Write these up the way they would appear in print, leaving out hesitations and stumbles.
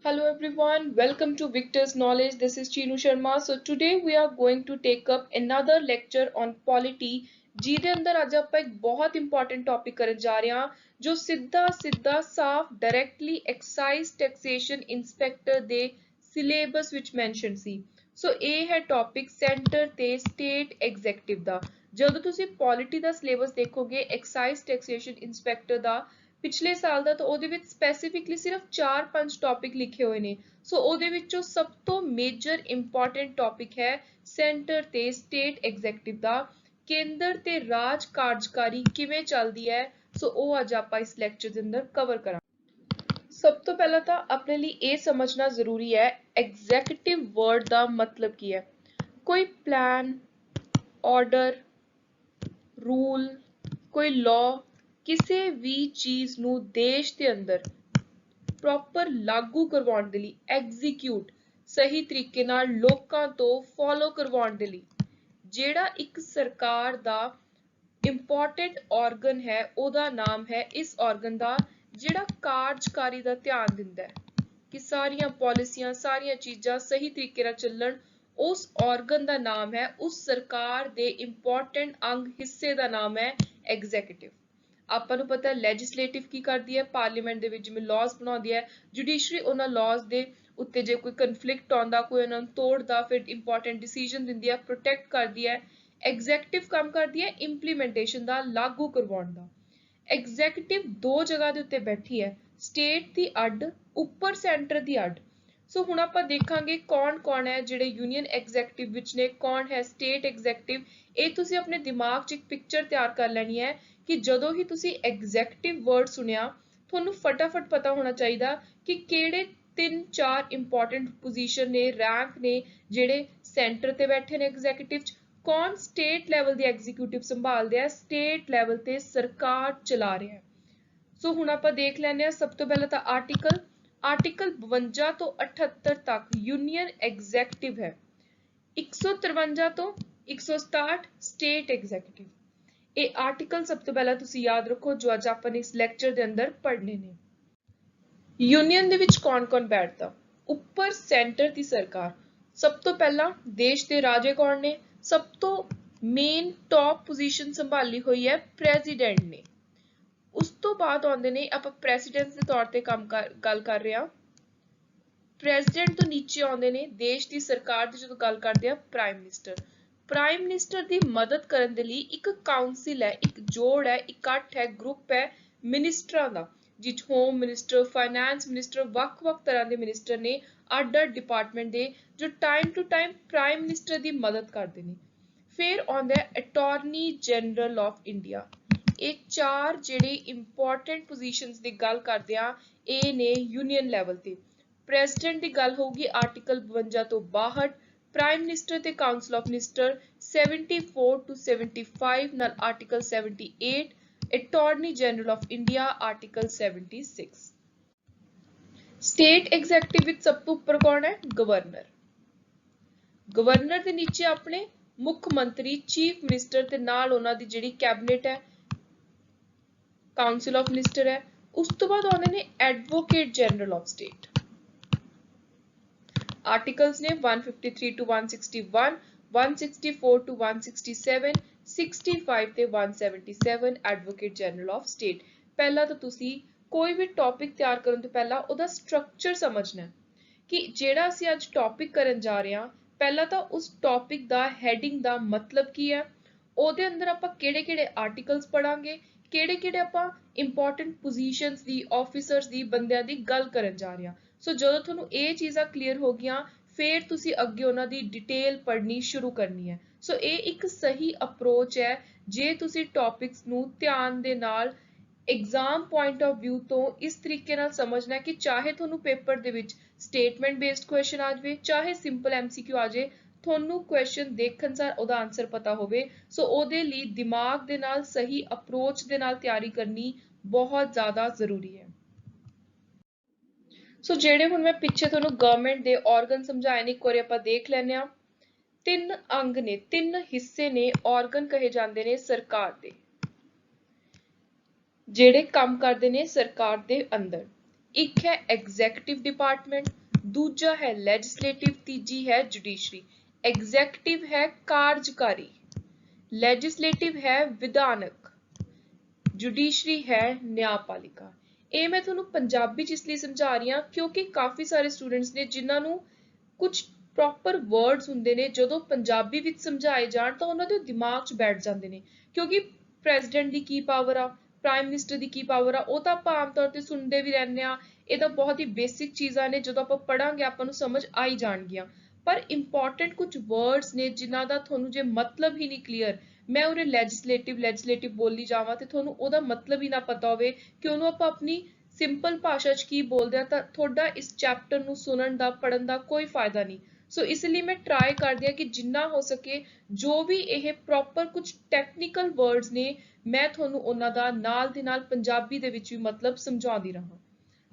Hello everyone, welcome to Victor's Knowledge. This is Chinu Sharma. So today we are going to take up another lecture on polity ਜਿਹਦੇ ਅੰਦਰ ਅੱਜ ਆਪਾਂ ਇੱਕ ਬਹੁਤ important topic ਕਰਨ ਜਾ ਰਹੇ ਹਾਂ ਜੋ ਸਿੱਧਾ ਸਾਫ਼ ਡਾਇਰੈਕਟਲੀ ਐਕਸਾਈਜ਼ ਟੈਕਸੇਸ਼ਨ ਇੰਸਪੈਕਟਰ ਦੇ ਸਿਲੇਬਸ ਵਿੱਚ ਮੈਂਸ਼ਨ ਸੀ। ਸੋ ਇਹ ਹੈ ਟੌਪਿਕ ਸੈਂਟਰ ਤੇ ਸਟੇਟ ਐਗਜ਼ੈਕਟਿਵ ਦਾ। ਜਦੋਂ ਤੁਸੀਂ ਪੋਲਿਟੀ ਦਾ ਸਿਲੇਬਸ ਦੇਖੋਗੇ ਐਕਸਾਈਜ਼ ਟੈਕਸੇਸ਼ਨ ਇੰਸਪੈਕਟਰ ਦਾ ਪਿਛਲੇ ਸਾਲ ਦਾ ਤਾਂ ਉਹਦੇ ਵਿੱਚ ਸਪੈਸੀਫਿਕਲੀ ਸਿਰਫ 4-5 ਟੌਪਿਕ ਲਿਖੇ ਹੋਏ ਨੇ। ਸੋ ਉਹਦੇ ਵਿੱਚੋਂ ਸਭ ਤੋਂ ਮੇਜਰ ਇੰਪੋਰਟੈਂਟ ਟੌਪਿਕ ਹੈ ਸੈਂਟਰ ਤੇ ਸਟੇਟ ਐਗਜ਼ੈਕਟਿਵ ਦਾ, ਕੇਂਦਰ ਤੇ ਰਾਜ ਕਾਰਜਕਾਰੀ ਕਿਵੇਂ ਚੱਲਦੀ ਹੈ। ਸੋ ਉਹ ਅੱਜ ਆਪਾਂ ਇਸ ਲੈਕਚਰ ਦੇ ਅੰਦਰ ਕਵਰ ਕਰਾਂਗੇ। ਸਭ ਤੋਂ ਪਹਿਲਾਂ ਤਾਂ ਆਪਣੇ ਲਈ ਇਹ ਸਮਝਣਾ ਜ਼ਰੂਰੀ ਹੈ ਐਗਜ਼ੈਕਟਿਵ ਵਰਡ ਦਾ ਮਤਲਬ ਕੀ ਹੈ। ਕੋਈ ਪਲਾਨ, ਆਰਡਰ, ਰੂਲ, ਕੋਈ ਲਾਅ ਕਿਸੇ ਵੀ ਚੀਜ਼ ਨੂੰ ਦੇਸ਼ ਦੇ ਅੰਦਰ ਪ੍ਰੋਪਰ ਲਾਗੂ ਕਰਵਾਉਣ ਦੇ ਲਈ ਐਗਜ਼ੀਕਿਊਟ ਸਹੀ ਤਰੀਕੇ ਨਾਲ ਲੋਕਾਂ ਤੋਂ ਫੋਲੋ ਕਰਵਾਉਣ ਦੇ ਲਈ ਜਿਹੜਾ ਇੱਕ ਸਰਕਾਰ ਦਾ ਇੰਪੋਰਟੈਂਟ ਆਰਗਨ ਹੈ ਉਹਦਾ ਨਾਮ ਹੈ ਇਸ ਆਰਗਨ ਦਾ ਜਿਹੜਾ ਕਾਰਜਕਾਰੀ ਦਾ ਧਿਆਨ ਦਿੰਦਾ ਹੈ ਕਿ ਸਾਰੀਆਂ ਪਾਲਿਸੀਆਂ ਸਾਰੀਆਂ ਚੀਜ਼ਾਂ ਸਹੀ ਤਰੀਕੇ ਨਾਲ ਚੱਲਣ। ਉਸ ਆਰਗਨ ਦਾ ਨਾਮ ਹੈ ਉਸ ਸਰਕਾਰ ਦੇ ਇੰਪੋਰਟੈਂਟ ਅੰਗ ਹਿੱਸੇ ਦਾ ਨਾਮ ਹੈ ਐਗਜ਼ੀਕਿਊਟਿਵ। ਆਪਾਂ ਨੂੰ ਪਤਾ ਹੈ ਲੈਜਿਸਲੇਟਿਵ ਕੀ ਕਰਦੀ ਹੈ, ਪਾਰਲੀਮੈਂਟ ਦੇ ਵਿੱਚ ਜਿਵੇਂ ਲਾਜ਼ ਬਣਾਉਂਦੀ ਹੈ, ਜੁਡੀਸ਼ਰੀ ਉਹਨਾਂ ਲਾਜ਼ ਦੇ ਉੱਤੇ ਜੇ ਕੋਈ ਕਨਫਲਿਕਟ ਆਉਂਦਾ ਕੋਈ ਉਹਨਾਂ ਨੂੰ ਤੋੜਦਾ ਫਿਰ ਇੰਪੋਰਟੈਂਟ ਡਿਸੀਜਨ ਦਿੰਦੀ ਹੈ, ਪ੍ਰੋਟੈਕਟ ਕਰਦੀ ਹੈ। ਐਗਜ਼ੈਕਟਿਵ ਕੰਮ ਕਰਦੀ ਹੈ ਇੰਪਲੀਮੈਂਟੇਸ਼ਨ ਦਾ, ਲਾਗੂ ਕਰਵਾਉਣ ਦਾ। ਐਗਜ਼ੈਕਟਿਵ ਦੋ ਜਗ੍ਹਾ ਦੇ ਉੱਤੇ ਬੈਠੀ ਹੈ, ਸਟੇਟ ਦੀ ਅੱਡ, ਉੱਪਰ ਸੈਂਟਰ ਦੀ ਅੱਡ। ਸੋ ਹੁਣ ਆਪਾਂ ਦੇਖਾਂਗੇ ਕੌਣ ਹੈ ਜਿਹੜੇ ਯੂਨੀਅਨ ਐਗਜ਼ੈਕਟਿਵ ਵਿੱਚ ਨੇ, ਕੌਣ ਹੈ ਸਟੇਟ ਐਗਜ਼ੈਕਟਿਵ। ਇਹ ਤੁਸੀਂ ਆਪਣੇ ਦਿਮਾਗ 'ਚ ਇੱਕ ਪਿਕਚਰ ਤਿਆਰ ਕਰ ਲੈਣੀ ਹੈ ਕਿ ਜਦੋਂ ਹੀ ਤੁਸੀਂ ਐਗਜ਼ੈਕਟਿਵ ਵਰਡ ਸੁਣਿਆ ਤੁਹਾਨੂੰ ਫਟਾਫਟ ਪਤਾ ਹੋਣਾ ਚਾਹੀਦਾ ਕਿ ਕਿਹੜੇ 3-4 ਇੰਪੋਰਟੈਂਟ ਪੋਜੀਸ਼ਨ ਨੇ, ਰੈਂਕ ਨੇ ਜਿਹੜੇ ਸੈਂਟਰ ਤੇ ਬੈਠੇ ਨੇ ਐਗਜ਼ੈਕਟਿਵ 'ਚ, ਕੌਣ ਸਟੇਟ ਲੈਵਲ ਦੀ ਐਗਜ਼ੀਕਿਊਟਿਵ ਸੰਭਾਲਦੇ ਆ, ਸਟੇਟ ਲੈਵਲ ਤੇ ਸਰਕਾਰ ਚਲਾ ਰਿਹਾ ਹੈ। ਸੋ ਹੁਣ ਆਪਾਂ ਦੇਖ ਲੈਂਦੇ ਹਾਂ ਸਭ ਤੋਂ ਪਹਿਲਾਂ ਤਾਂ ਆਰਟੀਕਲ 52 ਤੋਂ 78 ਤੱਕ ਯੂਨੀਅਨ ਐਗਜ਼ੈਕਟਿਵ ਹੈ। 153 ਤੋਂ 167 ਸਟੇਟ ਐਗਜ਼ੈਕਟਿਵ। ਇਹ ਆਰਟੀਕਲ ਸਭ ਤੋਂ ਪਹਿਲਾਂ ਤੁਸੀਂ ਯਾਦ ਰੱਖੋ ਜੋ ਅੱਜ ਆਪਾਂ ਨੇ ਇਸ ਲੈਕਚਰ ਦੇ ਅੰਦਰ ਪੜ੍ਹਨੇ ਨੇ। ਯੂਨੀਅਨ ਦੇ ਵਿੱਚ ਕੌਣ ਬੈਠਦਾ? ਉੱਪਰ ਸੈਂਟਰ ਦੀ ਸਰਕਾਰ। ਸਭ ਤੋਂ ਪਹਿਲਾਂ ਦੇਸ਼ ਦੇ ਰਾਜੇ ਕੌਣ ਨੇ? ਸਭ ਤੋਂ ਮੇਨ ਟੌਪ ਪੋਜੀਸ਼ਨ ਸੰਭਾਲੀ ਹੋਈ ਹੈ ਪ੍ਰੈਜ਼ੀਡੈਂਟ ਨੇ। ਉਸ ਤੋਂ ਬਾਅਦ ਆਉਂਦੇ ਨੇ ਆਪਾਂ ਪ੍ਰੈਜ਼ੀਡੈਂਟ ਦੇ ਤੌਰ ਤੇ ਗੱਲ ਕਰ ਰਹੇ ਹਾਂ। ਪ੍ਰੈਜ਼ੀਡੈਂਟ ਤੋਂ ਨੀਚੇ ਆਉਂਦੇ ਨੇ ਦੇਸ਼ ਦੀ ਸਰਕਾਰ ਦੀ ਜਦੋਂ ਗੱਲ ਕਰਦੇ ਆ ਪ੍ਰਾਈਮ ਮਿਨਿਸਟਰ। ਪ੍ਰਾਈਮ ਮਿਨਿਸਟਰ ਦੀ ਮਦਦ ਕਰਨ ਦੇ ਲਈ ਇੱਕ ਕਾਉਂਸਿਲ ਹੈ, ਇੱਕ ਜੋੜ ਹੈ, ਇਕੱਠ ਹੈ, ਗਰੁੱਪ ਹੈ ਮਿਨਿਸਟਰਾਂ ਦਾ ਜਿਸ ਹੋਮ ਮਿਨਿਸਟਰ, ਫਾਈਨੈਂਸ ਮਿਨਿਸਟਰ, ਵੱਖ-ਵੱਖ ਤਰ੍ਹਾਂ ਦੇ ਮਿਨਿਸਟਰ ਨੇ ਅੱਡ-ਅੱਡ ਡਿਪਾਰਟਮੈਂਟ ਦੇ ਜੋ time to time prime minister ਦੀ ਮਦਦ ਕਰਦੇ ਨੇ। ਫਿਰ ਆਉਂਦਾ ਹੈ ਅਟਾਰਨੀ ਜਨਰਲ ਆਫ ਇੰਡੀਆ। ਇਹ ਚਾਰ ਜਿਹੜੇ ਇੰਪੋਰਟੈਂਟ ਪੋਜੀਸ਼ਨਸ ਦੀ ਗੱਲ ਕਰਦੇ ਆ ਇਹ ਨੇ ਯੂਨੀਅਨ ਲੈਵਲ ਤੇ। ਪ੍ਰੈਜ਼ੀਡੈਂਟ ਦੀ ਗੱਲ ਹੋਊਗੀ ਆਰਟੀਕਲ 52 ਤੋਂ 62, ਪ੍ਰਾਈਮ ਮਿਨਿਸਟਰ ਤੇ ਕਾਉਂਸਲ ਆਫ ਮਿਨਿਸਟਰ 74 ਤੋਂ 75 ਨਾਲ article 78, attorney general of India article 76। State executive ਵਿੱਚ ਸਭ ਤੋਂ ਉੱਪਰ ਕੌਣ ਹੈ? ਗਵਰਨਰ। ਗਵਰਨਰ ਦੇ ਨੀਚੇ ਆਪਣੇ ਮੁੱਖ ਮੰਤਰੀ, ਚੀਫ ਮਿਨਿਸਟਰ ਤੇ ਨਾਲ ਉਹਨਾਂ ਦੀ ਜਿਹੜੀ ਕੈਬਨਿਟ ਹੈ, ਕਾਉਂਸਲ ਆਫ ਮਿਨਿਸਟਰ ਹੈ। ਉਸ ਤੋਂ ਬਾਅਦ ਆਉਂਦੇ ਨੇ advocate general of state. Articles ਨੇ 153 to 161, 164 to 167, 65 ਤੇ 177 ਐਡਵੋਕੇਟ ਜਨਰਲ ਆਫ ਸਟੇਟ। ਪਹਿਲਾਂ ਤਾਂ ਤੁਸੀਂ ਕੋਈ ਵੀ ਟੌਪਿਕ ਤਿਆਰ ਕਰਨ ਤੋਂ ਪਹਿਲਾਂ ਉਹਦਾ ਸਟਰਕਚਰ ਸਮਝਣਾ ਕਿ ਜਿਹੜਾ ਅਸੀਂ ਅੱਜ ਟੌਪਿਕ ਕਰਨ ਜਾ ਰਹੇ ਹਾਂ ਪਹਿਲਾਂ ਤਾਂ ਉਸ ਟੌਪਿਕ ਦਾ ਹੈਡਿੰਗ ਦਾ ਮਤਲਬ ਕੀ ਹੈ, ਉਹਦੇ ਅੰਦਰ ਆਪਾਂ ਕਿਹੜੇ-ਕਿਹੜੇ ਆਰਟੀਕਲਸ ਪੜਾਂਗੇ, ਕਿਹੜੇ-ਕਿਹੜੇ ਆਪਾਂ ਇੰਪੋਰਟੈਂਟ ਪੋਜੀਸ਼ਨਸ ਦੀ, ਆਫੀਸਰਸ ਦੀ, ਬੰਦਿਆਂ ਦੀ ਗੱਲ ਕਰਨ ਜਾ ਰਹੇ ਹਾਂ। ਸੋ ਜਦੋਂ ਤੁਹਾਨੂੰ ਇਹ ਚੀਜ਼ਾਂ ਕਲੀਅਰ ਹੋ ਗਈਆਂ ਫਿਰ ਤੁਸੀਂ ਅੱਗੇ ਉਹਨਾਂ ਦੀ ਡਿਟੇਲ ਪੜ੍ਹਨੀ ਸ਼ੁਰੂ ਕਰਨੀ ਹੈ। ਸੋ ਇਹ ਇੱਕ ਸਹੀ ਅਪਰੋਚ ਹੈ ਜੇ ਤੁਸੀਂ ਟੌਪਿਕਸ ਨੂੰ ਧਿਆਨ ਦੇ ਨਾਲ ਐਗਜ਼ਾਮ ਪੁਆਇੰਟ ਆਫ ਵਿਊ ਤੋਂ ਇਸ ਤਰੀਕੇ ਨਾਲ ਸਮਝਣਾ ਕਿ ਚਾਹੇ ਤੁਹਾਨੂੰ ਪੇਪਰ ਦੇ ਵਿੱਚ ਸਟੇਟਮੈਂਟ ਬੇਸਡ ਕੁਐਸਚਨ ਆ ਜਾਵੇ, ਚਾਹੇ ਸਿੰਪਲ MCQ ਆ ਜਾਏ, ਤੁਹਾਨੂੰ ਕੁਐਸਚਨ ਦੇਖਣ ਸਾਰ ਉਹਦਾ ਆਨਸਰ ਪਤਾ ਹੋਵੇ। ਸੋ ਉਹਦੇ ਲਈ ਦਿਮਾਗ ਦੇ ਨਾਲ ਸਹੀ ਅਪਰੋਚ ਦੇ ਨਾਲ ਤਿਆਰੀ ਕਰਨੀ ਬਹੁਤ ਜ਼ਿਆਦਾ ਜ਼ਰੂਰੀ ਹੈ। ਸੋ ਜਿਹੜੇ ਹੁਣ ਮੈਂ ਪਿੱਛੇ ਤੁਹਾਨੂੰ ਗਵਰਨਮੈਂਟ ਦੇ ਆਰਗਨ ਸਮਝਾਏ ਨੇ ਇੱਕ ਵਾਰੀ ਆਪਾਂ ਦੇਖ ਲੈਂਦੇ ਹਾਂ। 3 ਅੰਗ ਨੇ, 3 ਹਿੱਸੇ ਨੇ, ਆਰਗਨ ਕਹੇ ਜਾਂਦੇ ਨੇ ਸਰਕਾਰ ਦੇ ਜਿਹੜੇ ਕੰਮ ਕਰਦੇ ਨੇ ਸਰਕਾਰ ਦੇ ਅੰਦਰ। एक है एग्जैक्टिव डिपार्टमेंट, दूजा है लेजिस्लेटिव, तीजी है जुडिशरी। एग्जैक्टिव है कार्यकारी, लेजिस्लेटिव है विधानक, जुडिशरी है न्यायपालिका। ਇਹ ਮੈਂ ਤੁਹਾਨੂੰ ਪੰਜਾਬੀ ਚ ਇਸ ਲਈ ਸਮਝਾ ਰਹੀ ਹਾਂ ਕਿਉਂਕਿ ਕਾਫੀ ਸਾਰੇ ਸਟੂਡੈਂਟਸ ਨੇ ਜਿਨ੍ਹਾਂ ਨੂੰ ਕੁਝ ਪ੍ਰੋਪਰ ਵਰਡਸ ਹੁੰਦੇ ਨੇ ਜਦੋਂ ਪੰਜਾਬੀ ਵਿੱਚ ਸਮਝਾਏ ਜਾਣ ਤਾਂ ਉਹਨਾਂ ਦੇ ਦਿਮਾਗ 'ਚ ਬੈਠ ਜਾਂਦੇ ਨੇ, ਕਿਉਂਕਿ ਪ੍ਰੈਜ਼ੀਡੈਂਟ ਦੀ ਕੀ ਪਾਵਰ ਆ, ਪ੍ਰਾਈਮ ਮਿਨਿਸਟਰ ਦੀ ਕੀ ਪਾਵਰ ਆ, ਉਹ ਤਾਂ ਆਪਾਂ ਆਮ ਤੌਰ ਤੇ ਸੁਣਦੇ ਵੀ ਰਹਿੰਦੇ ਆ। ਇਹ ਤਾਂ ਬਹੁਤ ਹੀ ਬੇਸਿਕ ਚੀਜ਼ਾਂ ਨੇ, ਜਦੋਂ ਆਪਾਂ ਪੜਾਂਗੇ ਆਪਾਂ ਨੂੰ ਸਮਝ ਆ ਹੀ ਜਾਣਗੀਆਂ। ਪਰ ਇੰਪੋਰਟੈਂਟ ਕੁਝ ਵਰਡਸ ਨੇ ਜਿਨ੍ਹਾਂ ਦਾ ਤੁਹਾਨੂੰ ਜੇ ਮਤਲਬ ਹੀ ਨਹੀਂ ਕਲੀਅਰ, ਮੈਂ ਉਰੇ ਲੈਜਿਸਲੇਟਿਵ ਬੋਲੀ ਜਾਵਾਂ ਤੇ ਤੁਹਾਨੂੰ ਉਹਦਾ ਮਤਲਬ ਹੀ ਨਾ ਪਤਾ ਹੋਵੇ ਕਿ ਉਹਨੂੰ ਆਪਾਂ ਆਪਣੀ ਸਿੰਪਲ ਭਾਸ਼ਾ 'ਚ ਕੀ ਬੋਲਦੇ ਆ, ਤਾਂ ਤੁਹਾਡਾ ਇਸ ਚੈਪਟਰ ਨੂੰ ਸੁਣਨ ਦਾ ਪੜ੍ਹਨ ਦਾ ਕੋਈ ਫਾਇਦਾ ਨਹੀਂ। ਸੋ ਇਸ ਲਈ ਮੈਂ ਟਰਾਈ ਕਰਦੀ ਹਾਂ ਕਿ ਜਿੰਨਾ ਹੋ ਸਕੇ ਜੋ ਵੀ ਇਹ ਪ੍ਰੋਪਰ ਕੁਝ ਟੈਕਨੀਕਲ ਵਰਡਸ ਨੇ ਮੈਂ ਤੁਹਾਨੂੰ ਉਹਨਾਂ ਦਾ ਨਾਲ ਦੀ ਨਾਲ ਪੰਜਾਬੀ ਦੇ ਵਿੱਚ ਵੀ ਮਤਲਬ ਸਮਝਾਉਂਦੀ ਰਹਾਂ।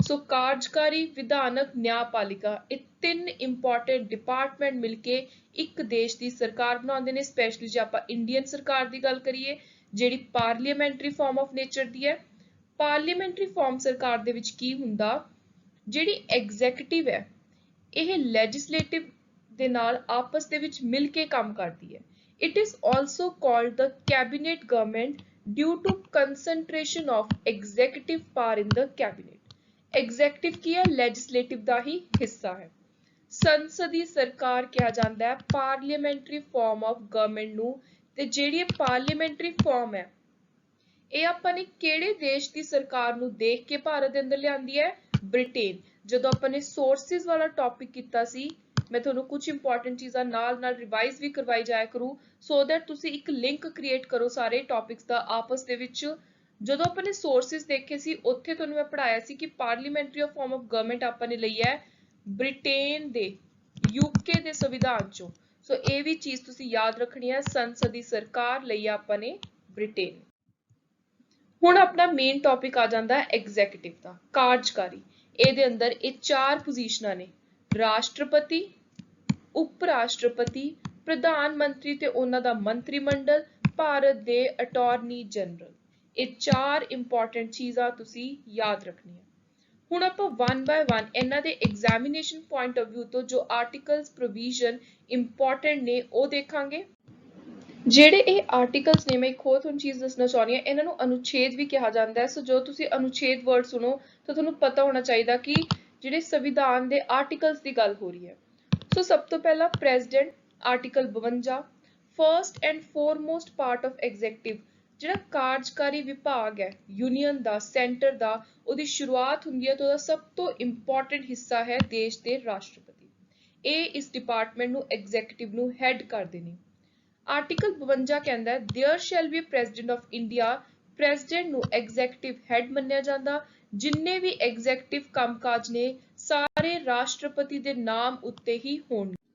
ਸੋ ਕਾਰਜਕਾਰੀ, ਵਿਧਾਨਕ, ਨਿਆਂਪਾਲਿਕਾ, ਇਹ ਤਿੰਨ ਇੰਪੋਰਟੈਂਟ ਡਿਪਾਰਟਮੈਂਟ ਮਿਲ ਕੇ ਇੱਕ ਦੇਸ਼ ਦੀ ਸਰਕਾਰ ਬਣਾਉਂਦੇ ਨੇ। ਸਪੈਸ਼ਲੀ ਜੇ ਆਪਾਂ ਇੰਡੀਅਨ ਸਰਕਾਰ ਦੀ ਗੱਲ ਕਰੀਏ ਜਿਹੜੀ ਪਾਰਲੀਮੈਂਟਰੀ ਫਾਰਮ ਆਫ ਨੇਚਰ ਦੀ ਹੈ। ਪਾਰਲੀਮੈਂਟਰੀ ਫਾਰਮ ਸਰਕਾਰ ਦੇ ਵਿੱਚ ਕੀ ਹੁੰਦਾ, ਜਿਹੜੀ ਐਗਜ਼ੈਕਟਿਵ ਹੈ ਇਹ ਲੈਜਿਸਲੇਟਿਵ ਦੇ ਨਾਲ ਆਪਸ ਦੇ ਵਿੱਚ ਮਿਲ ਕੇ ਕੰਮ ਕਰਦੀ ਹੈ। It is also called the cabinet government due to concentration of executive power in the cabinet. Executive ਕੀ ਹੈ, ਲੈਜਿਸਲੇਟਿਵ ਦਾ ਹੀ ਹਿੱਸਾ ਹੈ। ਸੰਸਦੀ ਸਰਕਾਰ ਕਿਹਾ ਜਾਂਦਾ ਹੈ ਪਾਰਲੀਮੈਂਟਰੀ ਫਾਰਮ ਆਫ ਗਵਰਨਮੈਂਟ ਨੂੰ। ਤੇ ਜਿਹੜੀ ਇਹ ਪਾਰਲੀਮੈਂਟਰੀ ਫਾਰਮ ਹੈ ਇਹ ਆਪਾਂ ਨੇ ਕਿਹੜੇ ਦੇਸ਼ ਦੀ ਸਰਕਾਰ ਨੂੰ ਦੇਖ ਕੇ ਭਾਰਤ ਦੇ ਅੰਦਰ ਲਿਆਂਦੀ ਹੈ, ਬ੍ਰਿਟੇਨ। ਜਦੋਂ ਆਪਾਂ ਨੇ ਸੋਰਸਿਸ ਵਾਲਾ ਟੌਪਿਕ ਕੀਤਾ ਸੀ, ਮੈਂ ਤੁਹਾਨੂੰ ਕੁਝ ਇੰਪੋਰਟੈਂਟ ਚੀਜ਼ਾਂ ਨਾਲ ਨਾਲ ਰਿਵਾਈਜ਼ ਵੀ ਕਰਵਾਈ ਜਾਇਆ ਕਰੂ ਸੋ ਦੈਟ ਤੁਸੀਂ ਇੱਕ ਲਿੰਕ ਕ੍ਰੀਏਟ ਕਰੋ ਸਾਰੇ ਟੌਪਿਕਸ ਦਾ ਆਪਸ ਦੇ ਵਿੱਚ। ਜਦੋਂ ਆਪਾਂ ਨੇ ਸੋਰਸਿਸ ਦੇਖੇ ਸੀ ਉੱਥੇ ਤੁਹਾਨੂੰ ਮੈਂ ਪੜਾਇਆ ਸੀ ਕਿ ਪਾਰਲੀਮੈਂਟਰੀ ਫਾਰਮ ਆਫ ਗਵਰਨਮੈਂਟ ਆਪਾਂ ਨੇ ਲਈ ਹੈ ਬ੍ਰਿਟੇਨ ਦੇ, ਯੂਕੇ ਦੇ ਸੰਵਿਧਾਨ ਚੋਂ। ਸੋ ਇਹ ਵੀ ਚੀਜ਼ ਤੁਸੀਂ ਯਾਦ ਰੱਖਣੀ ਹੈ, ਸੰਸਦੀ ਸਰਕਾਰ ਲਈ ਆਪਾਂ ਨੇ ਬ੍ਰਿਟੇਨ। ਹੁਣ ਆਪਣਾ ਮੇਨ ਟੌਪਿਕ ਆ ਜਾਂਦਾ ਹੈ ਐਗਜ਼ੈਕਟਿਵ ਦਾ, ਕਾਰਜਕਾਰੀ। ਇਹਦੇ ਅੰਦਰ ਇਹ ਚਾਰ ਪੋਜੀਸ਼ਨਾਂ ਨੇ, ਰਾਸ਼ਟਰਪਤੀ, ਉਪ ਰਾਸ਼ਟਰਪਤੀ, ਪ੍ਰਧਾਨ ਮੰਤਰੀ ਤੇ ਉਹਨਾਂ ਦਾ ਮੰਤਰੀ ਮੰਡਲ, ਭਾਰਤ ਦੇ ਅਟਾਰਨੀ ਜਨਰਲ। ਇਹ ਚਾਰ ਇੰਪੋਰਟੈਂਟ ਚੀਜ਼ਾਂ ਤੁਸੀਂ ਯਾਦ ਰੱਖਣੀਆਂ। ਹੁਣ ਆਪਾਂ ਵਨ ਬਾਏ ਵਨ ਇਹਨਾਂ ਦੇ ਐਗਜ਼ਾਮੀਨੇਸ਼ਨ ਪੁਆਇੰਟ ਆਫ ਵਿਊ ਤੋਂ ਜੋ ਆਰਟੀਕਲਸ ਪ੍ਰੋਵੀਜ਼ਨ ਇੰਪੋਰਟੈਂਟ ਨੇ ਉਹ ਦੇਖਾਂਗੇ। ਜਿਹੜੇ ਇਹ ਆਰਟੀਕਲਸ ਨੇ, ਮੈਂ ਇੱਕ ਹੋਰ ਤੁਹਾਨੂੰ ਚੀਜ਼ ਦੱਸਣਾ ਚਾਹੁੰਦੀ ਹਾਂ, ਇਹਨਾਂ ਨੂੰ ਅਨੁਛੇਦ ਵੀ ਕਿਹਾ ਜਾਂਦਾ ਹੈ। ਸੋ ਜੋ ਤੁਸੀਂ ਅਨੁਛੇਦ ਵਰਡ ਸੁਣੋ ਤਾਂ ਤੁਹਾਨੂੰ ਪਤਾ ਹੋਣਾ ਚਾਹੀਦਾ ਕਿ ਜਿਹੜੇ ਸੰਵਿਧਾਨ ਦੇ ਆਰਟੀਕਲਸ ਦੀ ਗੱਲ ਹੋ ਰਹੀ ਹੈ। ਸੋ ਸਭ ਤੋਂ ਪਹਿਲਾਂ president, article 52, first and foremost part of executive, ਜਿਹੜਾ ਕਾਰਜਕਾਰੀ ਵਿਭਾਗ ਹੈ ਯੂਨੀਅਨ ਦਾ, ਸੈਂਟਰ ਦਾ, ਉਹਦੀ ਸ਼ੁਰੂਆਤ ਹੁੰਦੀ ਹੈ ਤਾਂ ਉਹਦਾ ਸਭ ਤੋਂ ਇੰਪੋਰਟੈਂਟ ਹਿੱਸਾ ਹੈ ਦੇਸ਼ ਦੇ ਰਾਸ਼ਟਰਪਤੀ। ਇਹ ਇਸ ਡਿਪਾਰਟਮੈਂਟ ਨੂੰ, ਐਗਜ਼ੈਕਟਿਵ ਨੂੰ ਹੈਡ ਕਰਦੇ ਨੇ। ਆਰਟੀਕਲ 52 ਕਹਿੰਦਾ ਹੈ there shall be president of India. President ਨੂੰ ਐਗਜ਼ੈਕਟਿਵ ਹੈਡ ਮੰਨਿਆ ਜਾਂਦਾ। ਜਿੰਨੇ ਵੀ ਐਗਜ਼ੈਕਟਿਵ ਕੰਮਕਾਜ ਨੇ ਸਾਰੇ ਰਾਸ਼ਟਰਪਤੀ ਦੇ ਨਾਮ ਉੱਤੇ ਹੀ ਹੋਣਗੇ।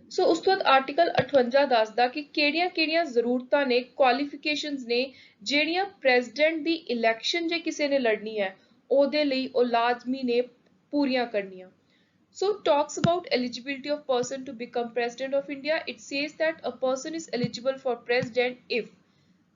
ਸੋ ਉਸ ਤੋਂ ਬਾਅਦ ਆਰਟੀਕਲ 58 ਦੱਸਦਾ ਕਿ ਕਿਹੜੀਆਂ-ਕਿਹੜੀਆਂ ਜ਼ਰੂਰਤਾਂ ਨੇ, ਕੁਆਲੀਫਿਕੇਸ਼ਨਸ ਨੇ ਜਿਹੜੀਆਂ ਪ੍ਰੈਜ਼ੀਡੈਂਟ ਦੀ ਇਲੈਕਸ਼ਨ ਜੇ ਕਿਸੇ ਨੇ ਲੜਨੀ ਹੈ ਉਹਦੇ ਲਈ ਉਹ ਲਾਜ਼ਮੀ ਨੇ ਪੂਰੀਆਂ ਕਰਨੀਆਂ। So talks about eligibility of person to become president of India. It says that a person is eligible for president if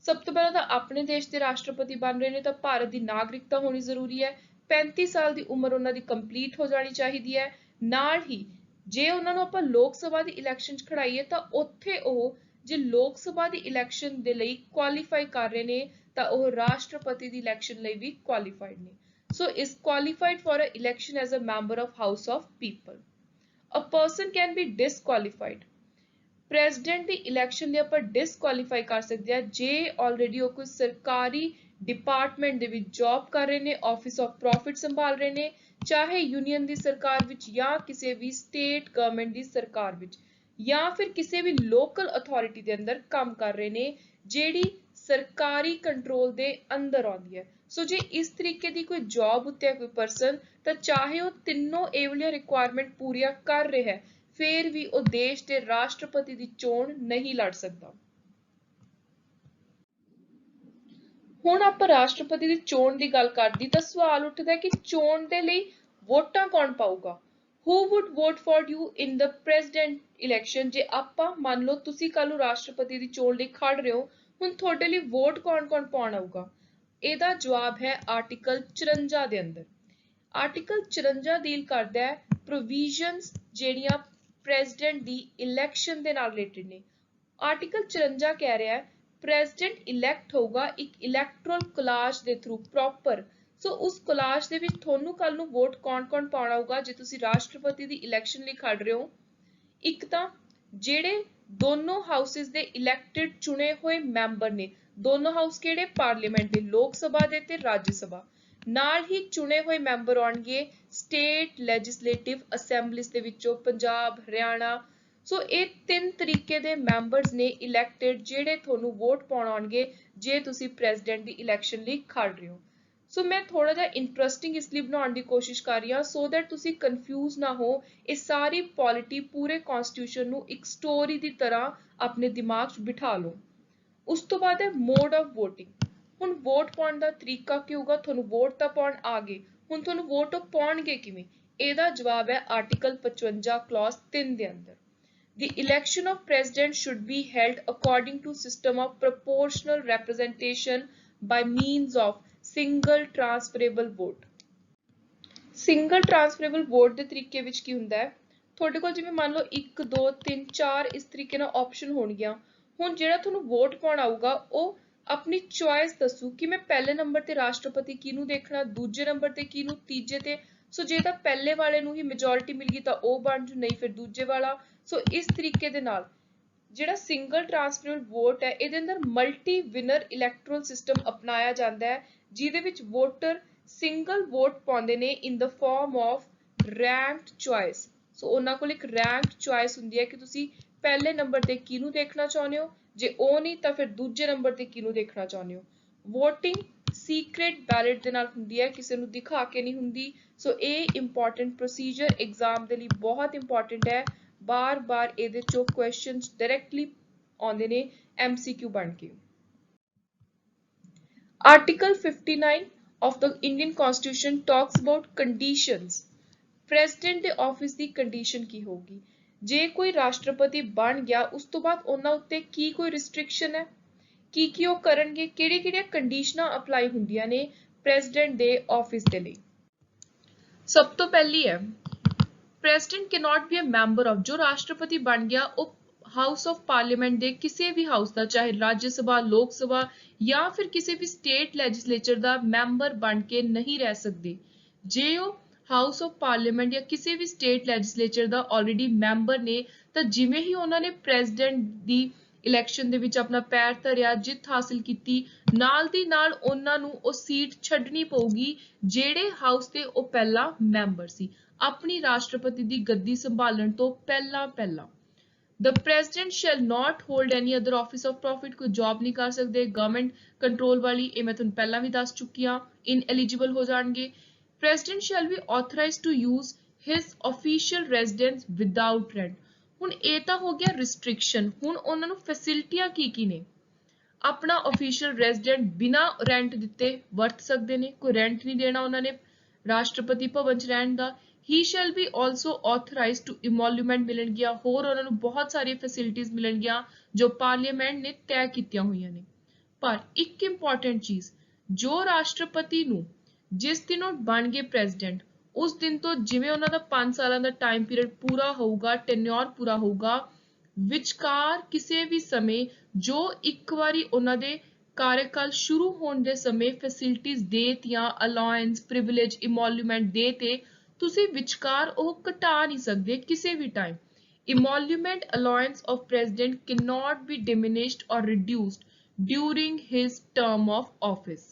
ਸਭ ਤੋਂ ਪਹਿਲਾਂ ਤਾਂ ਆਪਣੇ ਦੇਸ਼ ਦੇ ਰਾਸ਼ਟਰਪਤੀ ਬਣ ਰਹੇ ਨੇ ਤਾਂ ਭਾਰਤ ਦੀ ਨਾਗਰਿਕਤਾ ਹੋਣੀ ਜ਼ਰੂਰੀ ਹੈ, 35 ਸਾਲ ਦੀ ਉਮਰ ਉਹਨਾਂ ਦੀ ਕੰਪਲੀਟ ਹੋ ਜਾਣੀ ਚਾਹੀਦੀ ਹੈ। ਨਾਲ ਹੀ ਜੇ ਉਹਨਾਂ ਨੂੰ ਆਪਾਂ ਲੋਕ ਸਭਾ ਦੀ ਇਲੈਕਸ਼ਨ 'ਚ ਖੜਾਈਏ ਤਾਂ ਉੱਥੇ ਉਹ ਜੇ ਲੋਕ ਸਭਾ ਦੀ ਇਲੈਕਸ਼ਨ ਦੇ ਲਈ ਕੁਆਲੀਫਾਈ ਕਰ ਰਹੇ ਨੇ ਤਾਂ ਉਹ ਰਾਸ਼ਟਰਪਤੀ ਦੀ ਇਲੈਕਸ਼ਨ ਲਈ ਵੀ ਕੁਆਲੀਫਾਈਡ ਨੇ। So is qualified for an election as a member of House of People. A person can be disqualified. President the election ਲਈ ਆਪਾਂ ਡਿਸਕੁਆਲੀਫਾਈ ਕਰ ਸਕਦੇ ਹਾਂ ਜੇ ਆਲਰੇਡੀ ਉਹ ਕੋਈ ਸਰਕਾਰੀ ਡਿਪਾਰਟਮੈਂਟ ਦੇ ਵਿੱਚ ਜੌਬ ਕਰ ਰਹੇ ਨੇ, ਆਫਿਸ ਆਫ ਪ੍ਰੋਫਿਟ ਸੰਭਾਲ ਰਹੇ ਨੇ, ਚਾਹੇ ਯੂਨੀਅਨ ਦੀ ਸਰਕਾਰ ਵਿੱਚ ਜਾਂ ਕਿਸੇ ਵੀ ਸਟੇਟ ਗਵਰਨਮੈਂਟ ਦੀ ਸਰਕਾਰ ਵਿੱਚ, ਜਾਂ ਫਿਰ ਕਿਸੇ ਵੀ ਲੋਕਲ ਅਥਾਰਟੀ ਦੇ ਅੰਦਰ ਕੰਮ ਕਰ ਰਹੇ ਨੇ ਜਿਹੜੀ ਸਰਕਾਰੀ ਕੰਟਰੋਲ ਦੇ ਅੰਦਰ ਆਉਂਦੀ ਹੈ। ਸੋ ਜੇ ਇਸ ਤਰੀਕੇ ਦੀ ਕੋਈ ਜੌਬ ਉੱਤੇ ਹੈ ਕੋਈ ਪਰਸਨ ਤਾਂ ਚਾਹੇ ਉਹ ਤਿੰਨੋਂ ਇਹ ਵਾਲੀਆਂ ਰਿਕੁਆਇਰਮੈਂਟ ਪੂਰੀਆਂ ਕਰ ਰਿਹਾ ਹੈ ਫਿਰ ਵੀ ਉਹ ਦੇਸ਼ ਦੇ ਰਾਸ਼ਟਰਪਤੀ ਦੀ ਚੋਣ ਨਹੀਂ ਲੜ ਸਕਦਾ। ਹੁਣ ਆਪਾਂ ਰਾਸ਼ਟਰਪਤੀ ਦੀ ਚੋਣ ਦੀ ਗੱਲ ਕਰਦੀ ਤਾਂ ਸਵਾਲ ਉੱਠਦਾ ਕਿ ਚੋਣ ਦੇ ਲਈ ਵੋਟਾਂ ਕੌਣ ਪਾਊਗਾ। Who would vote for you in the president election? ਜੇ ਆਪਾਂ ਮੰਨ ਲਓ ਤੁਸੀਂ ਕੱਲ ਨੂੰ ਰਾਸ਼ਟਰਪਤੀ ਦੀ ਚੋਣ ਲਈ ਖੜ ਰਹੇ ਹੋ, ਹੁਣ ਤੁਹਾਡੇ ਲਈ ਵੋਟ ਕੌਣ-ਕੌਣ ਪਾਉਣ ਆਊਗਾ? ਇਹਦਾ ਜਵਾਬ ਹੈ ਆਰਟੀਕਲ 54 ਦੇ ਅੰਦਰ। ਆਰਟੀਕਲ 54 ਡੀਲ ਕਰਦਾ ਹੈ ਪ੍ਰੋਵੀਜ਼ਨਸ ਜਿਹੜੀਆਂ ਪ੍ਰੈਜ਼ੀਡੈਂਟ ਦੀ ਇਲੈਕਸ਼ਨ ਦੇ ਨਾਲ ਰਿਲੇਟਡ ਨੇ। ਆਰਟੀਕਲ 54 ਕਹਿ ਰਿਹਾ ਹੈ ਪ੍ਰੈਜ਼ੀਡੈਂਟ ਇਲੈਕਟ ਹੋਊਗਾ ਇੱਕ ਇਲੈਕਟਰਲ ਕੋਲਾਜ ਦੇ ਥਰੂ ਪ੍ਰੋਪਰ। ਸੋ ਉਸ ਕੋਲਾਜ ਦੇ ਵਿੱਚ ਤੁਹਾਨੂੰ ਕੱਲ ਨੂੰ ਵੋਟ ਕੌਣ-ਕੌਣ ਪਾਉਣਾ ਹੋਊਗਾ ਜੇ ਤੁਸੀਂ ਰਾਸ਼ਟਰਪਤੀ ਦੀ ਇਲੈਕਸ਼ਨ ਲਈ ਖੜ ਰਹੇ ਹੋ। ਇੱਕ ਤਾਂ ਜਿਹੜੇ ਦੋਨੋਂ ਹਾਊਸਿਸ ਦੇ ਇਲੈਕਟਿਡ ਚੁਣੇ ਹੋਏ ਮੈਂਬਰ ਨੇ, ਦੋਨੋਂ ਹਾਊਸ ਕਿਹੜੇ ਪਾਰਲੀਮੈਂਟ ਦੇ, ਲੋਕ ਸਭਾ ਦੇ ਤੇ ਰਾਜ ਸਭਾ, ਨਾਲ ਹੀ ਚੁਣੇ ਹੋਏ ਮੈਂਬਰ ਆਉਣਗੇ ਸਟੇਟ ਲੈਜਿਸਲੇਟਿਵ ਅਸੈਂਬਲੀਜ਼ ਦੇ ਵਿੱਚੋਂ, ਪੰਜਾਬ, ਹਰਿਆਣਾ। ਸੋ ਇਹ ਤਿੰਨ ਤਰੀਕੇ ਦੇ ਮੈਂਬਰਸ ਨੇ ਇਲੈਕਟਿਡ ਜਿਹੜੇ ਤੁਹਾਨੂੰ ਵੋਟ ਪਾਉਣ ਆਉਣਗੇ ਜੇ ਤੁਸੀਂ ਪ੍ਰੈਜ਼ੀਡੈਂਟ ਦੀ ਇਲੈਕਸ਼ਨ ਲਈ ਖੜ ਰਹੇ ਹੋ। ਸੋ ਮੈਂ ਥੋੜਾ ਜਿਹਾ ਇੰਟਰਸਟਿੰਗ ਇਸ ਲਈ ਬਣਾਉਣ ਦੀ ਕੋਸ਼ਿਸ਼ ਕਰ ਰਹੀ ਹਾਂ ਸੋ ਦੈਟ ਤੁਸੀਂ ਕਨਫਿਊਜ਼ ਨਾ ਹੋ। ਇਹ ਸਾਰੀ ਪੋਲਿਟੀ ਪੂਰੇ ਕਨਸਟੀਟਿਊਸ਼ਨ ਨੂੰ ਇੱਕ ਸਟੋਰੀ ਦੀ ਤਰ੍ਹਾਂ ਆਪਣੇ ਦਿਮਾਗ 'ਚ ਬਿਠਾ ਲਓ। ਉਸ ਤੋਂ ਬਾਅਦ ਹੈ ਮੋਡ ਆਫ ਵੋਟਿੰਗ। ਹੁਣ ਵੋਟ ਪਾਉਣ ਦਾ ਤਰੀਕਾ ਕੀ ਹੋਊਗਾ? ਤੁਹਾਨੂੰ ਵੋਟ ਤਾਂ ਪਾਉਣ ਆ ਗਏ, ਹੁਣ ਤੁਹਾਨੂੰ ਵੋਟ ਪਾਉਣਗੇ ਕਿਵੇਂ? ਇਹਦਾ ਜਵਾਬ ਹੈ ਆਰਟੀਕਲ 55 ਕਲੌਜ਼ 3 ਦੇ ਅੰਦਰ। The election of president should be held according to system of proportional representation by means of single transferable vote। Single transferable vote ਦੇ ਤਰੀਕੇ ਵਿੱਚ ਕੀ ਹੁੰਦਾ ਹੈ? ਤੁਹਾਡੇ ਕੋਲ ਜਿਵੇਂ ਮੰਨ ਲਓ 1 2 3 4 ਇਸ ਤਰੀਕੇ ਨਾਲ ਆਪਸ਼ਨ ਹੋਣਗੀਆਂ। ਹੁਣ ਜਿਹੜਾ ਤੁਹਾਨੂੰ ਵੋਟ ਪਾਉਣ ਆਊਗਾ ਉਹ ਆਪਣੀ ਚੁਆਇਸ ਦੱਸੂ ਕਿ ਮੈਂ ਪਹਿਲੇ ਨੰਬਰ ਤੇ ਰਾਸ਼ਟਰਪਤੀ ਕਿਹਨੂੰ ਦੇਖਣਾ, ਦੂਜੇ ਨੰਬਰ ਤੇ ਕਿਹਨੂੰ, ਤੀਜੇ ਤੇ। ਸੋ ਜੇ ਤਾਂ ਪਹਿਲੇ ਵਾਲੇ ਨੂੰ ਹੀ ਮੈਜੋਰਿਟੀ ਮਿਲ ਗਈ ਤਾਂ ਉਹ ਬਣ ਜੂ, ਨਹੀਂ ਫਿਰ ਦੂਜੇ ਵਾਲਾ। ਸੋ ਇਸ ਤਰੀਕੇ ਦੇ ਨਾਲ ਜਿਹੜਾ ਸਿੰਗਲ ਟ੍ਰਾਂਸਫਰੇਬਲ ਵੋਟ ਹੈ ਇਹਦੇ ਅੰਦਰ ਮਲਟੀ ਵਿਨਰ ਇਲੈਕਟਰਲ ਸਿਸਟਮ ਅਪਣਾਇਆ ਜਾਂਦਾ ਹੈ ਜਿਹਦੇ ਵਿੱਚ ਵੋਟਰ ਸਿੰਗਲ ਵੋਟ ਪਾਉਂਦੇ ਨੇ ਇਨ ਦ ਫਾਰਮ ਆਫ ਰੈਂਕਡ ਚੁਆਇਸ। ਸੋ ਉਹਨਾਂ ਕੋਲ ਇੱਕ ਰੈਂਕਡ ਚੁਆਇਸ ਹੁੰਦੀ ਹੈ ਕਿ ਤੁਸੀਂ ਪਹਿਲੇ ਨੰਬਰ ਤੇ ਕਿਹਨੂੰ ਦੇਖਣਾ ਚਾਹੁੰਦੇ ਹੋ, ਜੇ ਉਹ ਨਹੀਂ ਤਾਂ ਫਿਰ ਦੂਜੇ ਨੰਬਰ ਤੇ ਕਿਹਨੂੰ ਦੇਖਣਾ ਚਾਹੁੰਦੇ ਹੋ। ਵੋਟਿੰਗ ਸੀਕ੍ਰੇਟ ਬੈਲਟ ਦੇ ਨਾਲ ਹੁੰਦੀ ਹੈ, ਕਿਸੇ ਨੂੰ ਦਿਖਾ ਕੇ ਨਹੀਂ ਹੁੰਦੀ। ਸੋ ਇਹ ਇੰਪੋਰਟੈਂਟ ਪ੍ਰੋਸੀਜਰ ਐਗਜ਼ਾਮ ਦੇ ਲਈ ਬਹੁਤ ਇੰਪੋਰਟੈਂਟ ਹੈ। ਬਾਰ-ਬਾਰ ਇਹਦੇ ਚੋਂ ਕੁਐਸਚਨਸ ਡਾਇਰੈਕਟਲੀ ਆਉਂਦੇ ਨੇ MCQ ਬਣ ਕੇ। Article 59 of the Indian Constitution talks about conditions। President ਦੇ ਆਫਿਸ ਦੀ ਕੰਡੀਸ਼ਨ ਕੀ ਹੋਊਗੀ? ਜੇ ਕੋਈ ਰਾਸ਼ਟਰਪਤੀ ਬਣ ਗਿਆ ਉਸ ਤੋਂ ਬਾਅਦ ਉਹਨਾਂ ਉੱਤੇ ਕੀ ਕੋਈ ਰਿਸਟ੍ਰਿਕਸ਼ਨ ਹੈ, ਕੀ ਉਹ ਕਰਨਗੇ, ਕਿਹੜੀਆਂ ਕੰਡੀਸ਼ਨਾਂ ਅਪਲਾਈ ਹੁੰਦੀਆਂ ਨੇ ਪ੍ਰੈਜ਼ੀਡੈਂਟ ਦੇ ਆਫਿਸ ਦੇ ਲਈ? ਸਭ ਤੋਂ ਪਹਿਲੀ ਹੈ president cannot be a member of, ਜੋ ਰਾਸ਼ਟਰਪਤੀ ਬਣ ਗਿਆ ਉਹ ਹਾਊਸ ਆਫ ਪਾਰਲੀਮੈਂਟ ਦੇ ਕਿਸੇ ਵੀ ਹਾਊਸ ਦਾ, ਚਾਹੇ ਰਾਜ ਸਭਾ, ਲੋਕ ਸਭਾ ਜਾਂ ਫਿਰ ਕਿਸੇ ਵੀ ਸਟੇਟ ਲੈਜਿਸਲੇਚਰ ਦਾ ਮੈਂਬਰ ਬਣ ਕੇ ਨਹੀਂ ਰਹਿ ਸਕਦੇ। ਜੇ ਉਹ ਹਾਊਸ ਆਫ ਪਾਰਲੀਮੈਂਟ ਜਾਂ ਕਿਸੇ ਵੀ ਸਟੇਟ ਲੈਜਿਸਲੇਚਰ ਦਾ ਆਲਰੇਡੀ ਮੈਂਬਰ ਨੇ ਤਾਂ ਜਿਵੇਂ ਹੀ ਉਹਨਾਂ ਨੇ ਪ੍ਰੈਜ਼ੀਡੈਂਟ ਦੀ ਇਲੈਕਸ਼ਨ ਦੇ ਵਿੱਚ ਆਪਣਾ ਪੈਰ ਧਰਿਆ, ਜਿੱਤ ਹਾਸਿਲ ਕੀਤੀ, ਨਾਲ ਦੀ ਨਾਲ ਉਹਨਾਂ ਨੂੰ ਉਹ ਸੀਟ ਛੱਡਣੀ ਪਊਗੀ ਜਿਹੜੇ ਹਾਊਸ ਦੇ ਉਹ ਪਹਿਲਾਂ ਮੈਂਬਰ ਸੀ, ਆਪਣੀ ਰਾਸ਼ਟਰਪਤੀ ਦੀ ਗੱਦੀ ਸੰਭਾਲਣ ਤੋਂ ਪਹਿਲਾਂ। The president shall not hold any other office of profit, ਕੋਈ ਜੌਬ ਨਹੀਂ ਕਰ ਸਕਦੇ ਗਵਰਨਮੈਂਟ ਕੰਟਰੋਲ ਵਾਲੀ, ਇਹ ਮੈਂ ਤੁਹਾਨੂੰ ਪਹਿਲਾਂ ਵੀ ਦੱਸ ਚੁੱਕੀ ਹਾਂ, ਇਨਐਲੀਜੀਬਲ ਹੋ ਜਾਣਗੇ। President shall be authorized to use his official residence without rent। ਹੁਣ ਇਹ ਤਾਂ ਹੋ ਗਿਆ ਰਿਸਟ੍ਰਿਕਸ਼ਨ। ਹੁਣ ਉਹਨਾਂ ਨੂੰ ਫੈਸਿਲਿਟੀਆਂ ਕੀ ਨੇ? ਆਪਣਾ official resident ਬਿਨਾਂ ਰੈਂਟ ਦਿੱਤੇ ਵਰਤ ਸਕਦੇ ਨੇ, ਕੋਈ ਰੈਂਟ ਨਹੀਂ ਦੇਣਾ ਉਹਨਾਂ ਨੇ ਰਾਸ਼ਟਰਪਤੀ ਭਵਨ 'ਚ ਰਹਿਣ ਦਾ। He shall be also authorized to emolument ਮਿਲਣਗੀਆਂ, ਹੋਰ ਉਹਨਾਂ ਨੂੰ ਬਹੁਤ ਸਾਰੀਆਂ ਫੈਸਿਲਿਟੀਆਂ ਮਿਲਣਗੀਆਂ ਜੋ ਪਾਰਲੀਮੈਂਟ ਨੇ ਤੈਅ ਕੀਤੀਆਂ ਹੋਈਆਂ ਨੇ। ਪਰ ਇੱਕ ਇੰਪੋਰਟੈਂਟ ਚੀਜ਼, ਜੋ ਰਾਸ਼ਟਰਪਤੀ ਨੂੰ ਜਿਸ ਦਿਨ ਉਹ ਬਣ ਗਏ ਪ੍ਰੈਜ਼ੀਡੈਂਟ ਉਸ ਦਿਨ ਤੋਂ ਜਿਵੇਂ ਉਹਨਾਂ ਦਾ 5 ਸਾਲਾਂ ਦਾ ਟਾਈਮ ਪੀਰੀਅਡ ਪੂਰਾ ਹੋਊਗਾ, ਟੈਨਿਓਰ ਪੂਰਾ ਹੋਊਗਾ, ਵਿਚਕਾਰ ਕਿਸੇ ਵੀ ਸਮੇਂ ਜੋ ਇੱਕ ਵਾਰੀ ਉਹਨਾਂ ਦੇ ਕਾਰਜਕਾਲ ਸ਼ੁਰੂ ਹੋਣ ਦੇ ਸਮੇਂ ਫੈਸਿਲਿਟੀਆਂ ਦੇਤੀਆਂ, ਅਲਾਇੰਸ, ਪ੍ਰਿਵਿਲੇਜ, ਇਮੋਲੂਮੈਂਟ ਦੇਤੇ, ਤੁਸੀਂ ਵਿਚਕਾਰ ਉਹ ਘਟਾ ਨਹੀਂ ਸਕਦੇ ਕਿਸੇ ਵੀ time. Emolument allowance of president cannot be diminished or reduced during his term of office।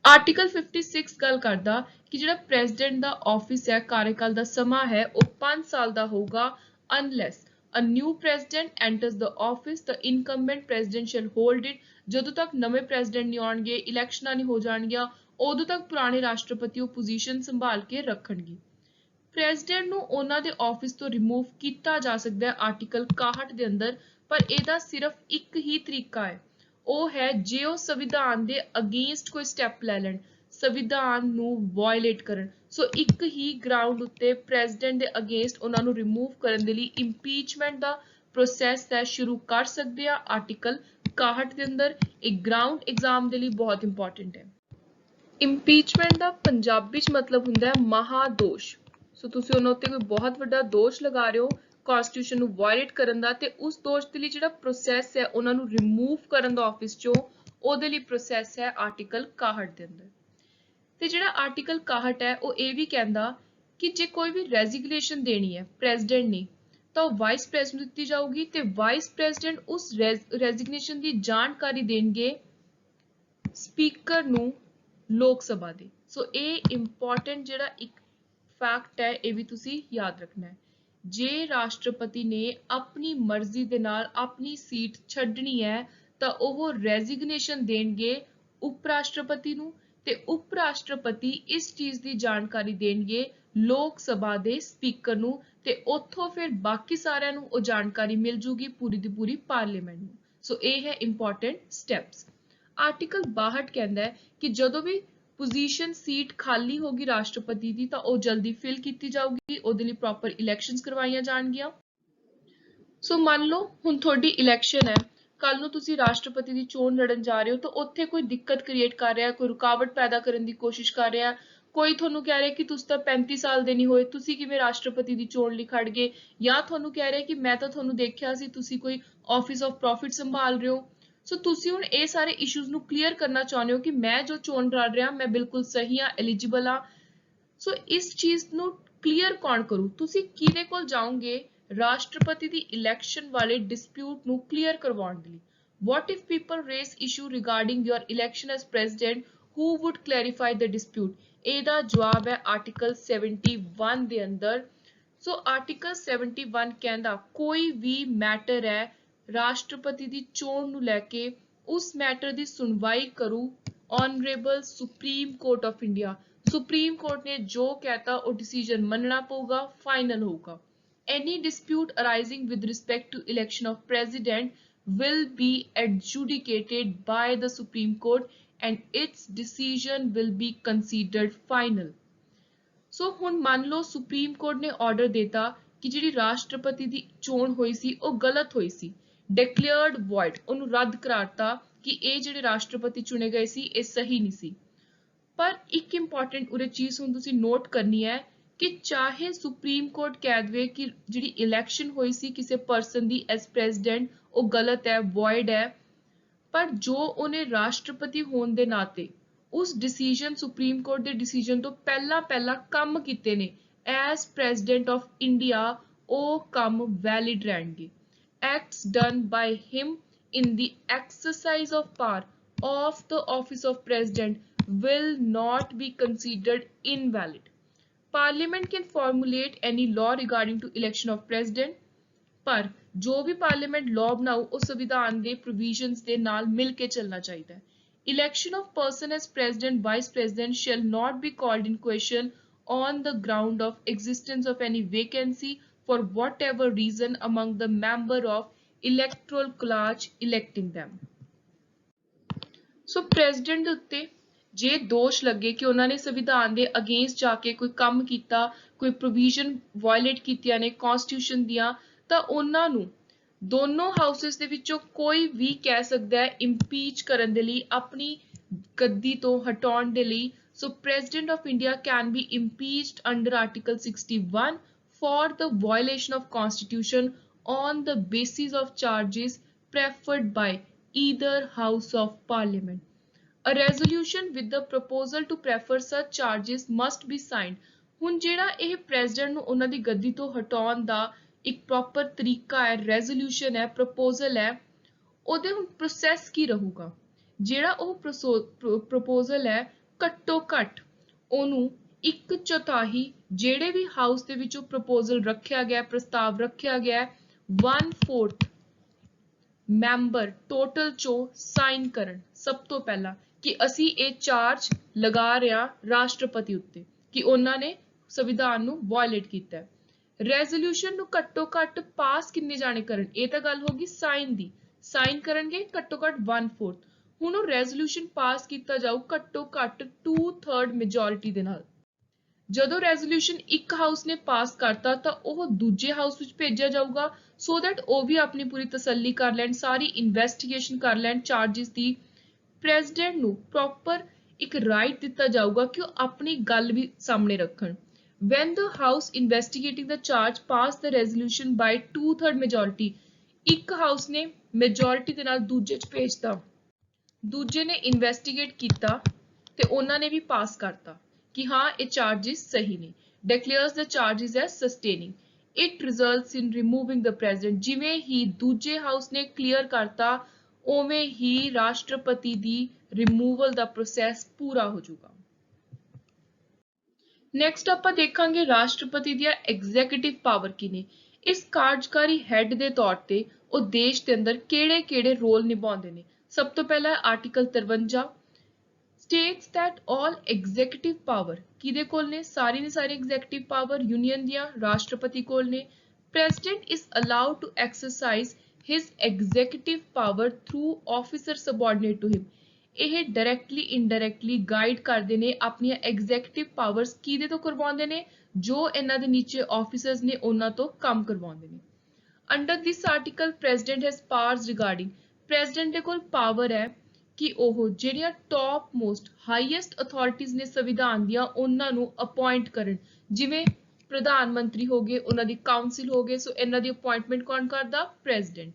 Article 56 ਗੱਲ ਕਰਦਾ ਕਿ ਜਿਹੜਾ ਪ੍ਰੈਜ਼ੀਡੈਂਟ ਦਾ ਆਫਿਸ ਹੈ, ਕਾਰਜਕਾਲ ਦਾ ਸਮਾਂ ਹੈ, ਉਹ 5 ਸਾਲ ਦਾ ਹੋਊਗਾ unless a new president enters the office, the incumbent president shall hold it। ਜਦੋਂ ਤੱਕ ਨਵੇਂ ਪ੍ਰੈਜ਼ੀਡੈਂਟ ਨਹੀਂ ਆਉਣਗੇ, ਇਲੈਕਸ਼ਨਾਂ ਨਹੀਂ ਹੋ ਜਾਣਗੀਆਂ, ਉਦੋਂ ਤੱਕ ਪੁਰਾਣੇ ਰਾਸ਼ਟਰਪਤੀ ਉਹ ਪੋਜੀਸ਼ਨ ਸੰਭਾਲ ਕੇ ਰੱਖਣਗੇ। ਪ੍ਰੈਜ਼ੀਡੈਂਟ ਨੂੰ ਉਹਨਾਂ ਦੇ ਆਫਿਸ ਤੋਂ ਰਿਮੂਵ ਕੀਤਾ ਜਾ ਸਕਦਾ ਹੈ ਆਰਟੀਕਲ 61 ਦੇ ਅੰਦਰ, ਪਰ ਇਹਦਾ ਸਿਰਫ ਇੱਕ ਹੀ ਤਰੀਕਾ ਹੈ, ਉਹ ਹੈ ਜੇ ਉਹ ਸੰਵਿਧਾਨ ਦੇ ਅਗੇਂਸਟ ਕੋਈ ਸਟੈਪ ਲੈ ਲੈਣ, ਸੰਵਿਧਾਨ ਨੂੰ ਵਾਇਲੇਟ ਕਰਨ। ਸੋ ਇੱਕ ਹੀ ਗਰਾਊਂਡ ਉੱਤੇ ਪ੍ਰੈਜ਼ੀਡੈਂਟ ਦੇ ਅਗੇਂਸਟ ਉਹਨਾਂ ਨੂੰ ਰਿਮੂਵ ਕਰਨ ਦੇ ਲਈ ਇੰਪੀਚਮੈਂਟ ਦਾ ਪ੍ਰੋਸੈਸ ਹੈ ਸ਼ੁਰੂ ਕਰ ਸਕਦੇ ਆ ਆਰਟੀਕਲ 61 ਦੇ ਅੰਦਰ। ਇਹ ਗਰਾਊਂਡ ਐਗਜ਼ਾਮ ਦੇ ਲਈ ਬਹੁਤ ਇੰਪੋਰਟੈਂਟ ਹੈ। ਇੰਪੀਚਮੈਂਟ ਦਾ ਪੰਜਾਬੀ ਚ ਮਤਲਬ ਹੁੰਦਾ ਹੈ ਮਹਾਦੋਸ਼। ਸੋ ਤੁਸੀਂ ਉਹਨਾਂ ਉੱਤੇ ਕੋਈ ਬਹੁਤ ਵੱਡਾ ਦੋਸ਼ ਲਗਾ ਰਹੇ ਹੋ ਕਨਸਟੀਟਿਊਸ਼ਨ ਨੂੰ ਵਾਇਲੇਟ ਕਰਨ ਦਾ, ਤੇ ਉਸ ਦੋਸ਼ ਦੇ ਲਈ ਜਿਹੜਾ ਪ੍ਰੋਸੈਸ ਹੈ ਉਹਨਾਂ ਨੂੰ ਰਿਮੂਵ ਕਰਨ ਦਾ ਆਫਿਸ ਚੋਂ, ਉਹਦੇ ਲਈ ਪ੍ਰੋਸੈਸ ਹੈ ਆਰਟੀਕਲ 61 ਦੇ ਅੰਦਰ। ਤੇ ਜਿਹੜਾ ਆਰਟੀਕਲ 61 ਹੈ ਉਹ ਇਹ ਵੀ ਕਹਿੰਦਾ ਕਿ ਜੇ ਕੋਈ ਵੀ ਰੈਜ਼ਿਗਨੇਸ਼ਨ ਦੇਣੀ ਹੈ ਪ੍ਰੈਜ਼ੀਡੈਂਟ ਨੇ ਤਾਂ ਉਹ ਵਾਈਸ ਪ੍ਰੈਜ਼ੀਡੈਂਟ ਦਿੱਤੀ ਜਾਊਗੀ, ਤੇ ਵਾਈਸ ਪ੍ਰੈਜ਼ੀਡੈਂਟ ਉਸ ਰੈਜ਼ਿਗਨੇਸ਼ਨ ਦੀ ਜਾਣਕਾਰੀ ਦੇਣਗੇ ਸਪੀਕਰ ਨੂੰ ਲੋਕ ਸਭਾ ਦੇ। ਸੋ ਇਹ ਇੰਪੋਰਟੈਂਟ ਜਿਹੜਾ ਇੱਕ ਫੈਕਟ ਹੈ ਇਹ ਵੀ ਤੁਸੀਂ ਯਾਦ ਰੱਖਣਾ ਹੈ। ਜੇ ਰਾਸ਼ਟਰਪਤੀ ਨੇ ਆਪਣੀ ਮਰਜ਼ੀ ਦੇ ਨਾਲ ਆਪਣੀ ਸੀਟ ਛੱਡਣੀ ਹੈ ਤਾਂ ਉਹ ਰੈਜ਼ਿਗਨੇਸ਼ਨ ਦੇਣਗੇ ਉਪ ਰਾਸ਼ਟਰਪਤੀ ਨੂੰ, ਤੇ ਉਪ ਰਾਸ਼ਟਰਪਤੀ ਇਸ ਚੀਜ਼ ਦੀ ਜਾਣਕਾਰੀ ਦੇਣਗੇ ਲੋਕ ਸਭਾ ਦੇ ਸਪੀਕਰ ਨੂੰ, ਤੇ ਉੱਥੋਂ ਫਿਰ ਬਾਕੀ ਸਾਰਿਆਂ ਨੂੰ ਉਹ ਜਾਣਕਾਰੀ ਮਿਲ ਜੂਗੀ ਪੂਰੀ ਦੀ ਪੂਰੀ ਪਾਰਲੀਮੈਂਟ ਨੂੰ। ਸੋ ਇਹ ਹੈ ਇੰਪੋਰਟੈਂਟ ਸਟੈਪਸ। ਆਰਟੀਕਲ 62 ਕਹਿੰਦਾ ਹੈ ਕਿ ਜਦੋਂ ਵੀ ਪੋਜੀਸ਼ਨ ਸੀਟ ਖਾਲੀ ਹੋਗੀ ਰਾਸ਼ਟਰਪਤੀ ਦੀ ਤਾਂ ਉਹ ਜਲਦੀ ਫਿਲ ਕੀਤੀ ਜਾਊਗੀ, ਉਹਦੇ ਲਈ ਪ੍ਰੋਪਰ ਇਲੈਕਸ਼ਨਸ ਕਰਵਾਈਆਂ ਜਾਣਗੀਆਂ। ਸੋ ਮੰਨ ਲਓ ਹੁਣ ਤੁਹਾਡੀ ਇਲੈਕਸ਼ਨ ਹੈ, ਕੱਲ ਨੂੰ ਤੁਸੀਂ ਰਾਸ਼ਟਰਪਤੀ ਦੀ ਚੋਣ ਲੜਨ ਜਾ ਰਹੇ ਹੋ ਤਾਂ ਉੱਥੇ ਕੋਈ ਦਿੱਕਤ ਕ੍ਰੀਏਟ ਕਰ ਰਿਹਾ, ਕੋਈ ਰੁਕਾਵਟ ਪੈਦਾ ਕਰਨ ਦੀ ਕੋਸ਼ਿਸ਼ ਕਰ ਰਿਹਾ, ਕੋਈ ਤੁਹਾਨੂੰ ਕਹਿ ਰਿਹਾ ਕਿ ਤੁਸੀਂ ਤਾਂ 35 ਸਾਲ ਦੇ ਨਹੀਂ ਹੋਏ, ਤੁਸੀਂ ਕਿਵੇਂ ਰਾਸ਼ਟਰਪਤੀ ਦੀ ਚੋਣ ਲਈ ਖੜ ਗਏ, ਜਾਂ ਤੁਹਾਨੂੰ ਕਹਿ ਰਿਹਾ ਕਿ ਮੈਂ ਤਾਂ ਤੁਹਾਨੂੰ ਦੇਖਿਆ ਸੀ ਤੁਸੀਂ ਕੋਈ ਆਫਿਸ ਆਫ ਪ੍ਰੋਫਿਟ ਸੰਭਾਲ ਰਹੇ ਹੋ। ਸੋ ਤੁਸੀਂ ਹੁਣ ਇਹ ਸਾਰੇ ਇਸ਼ੂਜ਼ ਨੂੰ ਕਲੀਅਰ ਕਰਨਾ ਚਾਹੁੰਦੇ ਹੋ ਕਿ ਮੈਂ ਜੋ ਚੋਣ ਲੜ ਰਿਹਾ ਮੈਂ ਬਿਲਕੁਲ ਸਹੀ ਹਾਂ, ਐਲੀਜੀਬਲ ਹਾਂ। ਸੋ ਇਸ ਚੀਜ਼ ਨੂੰ ਕਲੀਅਰ ਕੌਣ ਕਰੂ? ਤੁਸੀਂ ਕਿਹਦੇ ਕੋਲ ਜਾਓਗੇ ਰਾਸ਼ਟਰਪਤੀ ਦੀ ਇਲੈਕਸ਼ਨ ਵਾਲੇ ਡਿਸਪਿਊਟ ਨੂੰ ਕਲੀਅਰ ਕਰਵਾਉਣ ਦੇ ਲਈ। What if people raise issue regarding your election as president? Who would clarify the dispute? ਇਹਦਾ ਜਵਾਬ ਹੈ ਆਰਟੀਕਲ 71 ਦੇ ਅੰਦਰ। ਸੋ ਆਰਟੀਕਲ 71 ਕਹਿੰਦਾ ਕੋਈ ਵੀ ਮੈਟਰ ਹੈ ਰਾਸ਼ਟਰਪਤੀ ਦੀ ਚੋਣ ਨੂੰ ਲੈ ਕੇ, ਉਸ ਮੈਟਰ ਦੀ ਸੁਣਵਾਈ ਕਰੂ honourable supreme court of India. Supreme court ਨੇ ਜੋ ਕਹਿਤਾ ਉਹ ਡਿਸੀਜਨ ਮੰਨਣਾ ਪਊਗਾ, ਫਾਈਨਲ ਹੋਊਗਾ। Any dispute arising with respect to election of president will be adjudicated by the Supreme Court and its decision will be considered final. So ਹੁਣ ਮੰਨ ਲਓ ਸੁਪਰੀਮ ਕੋਰਟ ਨੇ ਆਰਡਰ ਦਿੱਤਾ ਕਿ ਜਿਹੜੀ ਰਾਸ਼ਟਰਪਤੀ ਦੀ ਚੋਣ ਹੋਈ ਸੀ ਉਹ ਗਲਤ ਹੋਈ ਸੀ, ਡਿਕਲੇਅਰਡ ਵੋਇਡ, ਉਹਨੂੰ ਰੱਦ ਕਰਾਤਾ ਕਿ ਇਹ ਜਿਹੜੇ ਰਾਸ਼ਟਰਪਤੀ ਚੁਣੇ ਗਏ ਸੀ ਇਹ ਸਹੀ ਨਹੀਂ ਸੀ। ਪਰ ਇੱਕ ਇੰਪੋਰਟੈਂਟ ਉਰੇ ਚੀਜ਼ ਹੁਣ ਤੁਸੀਂ ਨੋਟ ਕਰਨੀ ਹੈ ਕਿ ਚਾਹੇ ਸੁਪਰੀਮ ਕੋਰਟ ਕਹਿ ਦੇਵੇ ਕਿ ਜਿਹੜੀ ਇਲੈਕਸ਼ਨ ਹੋਈ ਸੀ ਕਿਸੇ ਪਰਸਨ ਦੀ ਐਸ ਪ੍ਰੈਜ਼ੀਡੈਂਟ ਉਹ ਗਲਤ ਹੈ, ਵੋਇਡ ਹੈ, ਪਰ ਜੋ ਉਹਨੇ ਰਾਸ਼ਟਰਪਤੀ ਹੋਣ ਦੇ ਨਾਤੇ ਉਸ ਡਿਸੀਜਨ ਸੁਪਰੀਮ ਕੋਰਟ ਦੇ ਡਿਸੀਜਨ ਤੋਂ ਪਹਿਲਾਂ ਕੰਮ ਕੀਤੇ ਨੇ ਐਸ ਪ੍ਰੈਜ਼ੀਡੈਂਟ ਆਫ ਇੰਡੀਆ, ਉਹ ਕੰਮ ਵੈਲਿਡ ਰਹਿਣਗੇ। Acts done by him in the exercise of power of the office of president will not be considered invalid. Parliament can formulate any law regarding to election of president, ਪਰ ਜੋ ਵੀ parliament law ਬਣਾਊ ਉਹ ਸੰਵਿਧਾਨ ਦੇ provisions ਦੇ ਨਾਲ ਮਿਲ ਕੇ ਚੱਲਣਾ ਚਾਹੀਦਾ ਹੈ। Election of person as president, vice president shall not be called in question on the ground of existence of any vacancy for whatever reason among the member of electoral college electing them. So president ਦੇ ਉੱਤੇ ਜੇ ਦੋਸ਼ ਲੱਗੇ ਕਿ ਉਹਨਾਂ ਨੇ ਸੰਵਿਧਾਨ ਦੇ ਅਗੇਂਸਟ ਜਾ ਕੇ ਕੋਈ ਕੰਮ ਕੀਤਾ, ਕੋਈ ਪ੍ਰੋਵੀਜ਼ਨ ਵਾਇਲੇਟ ਕੀਤੀਆਂ ਨੇ ਕਨਸਟੀਟਿਊਸ਼ਨ ਦੀਆਂ, ਤਾਂ ਉਹਨਾਂ ਨੂੰ ਦੋਨੋਂ ਹਾਊਸਸ ਦੇ ਵਿੱਚੋਂ ਕੋਈ ਵੀ ਕਹਿ ਸਕਦਾ ਹੈ ਇੰਪੀਚ ਕਰਨ ਦੇ ਲਈ, ਆਪਣੀ ਗੱਦੀ ਤੋਂ ਹਟਾਉਣ ਦੇ ਲਈ। So president of India can be impeached under article 61 for the violation of constitution on the basis of charges preferred by either house of parliament. A resolution with the proposal to prefer such charges must be signed. ਹੁਣ ਜਿਹੜਾ ਇਹ president ਨੂੰ ਉਹਨਾਂ ਦੀ ਗੱਦੀ ਤੋਂ ਹਟਾਉਣ ਦਾ ਇੱਕ proper ਤਰੀਕਾ ਹੈ, ਰੈਜ਼ੋਲੂਸ਼ਨ ਹੈ, ਪ੍ਰਪੋਜ਼ਲ ਹੈ, ਉਹਦੇ ਹੁਣ ਪ੍ਰੋਸੈਸ ਕੀ ਰਹੂਗਾ? ਜਿਹੜਾ ਉਹ ਪ੍ਰਪੋਜ਼ਲ ਹੈ ਘੱਟੋ ਘੱਟ ਉਹਨੂੰ 1/4 ਜਿਹੜੇ ਵੀ ਹਾਊਸ ਦੇ ਵਿੱਚੋਂ ਪ੍ਰਪੋਜ਼ਲ ਰੱਖਿਆ ਗਿਆ, ਪ੍ਰਸਤਾਵ ਰੱਖਿਆ ਗਿਆ, 1/4 ਮੈਂਬਰ ਟੋਟਲ ਚੋਂ ਸਾਈਨ ਕਰਨ ਸਭ ਤੋਂ ਪਹਿਲਾਂ ਕਿ ਅਸੀਂ ਇਹ ਚਾਰਜ ਲਗਾ ਰਹੇ ਹਾਂ ਰਾਸ਼ਟਰਪਤੀ ਉੱਤੇ ਕਿ ਉਹਨਾਂ ਨੇ ਸੰਵਿਧਾਨ ਨੂੰ ਵਾਇਲੇਟ ਕੀਤਾ ਹੈ। ਰੈਜ਼ੋਲੂਸ਼ਨ ਨੂੰ ਘੱਟੋ ਘੱਟ ਪਾਸ ਕਿੰਨੇ ਜਾਣੇ ਕਰਨ? ਇਹ ਤਾਂ ਗੱਲ ਹੋ ਗਈ ਸਾਈਨ ਦੀ, ਸਾਈਨ ਕਰਨਗੇ ਘੱਟੋ ਘੱਟ 1/4। ਹੁਣ ਉਹ ਰੈਜ਼ੋਲੂਸ਼ਨ ਪਾਸ ਕੀਤਾ ਜਾਊ ਘੱਟੋ ਘੱਟ 2/3 ਮੈਜੋਰਿਟੀ ਦੇ ਨਾਲ। ਜਦੋਂ ਰੈਜ਼ੋਲੂਸ਼ਨ ਇੱਕ ਹਾਊਸ ਨੇ ਪਾਸ ਕਰਤਾ ਤਾਂ ਉਹ ਦੂਜੇ ਹਾਊਸ ਵਿੱਚ ਭੇਜਿਆ ਜਾਊਗਾ ਸੋ ਦੈਟ ਉਹ ਵੀ ਆਪਣੀ ਪੂਰੀ ਤਸੱਲੀ ਕਰ ਲੈਣ, ਸਾਰੀ ਇਨਵੈਸਟੀਗੇਸ਼ਨ ਕਰ ਲੈਣ ਚਾਰजेस ਦੀ। ਪ੍ਰੈਜ਼ੀਡੈਂਟ ਨੂੰ ਪ੍ਰੋਪਰ ਇੱਕ ਰਾਈਟ ਦਿੱਤਾ ਜਾਊਗਾ ਕਿ ਉਹ ਆਪਣੀ ਗੱਲ ਵੀ ਸਾਹਮਣੇ ਰੱਖਣ। When the house investigating the charge passed the resolution by 2/3 majority, ਇੱਕ ਹਾਊਸ ਨੇ ਮੈਜੋਰਿਟੀ ਦੇ ਨਾਲ ਦੂਜੇ ਚ ਭੇਜਤਾ, ਦੂਜੇ ਨੇ ਇਨਵੈਸਟੀਗੇਟ ਕੀਤਾ ਤੇ ਉਹਨਾਂ ਨੇ ਵੀ ਪਾਸ ਕਰਤਾ ਕਿ ਹਾਂ ਇਹ ਚਾਰजेस ਸਹੀ ਨੇ, declares the charges as sustaining, it results in removing the president। ਜਿਵੇਂ ਹੀ ਦੂਜੇ ਹਾਊਸ ਨੇ ਕਲੀਅਰ ਕਰਤਾ ਉਵੇਂ ਹੀ ਰਾਸ਼ਟਰਪਤੀ ਦੀ ਰਿਮੂਵਲ ਦਾ ਪ੍ਰੋਸੈਸ ਪੂਰਾ ਹੋ ਜਾਊਗਾ। ਨੈਕਸਟ ਆਪਾਂ ਦੇਖਾਂਗੇ ਰਾਸ਼ਟਰਪਤੀ ਦੀਆਂ ਐਗਜ਼ੀਕਿਊਟਿਵ ਪਾਵਰ ਕੀ ਨੇ। ਇਸ ਕਾਰਜਕਾਰੀ ਹੈੱਡ ਦੇ ਤੌਰ ਤੇ ਉਹ ਦੇਸ਼ ਦੇ ਅੰਦਰ ਕਿਹੜੇ-ਕਿਹੜੇ ਰੋਲ ਨਿਭਾਉਂਦੇ ਨੇ। ਸਭ ਤੋਂ ਪਹਿਲਾਂ article 53 states that all executive power ਕਿਹਦੇ ਕੋਲ ਨੇ, ਸਾਰੀ executive power union ਦੀਆਂ ਰਾਸ਼ਟਰਪਤੀ ਕੋਲ ਨੇ। president is allowed to exercise his executive power through officer subordinate to him। ਇਹ directly indirectly guide ਕਰਦੇ ਨੇ ਆਪਣੀਆਂ executive powers ਕਿਹਦੇ ਤੋਂ ਕਰਵਾਉਂਦੇ ਨੇ, ਜੋ ਇਹਨਾਂ ਦੇ ਨੀਚੇ officers ਨੇ ਉਹਨਾਂ ਤੋਂ ਕੰਮ ਕਰਵਾਉਂਦੇ ਨੇ। under this article president has powers regarding, president ਦੇ ਕੋਲ power ਹੈ ਕਿ ਉਹ ਜਿਹੜੀਆਂ ਟੌਪ ਮੋਸਟ ਹਾਈਐਸਟ ਅਥਾਰਟੀਜ਼ ਨੇ ਸੰਵਿਧਾਨ ਦੀਆਂ ਉਹਨਾਂ ਨੂੰ ਅਪਾਇੰਟ ਕਰਨ, ਜਿਵੇਂ ਪ੍ਰਧਾਨ ਮੰਤਰੀ ਹੋ ਗਏ, ਉਹਨਾਂ ਦੀ ਕਾਉਂਸਲ ਹੋ ਗਏ, ਸੋ ਇਹਨਾਂ ਦੀ ਅਪਾਇੰਟਮੈਂਟ ਕੌਣ ਕਰਦਾ, president.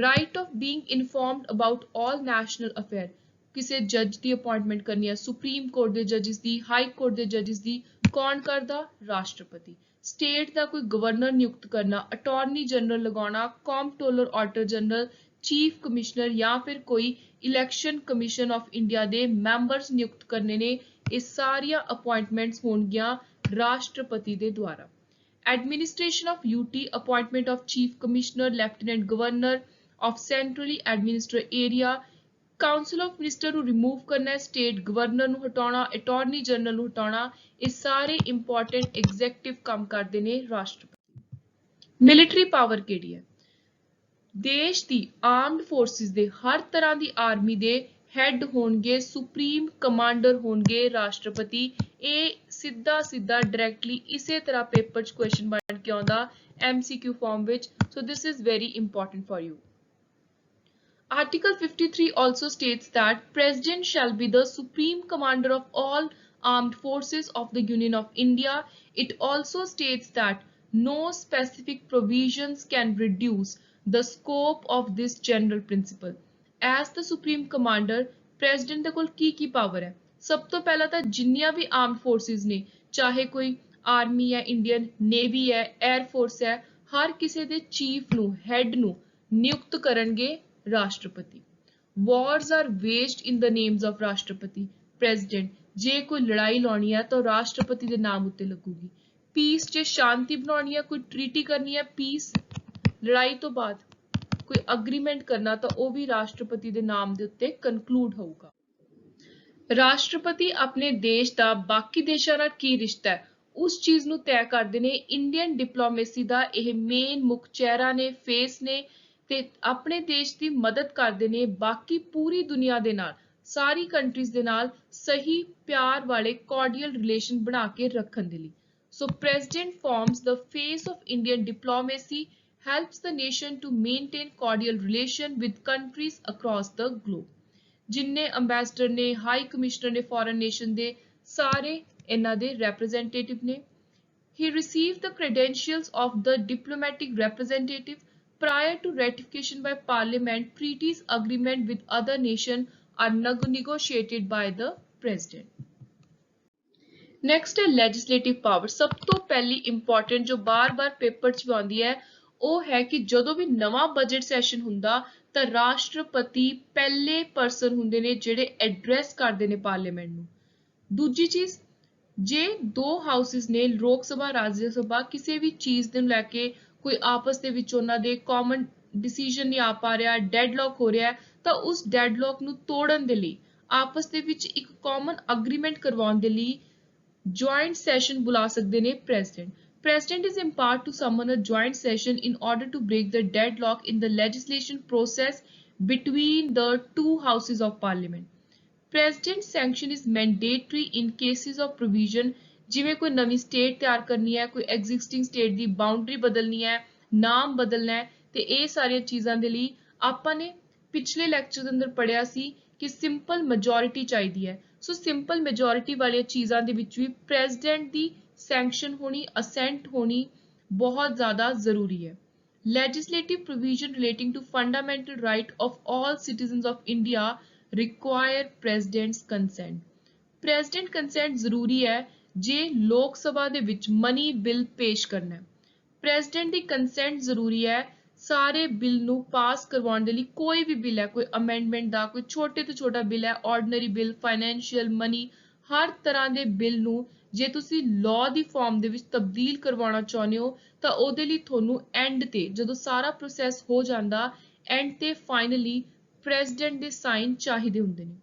Right of being informed about all national affair, ਕਿਸੇ ਜੱਜ ਦੀ ਅਪਾਇੰਟਮੈਂਟ ਕਰਨੀ ਹੈ, ਸੁਪਰੀਮ ਕੋਰਟ ਦੇ ਜੱਜਿਸ ਦੀ, ਹਾਈ ਕੋਰਟ ਦੇ ਜੱਜਿਸ ਦੀ, ਕੌਣ ਕਰਦਾ, ਰਾਸ਼ਟਰਪਤੀ। ਸਟੇਟ ਦਾ ਕੋਈ ਗਵਰਨਰ ਨਿਯੁਕਤ ਕਰਨਾ, ਅਟਾਰਨੀ ਜਨਰਲ ਲਗਾਉਣਾ, comptroller auditor general, chief commissioner ਜਾਂ ਫਿਰ ਕੋਈ ਇਲੈਕਸ਼ਨ ਕਮਿਸ਼ਨ ਆਫ ਇੰਡੀਆ ਦੇ ਮੈਂਬਰਸ ਨਿਯੁਕਤ ਕਰਨੇ ਨੇ, ਇਹ ਸਾਰੀਆਂ ਅਪਾਇੰਟਮੈਂਟਸ ਹੋਣਗੀਆਂ ਰਾਸ਼ਟਰਪਤੀ ਦੇ ਦੁਆਰਾ। Administration of UT, appointment of chief commissioner, lieutenant governor of centrally administer area, council of minister ਨੂੰ ਰਿਮੂਵ ਕਰਨਾ, ਸਟੇਟ ਗਵਰਨਰ ਨੂੰ ਹਟਾਉਣਾ, ਅਟਾਰਨੀ ਜਨਰਲ ਨੂੰ ਹਟਾਉਣਾ, ਇਹ ਸਾਰੇ ਇੰਪੋਰਟੈਂਟ ਐਗਜ਼ੈਕਟਿਵ ਕੰਮ ਕਰਦੇ ਨੇ ਰਾਸ਼ਟਰਪਤੀ। ਮਿਲਟਰੀ ਪਾਵਰ ਕਿਹੜੀ ਹੈ, ਦੇਸ਼ ਦੀ ਆਰਮਡ ਫੋਰਸਿਸ ਦੇ ਹਰ ਤਰ੍ਹਾਂ ਦੀ ਆਰਮੀ ਦੇ ਹੈਡ ਹੋਣਗੇ, ਸੁਪਰੀਮ ਕਮਾਂਡਰ ਹੋਣਗੇ ਰਾਸ਼ਟਰਪਤੀ। ਇਹ ਸਿੱਧਾ ਡਾਇਰੈਕਟਲੀ ਇਸੇ ਤਰ੍ਹਾਂ ਪੇਪਰ 'ਚ ਕੁਐਸਚਨ ਬਣ ਕੇ ਆਉਂਦਾ MCQ ਫਾਰਮ ਵਿੱਚ, so this is very important for you. Article 53 also states that President shall be the supreme commander of all armed forces of the Union of India. It also states that no specific provisions can reduce the scope of this general principle। As the supreme commander, President ਦੇ ਕੋਲ ਕੀ power ਹੈ, ਸਭ ਤੋਂ ਪਹਿਲਾਂ ਤਾਂ ਜਿੰਨੀਆਂ ਵੀ armed forces ਨੇ, ਚਾਹੇ ਕੋਈ ਆਰਮੀ ਹੈ, ਇੰਡੀਅਨ ਨੇਵੀ ਹੈ, 에ਅਰ ਫੋਰਸ ਹੈ, ਹਰ ਕਿਸੇ ਦੇ ਚੀਫ ਨੂੰ, ਹੈਡ ਨੂੰ ਨਿਯੁਕਤ ਕਰਨਗੇ ਰਾਸ਼ਟਰਪਤੀ। Wars are waged in the names of ਰਾਸ਼ਟਰਪਤੀ, president। ਜੇ ਕੋਈ ਲੜਾਈ ਲਾਉਣੀ ਹੈ ਤਾਂ ਰਾਸ਼ਟਰਪਤੀ ਦੇ ਨਾਮ ਉੱਤੇ ਲੱਗੂਗੀ। ਪੀਸ, ਜੇ ਸ਼ਾਂਤੀ ਬਣਾਉਣੀ ਹੈ, ਕੋਈ ਟ੍ਰੀਟੀ ਕਰਨੀ ਹੈ, ਪੀਸ ਲੜਾਈ ਤੋਂ ਬਾਅਦ ਕੋਈ ਅਗਰੀਮੈਂਟ ਕਰਨਾ, ਤਾਂ ਉਹ ਵੀ ਰਾਸ਼ਟਰਪਤੀ ਦੇ ਨਾਮ ਦੇ ਉੱਤੇ ਕਨਕਲੂਡ ਹੋਊਗਾ। ਰਾਸ਼ਟਰਪਤੀ ਆਪਣੇ ਦੇਸ਼ ਦਾ ਬਾਕੀ ਦੇਸ਼ਾਂ ਨਾਲ ਕੀ ਰਿਸ਼ਤਾ ਹੈ, ਉਸ ਚੀਜ਼ ਨੂੰ ਤੈਅ ਕਰਦੇ ਨੇ। ਇੰਡੀਅਨ ਡਿਪਲੋਮੇਸੀ ਦਾ ਇਹ ਮੇਨ ਮੁੱਖ ਚਿਹਰਾ ਨੇ, ਫੇਸ ਨੇ, ਤੇ ਆਪਣੇ ਦੇਸ਼ ਦੀ ਮਦਦ ਕਰਦੇ ਨੇ ਬਾਕੀ ਪੂਰੀ ਦੁਨੀਆ ਦੇ ਨਾਲ, ਸਾਰੀ ਕੰਟਰੀਜ਼ ਦੇ ਨਾਲ ਸਹੀ ਪਿਆਰ ਵਾਲੇ ਕਾਰਡੀਅਲ ਰਿਲੇਸ਼ਨ ਬਣਾ ਕੇ ਰੱਖਣ ਦੇ ਲਈ। So president forms the face of Indian diplomacy, helps the nation to maintain cordial relation with countries across the globe। ਜਿੰਨੇ ਅੰਬੈਸਡਰ ਨੇ, ਹਾਈ ਕਮਿਸ਼ਨਰ ਨੇ ਫੋਰਨ ਨੇਸ਼ਨ ਦੇ, ਸਾਰੇ ਇਹਨਾਂ ਦੇ representative ਨੇ। He received the credentials of the diplomatic representative prior to ratification by parliament। Treaties agreement with other nation are negotiated by the president। Next है legislative power। सब तो पहली important जो बार-बार पेपर च आउंदी है, ਉਹ ਹੈ ਕਿ ਜਦੋਂ ਵੀ ਨਵਾਂ ਬਜਟ ਸੈਸ਼ਨ ਹੁੰਦਾ ਤਾਂ ਰਾਸ਼ਟਰਪਤੀ ਪਹਿਲੇ ਪਰਸਨ ਹੁੰਦੇ ਨੇ ਜਿਹੜੇ ਐਡਰੈਸ ਕਰਦੇ ਨੇ ਪਾਰਲੀਮੈਂਟ ਨੂੰ। ਦੂਜੀ ਚੀਜ਼, ਜੇ ਦੋ ਹਾਊਸਿਸ ਨੇ, ਲੋਕ ਸਭਾ, ਰਾਜ ਸਭਾ, ਕਿਸੇ ਵੀ ਚੀਜ਼ ਨੂੰ ਲੈ ਕੇ ਕੋਈ ਆਪਸ ਦੇ ਵਿੱਚ ਉਹਨਾਂ ਦੇ ਕਾਮਨ ਡਿਸੀਜਨ ਨਹੀਂ ਆ ਪਾ ਰਿਹਾ, ਡੈਡਲੌਕ ਹੋ ਰਿਹਾ, ਤਾਂ ਉਸ ਡੈਡਲੌਕ ਨੂੰ ਤੋੜਨ ਦੇ ਲਈ, ਆਪਸ ਦੇ ਵਿੱਚ ਇੱਕ ਕਾਮਨ ਅਗਰੀਮੈਂਟ ਕਰਵਾਉਣ ਦੇ ਲਈ ਜੁਆਇੰਟ ਸੈਸ਼ਨ ਬੁਲਾ ਸਕਦੇ ਨੇ president. President is empowered to summon a joint session in order to break the deadlock in the legislation process between the two houses of parliament। President's sanction is mandatory in cases of provision, ਜਿਵੇਂ ਕੋਈ ਨਵੀਂ state ਤਿਆਰ ਕਰਨੀ ਹੈ, ਕੋਈ existing state ਦੀ boundary ਬਦਲਣੀ ਹੈ, ਨਾਮ ਬਦਲਣਾ ਹੈ, ਤੇ ਇਹ ਸਾਰੀਆਂ ਚੀਜ਼ਾਂ ਦੇ ਲਈ ਆਪਾਂ ਨੇ ਪਿਛਲੇ ਲੈਕਚਰ ਦੇ ਅੰਦਰ ਪੜ੍ਹਿਆ ਸੀ ਕਿ ਸਿੰਪਲ ਮੈਜੋਰਿਟੀ ਚਾਹੀਦੀ ਹੈ। ਸੋ ਸਿੰਪਲ ਮੈਜੋਰਿਟੀ ਵਾਲੀਆਂ ਚੀਜ਼ਾਂ ਦੇ ਵਿੱਚ ਵੀ ਪ੍ਰੈਜ਼ੀਡੈਂਟ ਦੀ ਸੈਂਕਸ਼ਨ ਹੋਣੀ, ਅਸੈਂਟ ਹੋਣੀ ਬਹੁਤ ਜ਼ਿਆਦਾ ਜ਼ਰੂਰੀ ਹੈ। Legislative provision relating to fundamental right of all citizens of India require president's consent. President consent ਜ਼ਰੂਰੀ ਹੈ ਜੇ ਲੋਕ ਸਭਾ ਦੇ ਵਿੱਚ ਮਨੀ ਬਿੱਲ ਪੇਸ਼ ਕਰਨਾ ਹੈ। ਪ੍ਰੈਜ਼ੀਡੈਂਟ ਦੀ ਕੰਸੈਂਟ ਜ਼ਰੂਰੀ ਹੈ ਸਾਰੇ ਬਿੱਲ ਨੂੰ ਪਾਸ ਕਰਵਾਉਣ ਦੇ ਲਈ। ਕੋਈ ਵੀ ਬਿੱਲ ਹੈ, ਕੋਈ ਅਮੈਂਡਮੈਂਟ ਦਾ, ਕੋਈ ਛੋਟੇ ਤੋਂ ਛੋਟਾ ਬਿੱਲ ਹੈ, ਆਰਡੀਨਰੀ ਬਿੱਲ, ਫਾਈਨੈਂਸ਼ੀਅਲ, ਮਨੀ, ਹਰ ਤਰ੍ਹਾਂ ਦੇ ਬਿੱਲ ਨੂੰ ਜੇ ਤੁਸੀਂ ਲਾਅ ਦੀ ਫਾਰਮ ਦੇ ਵਿੱਚ ਤਬਦੀਲ ਕਰਵਾਉਣਾ ਚਾਹੁੰਦੇ ਹੋ ਤਾਂ ਉਹਦੇ ਲਈ ਤੁਹਾਨੂੰ ਐਂਡ ਤੇ ਜਦੋਂ ਸਾਰਾ ਪ੍ਰੋਸੈਸ ਹੋ ਜਾਂਦਾ, ਐਂਡ ਤੇ ਫਾਈਨਲੀ ਪ੍ਰੈਜ਼ੀਡੈਂਟ ਦੇ ਸਾਈਨ ਚਾਹੀਦੇ ਹੁੰਦੇ ਨੇ।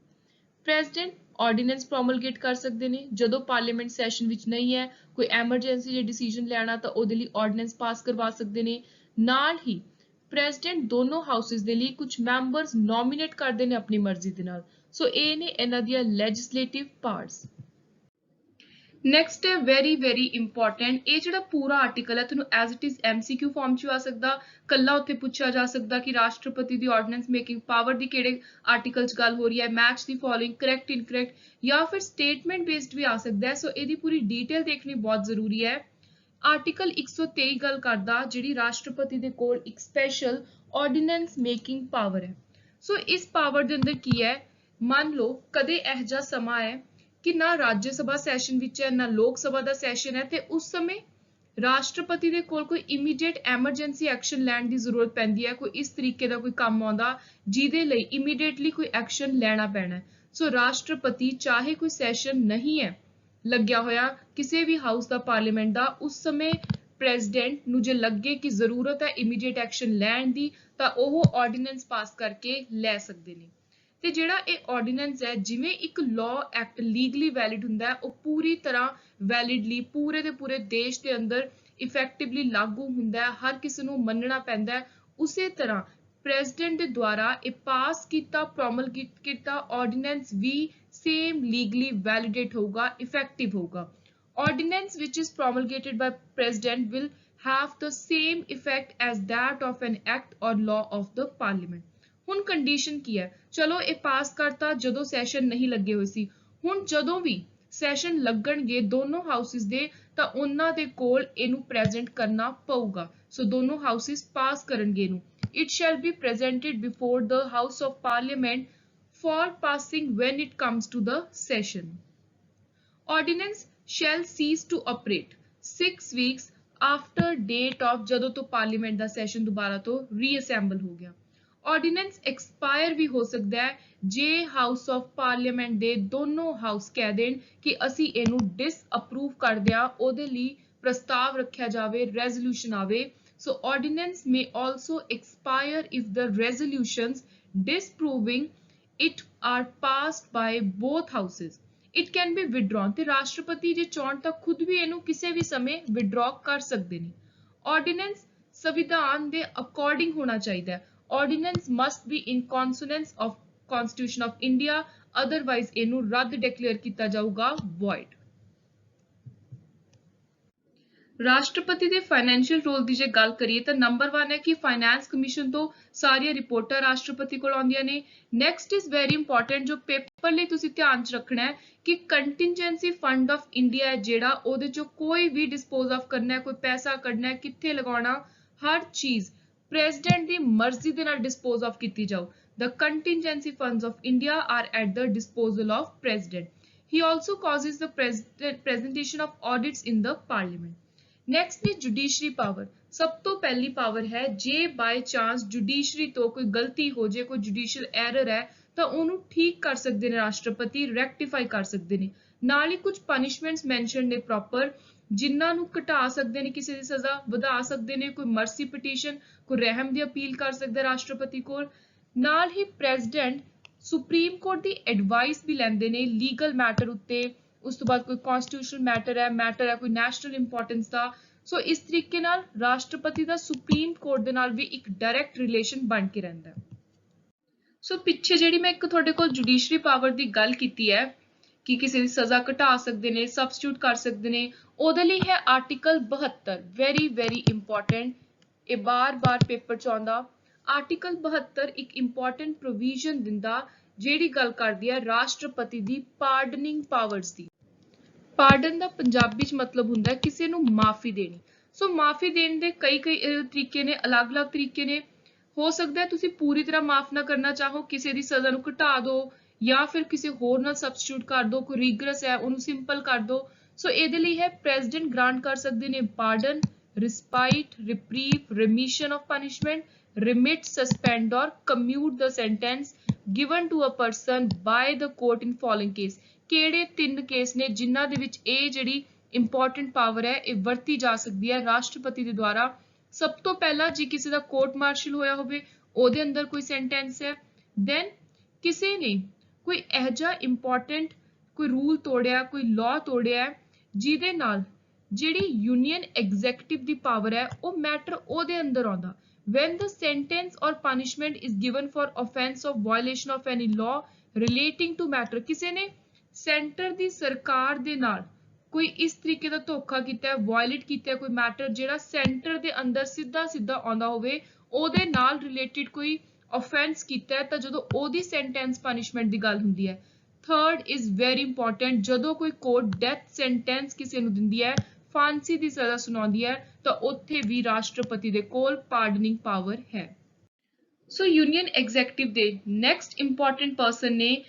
ਪ੍ਰੈਜ਼ੀਡੈਂਟ ਆਰਡੀਨੈਂਸ ਪ੍ਰੋਮਲਗੇਟ ਕਰ ਸਕਦੇ ਨੇ ਜਦੋਂ ਪਾਰਲੀਮੈਂਟ ਸੈਸ਼ਨ ਵਿੱਚ ਨਹੀਂ ਹੈ, ਕੋਈ ਐਮਰਜੈਂਸੀ ਜਾਂ ਡਿਸੀਜਨ ਲੈਣਾ ਤਾਂ ਉਹਦੇ ਲਈ ਆਰਡੀਨੈਂਸ ਪਾਸ ਕਰਵਾ ਸਕਦੇ ਨੇ। ਨਾਲ ਹੀ ਪ੍ਰੈਜ਼ੀਡੈਂਟ ਦੋਨੋਂ ਹਾਊਸਿਸ ਦੇ ਲਈ ਕੁਝ ਮੈਂਬਰਸ ਨੋਮੀਨੇਟ ਕਰਦੇ ਨੇ ਆਪਣੀ ਮਰਜ਼ੀ ਦੇ ਨਾਲ। ਸੋ ਇਹ ਨੇ ਇਹਨਾਂ ਦੀਆਂ ਲੈਜਿਸਲੇਟਿਵ ਪਾਵਰਸ। ਨੈਕਸਟ ਹੈ ਵੈਰੀ ਇੰਪੋਰਟੈਂਟ, ਇਹ ਜਿਹੜਾ ਪੂਰਾ ਆਰਟੀਕਲ ਹੈ ਤੁਹਾਨੂੰ as it is MCQ form 'ਚ ਆ ਸਕਦਾ, ਕੱਲਾ ਉੱਥੇ ਪੁੱਛਿਆ ਜਾ ਸਕਦਾ ਕਿ ਰਾਸ਼ਟਰਪਤੀ ਦੀ ਆਰਡੀਨੈਂਸ ਮੇਕਿੰਗ ਪਾਵਰ ਦੀ ਕਿਹੜੇ ਆਰਟੀਕਲ 'ਚ ਗੱਲ ਹੋ ਰਹੀ ਹੈ, match the following, correct, incorrect, ਜਾਂ ਫਿਰ ਸਟੇਟਮੈਂਟ ਬੇਸਡ ਵੀ ਆ ਸਕਦਾ ਹੈ। ਸੋ ਇਹਦੀ ਪੂਰੀ ਡਿਟੇਲ ਦੇਖਣੀ ਬਹੁਤ ਜ਼ਰੂਰੀ ਹੈ। ਆਰਟੀਕਲ 123 ਗੱਲ ਕਰਦਾ ਜਿਹੜੀ ਰਾਸ਼ਟਰਪਤੀ ਦੇ ਕੋਲ ਇੱਕ ਸਪੈਸ਼ਲ ਆਰਡੀਨੈਂਸ ਮੇਕਿੰਗ ਪਾਵਰ ਹੈ। ਸੋ ਇਸ ਪਾਵਰ ਦੇ ਅੰਦਰ ਕੀ ਹੈ, ਮੰਨ ਲਓ ਕਦੇ ਇਹੋ ਜਿਹਾ ਸਮਾਂ ਹੈ ਕਿ ਨਾ ਰਾਜ ਸਭਾ ਸੈਸ਼ਨ ਵਿੱਚ ਹੈ ਨਾ ਲੋਕ ਸਭਾ ਦਾ ਸੈਸ਼ਨ ਹੈ, ਤੇ ਉਸ ਸਮੇਂ ਰਾਸ਼ਟਰਪਤੀ ਦੇ ਕੋਲ ਕੋਈ ਇਮੀਡੀਏਟ ਐਮਰਜੈਂਸੀ ਐਕਸ਼ਨ ਲੈਣ ਦੀ ਜ਼ਰੂਰਤ ਪੈਂਦੀ ਹੈ, ਕੋਈ ਇਸ ਤਰੀਕੇ ਦਾ ਕੋਈ ਕੰਮ ਆਉਂਦਾ ਜਿਹਦੇ ਲਈ ਇਮੀਡੀਏਟਲੀ ਕੋਈ ਐਕਸ਼ਨ ਲੈਣਾ ਪੈਣਾ। ਸੋ ਰਾਸ਼ਟਰਪਤੀ ਚਾਹੇ ਕੋਈ ਸੈਸ਼ਨ ਨਹੀਂ ਹੈ ਲੱਗਿਆ ਹੋਇਆ ਕਿਸੇ ਵੀ ਹਾਊਸ ਦਾ ਪਾਰਲੀਮੈਂਟ ਦਾ, ਉਸ ਸਮੇਂ ਪ੍ਰੈਜ਼ੀਡੈਂਟ ਨੂੰ ਜੇ ਲੱਗੇ ਕਿ ਜ਼ਰੂਰਤ ਹੈ ਇਮੀਡੀਏਟ ਐਕਸ਼ਨ ਲੈਣ ਦੀ ਤਾਂ ਉਹ ਆਰਡੀਨੈਂਸ ਪਾਸ ਕਰਕੇ ਲੈ ਸਕਦੇ ਨੇ। ਤੇ ਜਿਹੜਾ ਇਹ ਆਰਡੀਨੈਂਸ ਹੈ ਜਿਵੇਂ ਇੱਕ ਲਾਅ ਐਕਟ ਲੀਗਲੀ ਵੈਲਿਡ ਹੁੰਦਾ ਹੈ, ਉਹ ਪੂਰੀ ਤਰ੍ਹਾਂ ਵੈਲਿਡਲੀ ਪੂਰੇ ਦੇ ਪੂਰੇ ਦੇਸ਼ ਦੇ ਅੰਦਰ ਇਫੈਕਟਿਵਲੀ ਲਾਗੂ ਹੁੰਦਾ ਹੈ, ਹਰ ਕਿਸੇ ਨੂੰ ਮੰਨਣਾ ਪੈਂਦਾ ਹੈ। ਉਸੇ ਤਰ੍ਹਾਂ ਪ੍ਰੈਜ਼ੀਡੈਂਟ ਦੇ ਦੁਆਰਾ ਇਹ ਪਾਸ ਕੀਤਾ ਪ੍ਰੋਮਲਗੇਟ ਕੀਤਾ ਆਰਡੀਨੈਂਸ ਵੀ ਸੇਮ ਲੀਗਲੀ ਵੈਲਿਡੇਟ ਹੋਊਗਾ, ਇਫੈਕਟਿਵ ਹੋਊਗਾ। Ordinance which is promulgated by President will have the same effect as that of an act or law of the Parliament. ਹੁਣ ਕੰਡੀਸ਼ਨ ਕੀ ਹੈ, ਚਲੋ ਇਹ ਪਾਸ ਕਰਤਾ ਜਦੋਂ ਸੈਸ਼ਨ ਨਹੀਂ ਲੱਗੇ ਹੋਏ ਸੀ, ਹੁਣ ਜਦੋਂ ਵੀ ਸੈਸ਼ਨ ਲੱਗਣਗੇ ਦੋਨੋਂ ਹਾਊਸਿਸ ਦੇ ਤਾਂ ਉਹਨਾਂ ਦੇ ਕੋਲ ਇਹਨੂੰ ਪ੍ਰੈਜ਼ੈਂਟ ਕਰਨਾ ਪਊਗਾ। ਸੋ ਦੋਨੋਂ ਹਾਊਸਿਸ ਪਾਸ ਕਰਨਗੇ ਇਹਨੂੰ। It shall be presented before the House of Parliament for passing when it comes to the session. Ordinance shall cease to operate 6 weeks after date of ਜਦੋਂ ਤੋਂ ਪਾਰਲੀਮੈਂਟ ਦਾ ਸੈਸ਼ਨ ਦੁਬਾਰਾ ਤੋਂ ਰੀਅਸੈਂਬਲ ਹੋ ਗਿਆ। ਆਰਡੀਨੈਂਸ ਐਕਸਪਾਇਰ ਵੀ ਹੋ ਸਕਦਾ ਹੈ ਜੇ ਹਾਊਸ ਆਫ ਪਾਰਲੀਮੈਂਟ ਦੇ ਦੋਨੋਂ ਹਾਊਸ ਕਹਿ ਦੇਣ ਕਿ ਅਸੀਂ ਇਹਨੂੰ ਡਿਸਅਪਰੂਵ ਕਰਦੇ ਹਾਂ, ਉਹਦੇ ਲਈ ਪ੍ਰਸਤਾਵ ਰੱਖਿਆ ਜਾਵੇ, ਰੈਜ਼ੋਲੂਸ਼ਨ ਆਵੇ। ਸੋ ordinance may also expire if the resolutions disapproving it are passed by both houses. It can be withdrawn ਤੇ ਰਾਸ਼ਟਰਪਤੀ ਜੇ ਚਾਹਣ ਤਾਂ ਖੁਦ ਵੀ ਇਹਨੂੰ ਕਿਸੇ ਵੀ ਸਮੇਂ ਵਿਡਰਾਅ ਕਰ ਸਕਦੇ ਨੇ। ਆਰਡੀਨੈਂਸ ਸੰਵਿਧਾਨ ਦੇ ਅਕੋਰਡਿੰਗ ਹੋਣਾ ਚਾਹੀਦਾ ਹੈ। Ordinance must be in consonance of constitution of India, otherwise ਇਹਨੂੰ ਰੱਦ ਡਿਕਲੇਅਰ ਕੀਤਾ ਜਾਊਗਾ, void। ਰਾਸ਼ਟਰਪਤੀ ਦੇ ਫਾਈਨੈਂਸ਼ੀਅਲ ਰੋਲ ਦੀ ਜੇ ਗੱਲ ਕਰੀਏ ਤਾਂ ਨੰਬਰ 1 ਹੈ ਕਿ ਫਾਈਨੈਂਸ ਕਮਿਸ਼ਨ ਤੋਂ ਸਾਰੀਆਂ ਰਿਪੋਰਟਾਂ ਰਾਸ਼ਟਰਪਤੀ ਕੋਲ ਆਉਂਦੀਆਂ ਨੇ। ਨੈਕਸਟ ਇਜ਼ ਵੈਰੀ ਇੰਪੋਰਟੈਂਟ ਜੋ ਪੇਪਰ ਲਈ ਤੁਸੀਂ ਧਿਆਨ 'ਚ ਰੱਖਣਾ ਹੈ ਕਿ ਕੰਟੀਨਜੈਂਸੀ ਫੰਡ ਆਫ ਇੰਡੀਆ ਹੈ ਜਿਹੜਾ ਉਹਦੇ 'ਚੋਂ ਕੋਈ ਵੀ ਡਿਸਪੋਜ਼ ਆਫ ਕਰਨਾ ਹੈ, ਕੋਈ ਪੈਸਾ ਕੱਢਣਾ ਹੈ, ਕਿੱਥੇ ਲਗਾਉਣਾ, ਹਰ ਚੀਜ਼ ਪ੍ਰੈਜ਼ੀਡੈਂਟ ਦੀ ਮਰਜ਼ੀ ਦੇ ਨਾਲ ਡਿਸਪੋਜ਼ ਆਫ ਕੀਤੀ ਜਾਓ। The contingency funds of India are at the disposal of President. He also causes the presentation of audits in the Parliament. Next ਨੇ ਜੁਡੀਸ਼ਰੀ ਪਾਵਰ। ਸਭ ਤੋਂ ਪਹਿਲੀ ਪਾਵਰ ਹੈ ਜੇ ਬਾਈ ਚਾਂਸ ਜੁਡੀਸ਼ਰੀ ਤੋਂ ਕੋਈ ਗਲਤੀ ਹੋ ਜੇ, ਕੋਈ ਜੁਡੀਸ਼ੀਅਲ ਐਰਰ ਹੈ ਤਾਂ ਉਹਨੂੰ ਠੀਕ ਕਰ ਸਕਦੇ ਨੇ ਰਾਸ਼ਟਰਪਤੀ, ਰੈਕਟੀਫਾਈ ਕਰ ਸਕਦੇ ਨੇ। ਨਾਲ ਹੀ ਕੁਝ ਪਨਿਸ਼ਮੈਂਟਸ ਮੈਂਸ਼ਨ ਨੇ ਪ੍ਰੋਪਰ ਜਿਨ੍ਹਾਂ ਨੂੰ ਘਟਾ ਸਕਦੇ ਨੇ ਕਿਸੇ ਦੀ ਸਜ਼ਾ, ਵਧਾ ਸਕਦੇ ਨੇ, ਕੋਈ ਮਰਸੀ ਪਟੀਸ਼ਨ, ਕੋਈ ਰਹਿਮ ਦੀ ਅਪੀਲ ਕਰ ਸਕਦਾ ਰਾਸ਼ਟਰਪਤੀ ਕੋਲ। ਨਾਲ ਹੀ ਪ੍ਰੈਜ਼ੀਡੈਂਟ ਸੁਪਰੀਮ ਕੋਰਟ ਦੀ ਐਡਵਾਈਸ ਵੀ ਲੈਂਦੇ ਨੇ ਲੀਗਲ ਮੈਟਰ ਉੱਤੇ। ਉਸ ਤੋਂ ਬਾਅਦ ਕੋਈ ਕਨਸਟੀਟਿਊਸ਼ਨਲ ਮੈਟਰ ਹੈ ਕੋਈ ਨੈਸ਼ਨਲ ਇੰਪੋਰਟੈਂਸ ਦਾ। ਸੋ ਇਸ ਤਰੀਕੇ ਨਾਲ ਰਾਸ਼ਟਰਪਤੀ ਦਾ ਸੁਪਰੀਮ ਕੋਰਟ ਦੇ ਨਾਲ ਵੀ ਇੱਕ ਡਾਇਰੈਕਟ ਰਿਲੇਸ਼ਨ ਬਣ ਕੇ ਰਹਿੰਦਾ ਹੈ। ਸੋ ਪਿੱਛੇ ਜਿਹੜੀ ਮੈਂ ਇੱਕ ਤੁਹਾਡੇ ਕੋਲ ਜੁਡੀਸ਼ਰੀ ਪਾਵਰ ਦੀ ਗੱਲ ਕੀਤੀ ਹੈ ਕਿ ਕਿਸੇ ਦੀ ਸਜ਼ਾ ਘਟਾ ਸਕਦੇ ਨੇ, ਸਬਸਟੀਟਿਊਟ ਕਰ ਸਕਦੇ ਨੇ, ਉਹਦੇ ਲਈ ਹੈ ਆਰਟੀਕਲ 72। ਵੈਰੀ ਇੰਪੋਰਟੈਂਟ, ਇਹ ਬਾਰ-ਬਾਰ ਪੇਪਰ 'ਚ ਆਉਂਦਾ। ਆਰਟੀਕਲ 72 ਇੱਕ ਇੰਪੋਰਟੈਂਟ ਪ੍ਰੋਵੀਜ਼ਨ ਦਿੰਦਾ ਜਿਹੜੀ ਗੱਲ ਕਰਦੀ ਹੈ ਰਾਸ਼ਟਰਪਤੀ ਦੀ ਪਾਰਡਨਿੰਗ ਪਾਵਰਸ ਦੀ। ਪਾਰਡਨ ਦਾ ਪੰਜਾਬੀ ਚ ਮਤਲਬ ਹੁੰਦਾ ਹੈ ਕਿਸੇ ਨੂੰ ਮਾਫੀ ਦੇਣੀ। ਸੋ ਮਾਫੀ ਦੇਣ ਦੇ ਕਈ ਤਰੀਕੇ ਨੇ, ਅਲੱਗ-ਅਲੱਗ ਤਰੀਕੇ ਨੇ। ਹੋ ਸਕਦਾ ਹੈ ਤੁਸੀਂ ਪੂਰੀ ਤਰ੍ਹਾਂ ਮਾਫ ਨਾ ਕਰਨਾ ਚਾਹੋ, ਕਿਸੇ ਦੀ ਸਜ਼ਾ ਨੂੰ ਘਟਾ ਦਿਓ ਜਾਂ ਫਿਰ ਕਿਸੇ ਹੋਰ ਨਾਲ ਸਬਸਟੀਟਿਊਟ ਕਰ ਦਿਓ, ਕੋਈ ਰਿਗਰਸ ਹੈ ਉਹਨੂੰ ਸਿੰਪਲ ਕਰ ਦਿਓ। ਸੋ ਇਹਦੇ ਲਈ ਹੈ ਪ੍ਰੈਜ਼ੀਡੈਂਟ ਗ੍ਰਾਂਟ ਕਰ ਸਕਦੇ ਨੇ pardon, respite, reprieve, remission of punishment, remit, suspend or commute the sentence given to a person by the court in following case। ਕਿਹੜੇ ਤਿੰਨ ਕੇਸ ਨੇ ਜਿਨ੍ਹਾਂ ਦੇ ਵਿੱਚ ਇਹ ਜਿਹੜੀ ਇੰਪੋਰਟੈਂਟ ਪਾਵਰ ਹੈ ਇਹ ਵਰਤੀ ਜਾ ਸਕਦੀ ਹੈ ਰਾਸ਼ਟਰਪਤੀ ਦੇ ਦੁਆਰਾ। ਸਭ ਤੋਂ ਪਹਿਲਾਂ ਜੇ ਕਿਸੇ ਦਾ ਕੋਰਟ ਮਾਰਸ਼ਲ ਹੋਇਆ ਹੋਵੇ ਉਹਦੇ ਅੰਦਰ ਕੋਈ ਸੈਂਟੈਂਸ ਹੈ, ਦੈਨ ਕਿਸੇ ਨੇ ਕੋਈ ਇਹੋ ਜਿਹਾ ਇੰਪੋਰਟੈਂਟ ਕੋਈ ਰੂਲ ਤੋੜਿਆ, ਕੋਈ ਲਾਅ ਤੋੜਿਆ ਜਿਹਦੇ ਨਾਲ ਜਿਹੜੀ ਯੂਨੀਅਨ ਐਗਜ਼ੈਕਟਿਵ ਦੀ ਪਾਵਰ ਹੈ ਉਹ ਮੈਟਰ ਉਹਦੇ ਅੰਦਰ ਆਉਂਦਾ। When the sentence or punishment is given for offense of violation of any law relating to matter, ਕਿਸੇ ਨੇ ਸੈਂਟਰ ਦੀ ਸਰਕਾਰ ਦੇ ਨਾਲ ਕੋਈ ਇਸ ਤਰੀਕੇ ਦਾ ਧੋਖਾ ਕੀਤਾ ਹੈ, ਵਾਇਲੇਟ ਕੀਤਾ ਹੈ ਕੋਈ ਮੈਟਰ ਜਿਹੜਾ ਸੈਂਟਰ ਦੇ ਅੰਦਰ ਸਿੱਧਾ ਆਉਂਦਾ ਹੋਵੇ, ਉਹਦੇ ਨਾਲ ਰਿਲੇਟਡ ਕੋਈ offense ਕੀਤਾ ਹੈ ਤਾਂ ਜਦੋਂ ਉਹਦੀ ਸੈਂਟੈਂਸ ਪਨਿਸ਼ਮੈਂਟ ਦੀ ਗੱਲ ਹੁੰਦੀ ਹੈ। ਥਰਡ ਇਜ਼ ਵੈਰੀ ਇੰਪੋਰਟੈਂਟ, ਜਦੋਂ ਕੋਈ ਕੋਰਟ ਡੈਥ ਸੈਂਟੈਂਸ ਕਿਸੇ ਨੂੰ ਦਿੰਦੀ ਹੈ, ਫਾਂਸੀ ਦੀ ਸਜ਼ਾ ਸੁਣਾਉਂਦੀ ਹੈ ਤਾਂ ਉੱਥੇ ਵੀ ਰਾਸ਼ਟਰਪਤੀ ਦੇ ਕੋਲ ਪਾਰਡਨਿੰਗ ਪਾਵਰ ਹੈ। ਸੋ ਯੂਨੀਅਨ ਐਗਜ਼ੈਕਟਿਵ ਦੇ ਨੈਕਸਟ ਇੰਪੋਰਟੈਂਟ ਪਰਸਨ ਨੇ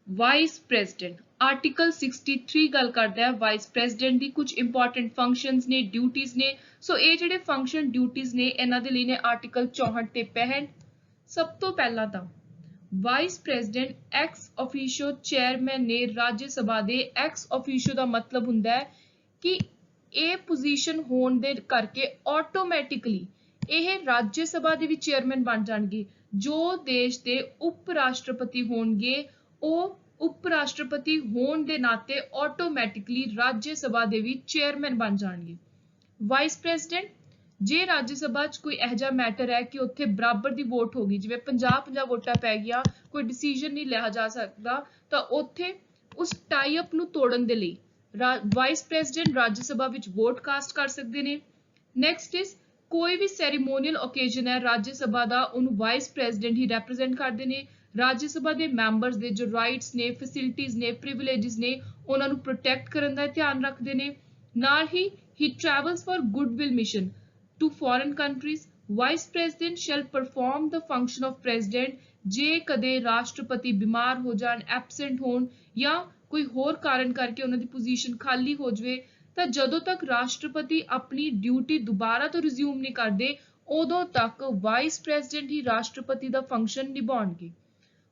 ਵਾਈਸ ਪ੍ਰੈਜ਼ੀਡੈਂਟ। ਆਰਟੀਕਲ 63 ਗੱਲ ਕਰਦਾ ਹੈ ਵਾਈਸ ਪ੍ਰੈਜ਼ੀਡੈਂਟ ਦੀ ਕੁਝ ਇੰਪੋਰਟੈਂਟ ਫੰਕਸ਼ਨਸ ਨੇ, ਡਿਊਟੀਜ਼ ਨੇ। ਸੋ ਇਹ ਜਿਹੜੇ ਫੰਕਸ਼ਨ ਡਿਊਟੀਜ਼ ਨੇ ਇਹਨਾਂ ਦੇ ਲਈ ਨੇ ਆਰਟੀਕਲ 64 ਤੇ 65। ਸਭ ਤੋਂ ਪਹਿਲਾਂ ਤਾਂ ਵਾਈਸ ਪ੍ਰੈਜ਼ੀਡੈਂਟ ਐਕਸ ਆਫੀਸ਼ੀਓ ਚੇਅਰਮੈਨ ਨੇ ਰਾਜ ਸਭਾ ਦੇ। ਐਕਸ ਆਫੀਸ਼ੀਓ ਦਾ ਮਤਲਬ ਹੁੰਦਾ ਹੈ ਕਿ ਇਹ ਪੋਜੀਸ਼ਨ ਹੋਣ ਦੇ ਕਰਕੇ ਆਟੋਮੈਟਿਕਲੀ ਇਹ ਰਾਜ ਸਭਾ ਦੇ ਵੀ ਚੇਅਰਮੈਨ ਬਣ ਜਾਣਗੇ। ਜੋ ਦੇਸ਼ ਦੇ ਉਪ ਰਾਸ਼ਟਰਪਤੀ ਹੋਣਗੇ ਉਹ ਉਪ ਰਾਸ਼ਟਰਪਤੀ ਹੋਣ ਦੇ ਨਾਤੇ ਆਟੋਮੈਟਿਕਲੀ ਰਾਜ ਸਭਾ ਦੇ ਵੀ ਚੇਅਰਮੈਨ ਬਣ ਜਾਣਗੇ। ਵਾਈਸ ਪ੍ਰੈਜ਼ੀਡੈਂਟ ਜੇ ਰਾਜ ਸਭਾ 'ਚ ਕੋਈ ਇਹੋ ਜਿਹਾ ਮੈਟਰ ਹੈ ਕਿ ਉੱਥੇ ਬਰਾਬਰ ਦੀ ਵੋਟ ਹੋ ਗਈ, ਜਿਵੇਂ 50-50 ਵੋਟਾਂ ਪੈ ਗਈਆਂ, ਕੋਈ ਡਿਸੀਜਨ ਨਹੀਂ ਲਿਆ ਜਾ ਸਕਦਾ, ਤਾਂ ਉੱਥੇ ਉਸ ਟਾਈ ਅਪ ਨੂੰ ਤੋੜਨ ਦੇ ਲਈ ਵਾਈਸ ਪ੍ਰੈਜ਼ੀਡੈਂਟ ਰਾਜ ਸਭਾ ਵਿੱਚ ਵੋਟ ਕਾਸਟ ਕਰ ਸਕਦੇ ਨੇ। ਨੈਕਸਟ ਇਜ਼ ਕੋਈ ਵੀ ਸੈਰੀਮੋਨੀਅਲ ਓਕੇਜ਼ਨ ਹੈ ਰਾਜ ਸਭਾ ਦਾ, ਉਹਨੂੰ ਵਾਈਸ ਪ੍ਰੈਜ਼ੀਡੈਂਟ ਹੀ ਰੈਪਰੈਜ਼ੈਂਟ ਕਰਦੇ ਨੇ। ਰਾਜ ਸਭਾ ਦੇ ਮੈਂਬਰਸ ਦੇ ਜੋ ਰਾਈਟਸ ਨੇ, ਫੈਸਿਲਿਟੀਜ਼ ਨੇ, ਪ੍ਰਿਵਿਲੇजेस ਨੇ, ਉਹਨਾਂ ਨੂੰ ਪ੍ਰੋਟੈਕਟ ਕਰਨ ਦਾ ਧਿਆਨ ਰੱਖਦੇ ਨੇ। ਨਾਲ ਹੀ travels for goodwill mission to foreign countries. Vice president shall perform the function of president ਜੇ ਕਦੇ ਰਾਸ਼ਟਰਪਤੀ ਬਿਮਾਰ ਹੋ ਜਾਣ, ਐਬਸੈਂਟ ਹੋਣ ਜਾਂ ਕੋਈ ਹੋਰ ਕਾਰਨ ਕਰਕੇ ਉਹਨਾਂ ਦੀ ਪੋਜੀਸ਼ਨ ਖਾਲੀ ਹੋ ਜਾਵੇ, ਤਾਂ ਜਦੋਂ ਤੱਕ ਰਾਸ਼ਟਰਪਤੀ ਆਪਣੀ ਡਿਊਟੀ ਦੁਬਾਰਾ ਤੋਂ ਰਿਜ਼ਿਊਮ ਨਹੀਂ ਕਰਦੇ ਉਦੋਂ ਤੱਕ ਵਾਈਸ ਪ੍ਰੈਜ਼ੀਡੈਂਟ ਹੀ ਰਾਸ਼ਟਰਪਤੀ ਦਾ function ਨਿਭਾਉਣਗੇ।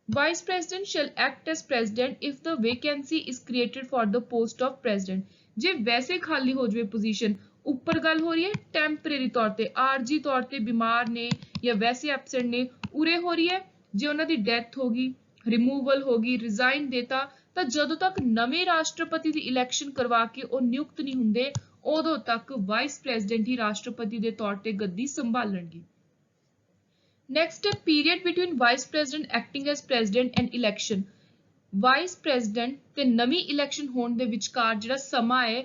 Vice President shall act as president if the vacancy is created for the post of president। ਜੇ ਵੈਸੇ ਖਾਲੀ ਹੋ ਜਾਵੇ ਪੋਜੀਸ਼ਨ, ਉੱਪਰ ਗੱਲ ਹੋ ਰਹੀ ਹੈ ਟੈਂਪਰੇਰੀ ਤੌਰ ਤੇ, ਆਰਜੀ ਤੌਰ ਤੇ ਬਿਮਾਰ ਨੇ ਜਾਂ ਵੈਸੇ ਐਬਸੈਂਟ ਨੇ, ਉਰੇ ਹੋ ਰਹੀ ਹੈ ਜੇ ਉਹਨਾਂ ਦੀ ਡੈਥ ਹੋ ਗਈ, ਰਿਮੂਵਲ ਹੋ ਗਈ, ਰਿਜ਼ਾਈਨ ਦੇਤਾ, ਤਾਂ ਜਦੋਂ ਤੱਕ ਨਵੇਂ ਰਾਸ਼ਟਰਪਤੀ ਦੀ ਇਲੈਕਸ਼ਨ ਕਰਵਾ ਕੇ ਉਹ ਨਿਯੁਕਤ ਨਹੀਂ ਹੁੰਦੇ ਉਦੋਂ ਤੱਕ ਵਾਈਸ ਪ੍ਰੈਜ਼ੀਡੈਂਟ ਹੀ ਰਾਸ਼ਟਰਪਤੀ ਦੇ ਤੌਰ ਤੇ ਗੱਦੀ ਸੰਭਾਲਣਗੇ। Next है period between vice president acting as president and election। vice president ਤੇ ਨਵੀਂ election ਹੋਣ ਦੇ ਵਿਚਕਾਰ ਜਿਹੜਾ ਸਮਾਂ ਹੈ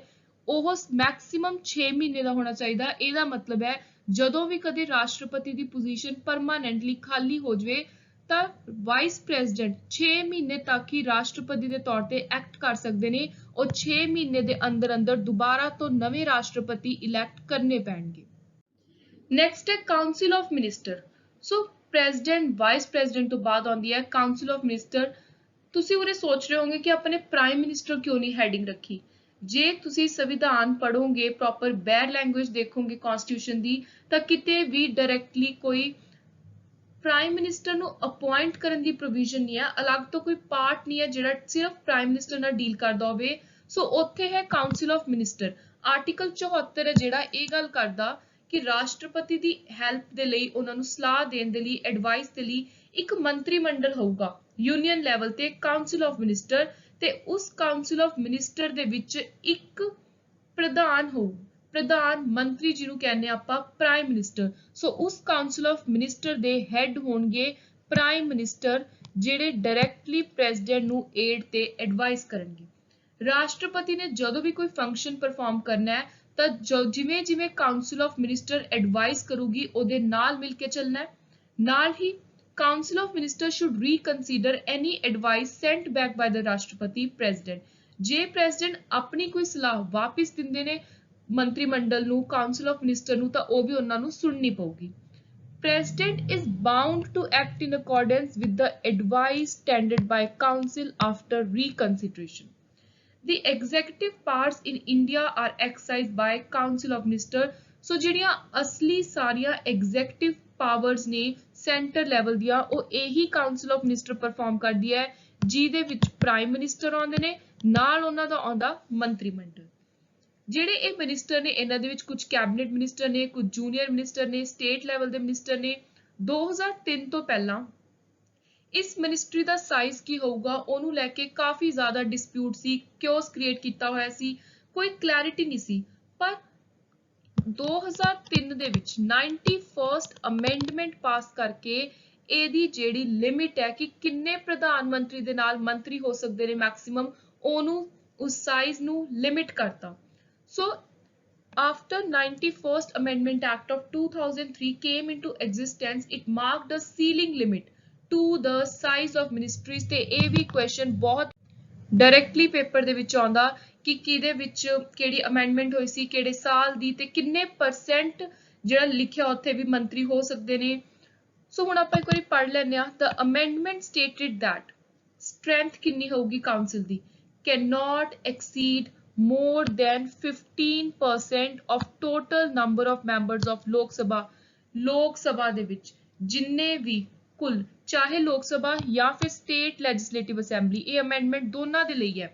ਉਹ ਮੈਕਸਿਮਮ 6 ਮਹੀਨੇ ਦਾ ਹੋਣਾ ਚਾਹੀਦਾ। ਇਹਦਾ ਮਤਲਬ ਹੈ ਜਦੋਂ ਵੀ ਕਦੇ ਰਾਸ਼ਟਰਪਤੀ ਦੀ ਪੋਜੀਸ਼ਨ ਪਰਮਾਨੈਂਟਲੀ ਖਾਲੀ ਹੋ ਜਾਵੇ ਤਾਂ ਵਾਈਸ ਪ੍ਰੈਜ਼ੀਡੈਂਟ 6 ਮਹੀਨੇ ਤੱਕ ਹੀ ਰਾਸ਼ਟਰਪਤੀ ਦੇ ਤੌਰ ਤੇ ਐਕਟ ਕਰ ਸਕਦੇ ਨੇ। ਉਹ 6 ਮਹੀਨੇ ਦੇ ਅੰਦਰ ਅੰਦਰ ਦੁਬਾਰਾ ਤੋਂ ਨਵੇਂ ਰਾਸ਼ਟਰਪਤੀ ਇਲੈਕਟ ਕਰਨੇ ਪੈਣਗੇ। ਨੈਕਸਟ ਹੈ council of minister. So president vice president ਤੋਂ ਬਾਅਦ ਆਉਂਦੀ ਹੈ ਕਾਉਂਸਲ ਆਫ ਮਿਨਿਸਟਰ। ਤੁਸੀਂ ਉਰੇ ਸੋਚ ਰਹੇ ਹੋਗੇ ਕਿ ਆਪਣੇ ਪ੍ਰਾਈਮ ਮਿਨਿਸਟਰ ਕਿਉਂ ਨਹੀਂ ਹੈਡਿੰਗ ਰੱਖੀ। ਜੇ ਤੁਸੀਂ ਸੰਵਿਧਾਨ ਪੜ੍ਹੋਗੇ, ਪ੍ਰੋਪਰ ਬੈਰ ਲੈਂਗੁਏਜ ਦੇਖੋਗੇ ਕਨਸਟੀਟਿਊਸ਼ਨ ਦੀ, ਤਾਂ ਕਿਤੇ ਵੀ ਡਾਇਰੈਕਟਲੀ ਕੋਈ ਪ੍ਰਾਈਮ ਮਿਨਿਸਟਰ ਨੂੰ ਅਪਾਇੰਟ ਕਰਨ ਦੀ ਪ੍ਰੋਵੀਜ਼ਨ ਨਹੀਂ ਹੈ, ਅਲੱਗ ਤੋਂ ਕੋਈ ਪਾਰਟ ਨਹੀਂ ਹੈ ਜਿਹੜਾ ਸਿਰਫ ਪ੍ਰਾਈਮ ਮਿਨਿਸਟਰ ਨਾਲ ਡੀਲ ਕਰਦਾ ਹੋਵੇ। ਸੋ ਉੱਥੇ ਹੈ ਕਾਉਂਸਲ ਆਫ ਮਿਨਿਸਟਰ। ਆਰਟੀਕਲ 74 ਹੈ ਜਿਹੜਾ ਇਹ ਗੱਲ ਕਰਦਾ ਕਿ ਰਾਸ਼ਟਰਪਤੀ ਦੀ ਹੈਲਪ ਦੇ ਲਈ, ਉਹਨਾਂ ਨੂੰ ਸਲਾਹ ਦੇਣ ਦੇ ਲਈ, ਐਡਵਾਈਸ ਦੇ ਲਈ ਇੱਕ ਮੰਤਰੀ ਮੰਡਲ ਹੋਊਗਾ ਯੂਨੀਅਨ ਲੈਵਲ ਤੇ, ਕਾਉਂਸਲ ਆਫ ਮਿਨਿਸਟਰ, ਤੇ ਉਸ ਕਾਉਂਸਲ ਆਫ ਮਿਨਿਸਟਰ ਦੇ ਵਿੱਚ ਇੱਕ ਪ੍ਰਧਾਨ ਹੋਊ, ਪ੍ਰਧਾਨ ਮੰਤਰੀ ਜਿਹਨੂੰ ਕਹਿੰਦੇ ਆਪਾਂ ਪ੍ਰਾਈਮ ਮਿਨਿਸਟਰ। ਸੋ ਉਸ ਕਾਉਂਸਲ ਆਫ ਮਿਨਿਸਟਰ ਦੇ ਹੈਡ ਹੋਣਗੇ ਪ੍ਰਾਈਮ ਮਿਨਿਸਟਰ ਜਿਹੜੇ ਡਾਇਰੈਕਟਲੀ ਪ੍ਰੈਜ਼ੀਡੈਂਟ ਨੂੰ ਏਡ ਤੇ ਐਡਵਾਈਸ ਕਰਨਗੇ। ਰਾਸ਼ਟਰਪਤੀ ਨੇ ਜਦੋਂ ਵੀ ਕੋਈ ਫੰਕਸ਼ਨ ਪਰਫਾਰਮ ਕਰਨਾ ਹੈ ਤਾਂ ਜਿਵੇਂ ਜਿਵੇਂ ਕਾਉਂਸਲ ਆਫ ਮਿਨਿਸਟਰ ਐਡਵਾਈਸ ਕਰੂਗੀ ਉਹਦੇ ਨਾਲ ਮਿਲ ਕੇ ਚੱਲਣਾ ਹੈ। ਨਾਲ ਹੀ Council of Ministers should reconsider any advice sent back by the Rashtrapati President. ਜੇ ਪ੍ਰੈਜ਼ੀਡੈਂਟ ਆਪਣੀ ਕੋਈ ਸਲਾਹ ਵਾਪਿਸ ਦਿੰਦੇ ਨੇ ਮੰਤਰੀ ਮੰਡਲ ਨੂੰ, ਕਾਉਂਸਲ ਆਫ ਮਿਨਿਸਟਰ ਨੂੰ, ਤਾਂ ਉਹ ਵੀ ਉਹਨਾਂ ਨੂੰ ਸੁਣਨੀ ਪਊਗੀ। President is bound to act in accordance with the advice tendered by council after reconsideration. The executive powers in India are exercised by council of minister. So ਜਿਹੜੀਆਂ ਅਸਲੀ ਸਾਰੀਆਂ executive powers ਨੇ ਸੈਂਟਰ ਲੈਵਲ ਦੀਆਂ, ਉਹ ਇਹੀ council of minister perform ਕਰਦੀ ਹੈ, ਜਿਹਦੇ ਵਿੱਚ prime minister ਆਉਂਦੇ ਨੇ, ਨਾਲ ਉਹਨਾਂ ਦਾ ਆਉਂਦਾ ਮੰਤਰੀ ਮੰਡਲ। ਜਿਹੜੇ ਇਹ ਮਿਨਿਸਟਰ ਨੇ, ਇਹਨਾਂ ਦੇ ਵਿੱਚ ਕੁਝ ਕੈਬਨਿਟ ਮਿਨਿਸਟਰ ਨੇ, ਕੁਝ ਜੂਨੀਅਰ ਮਿਨਿਸਟਰ ਨੇ, ਸਟੇਟ ਲੈਵਲ ਦੇ ਮਿਨਿਸਟਰ ਨੇ। 2003 ਤੋਂ ਪਹਿਲਾਂ ਇਸ ਮਿਨਿਸਟਰੀ ਦਾ ਸਾਈਜ਼ ਕੀ ਹੋਊਗਾ ਉਹਨੂੰ ਲੈ ਕੇ ਕਾਫੀ ਜ਼ਿਆਦਾ ਡਿਸਪਿਊਟ ਸੀ, ਕਿਓਸ ਕ੍ਰੀਏਟ ਕੀਤਾ ਹੋਇਆ ਸੀ, ਕੋਈ ਕਲੈਰਿਟੀ ਨਹੀਂ ਸੀ। ਪਰ 2003 ਦੇ ਵਿੱਚ 91st ਅਮੈਂਡਮੈਂਟ ਪਾਸ ਕਰਕੇ ਇਹਦੀ ਜਿਹੜੀ ਲਿਮਿਟ ਹੈ ਕਿ ਕਿੰਨੇ ਪ੍ਰਧਾਨ ਮੰਤਰੀ ਦੇ ਨਾਲ ਮੰਤਰੀ ਹੋ ਸਕਦੇ ਨੇ ਮੈਕਸਿਮਮ, ਉਹਨੂੰ ਉਸ ਸਾਈਜ਼ ਨੂੰ ਲਿਮਿਟ ਕਰਤਾ। So, after 91st Amendment Act of 2003 came into existence, it marked a ceiling limit to the size of ministries। ਤੇ ਇਹ ਵੀ question ਬਹੁਤ directly paper ਦੇ ਵਿੱਚ ਆਉਂਦਾ ਕਿ ਕਿਹਦੇ ਵਿੱਚ ਕਿਹੜੀ amendment ਹੋਈ ਸੀ, ਕਿਹੜੇ ਸਾਲ ਦੀ, ਤੇ ਕਿੰਨੇ percent ਜਿਹੜਾ ਲਿਖਿਆ ਉੱਥੇ ਵੀ ਮੰਤਰੀ ਹੋ ਸਕਦੇ ਨੇ। ਸੋ ਹੁਣ ਆਪਾਂ ਇੱਕ ਵਾਰੀ ਪੜ੍ਹ ਲੈਂਦੇ ਹਾਂ। The amendment stated that strength ਕਿੰਨੀ ਹੋਊਗੀ council the, cannot exceed more than 15% of total number of members of Lok Sabha। ਲੋਕ ਸਭਾ ਦੇ ਵਿੱਚ ਜਿੰਨੇ ਵੀ ਕੁੱਲ, ਚਾਹੇ ਲੋਕ ਸਭਾ ਜਾਂ ਫਿਰ ਸਟੇਟ ਲੈਜਿਸਲੇਟਿਵ ਅਸੈਂਬਲੀ, ਇਹ ਅਮੈਂਡਮੈਂਟ ਦੋਨਾਂ ਦੇ ਲਈ ਹੈ।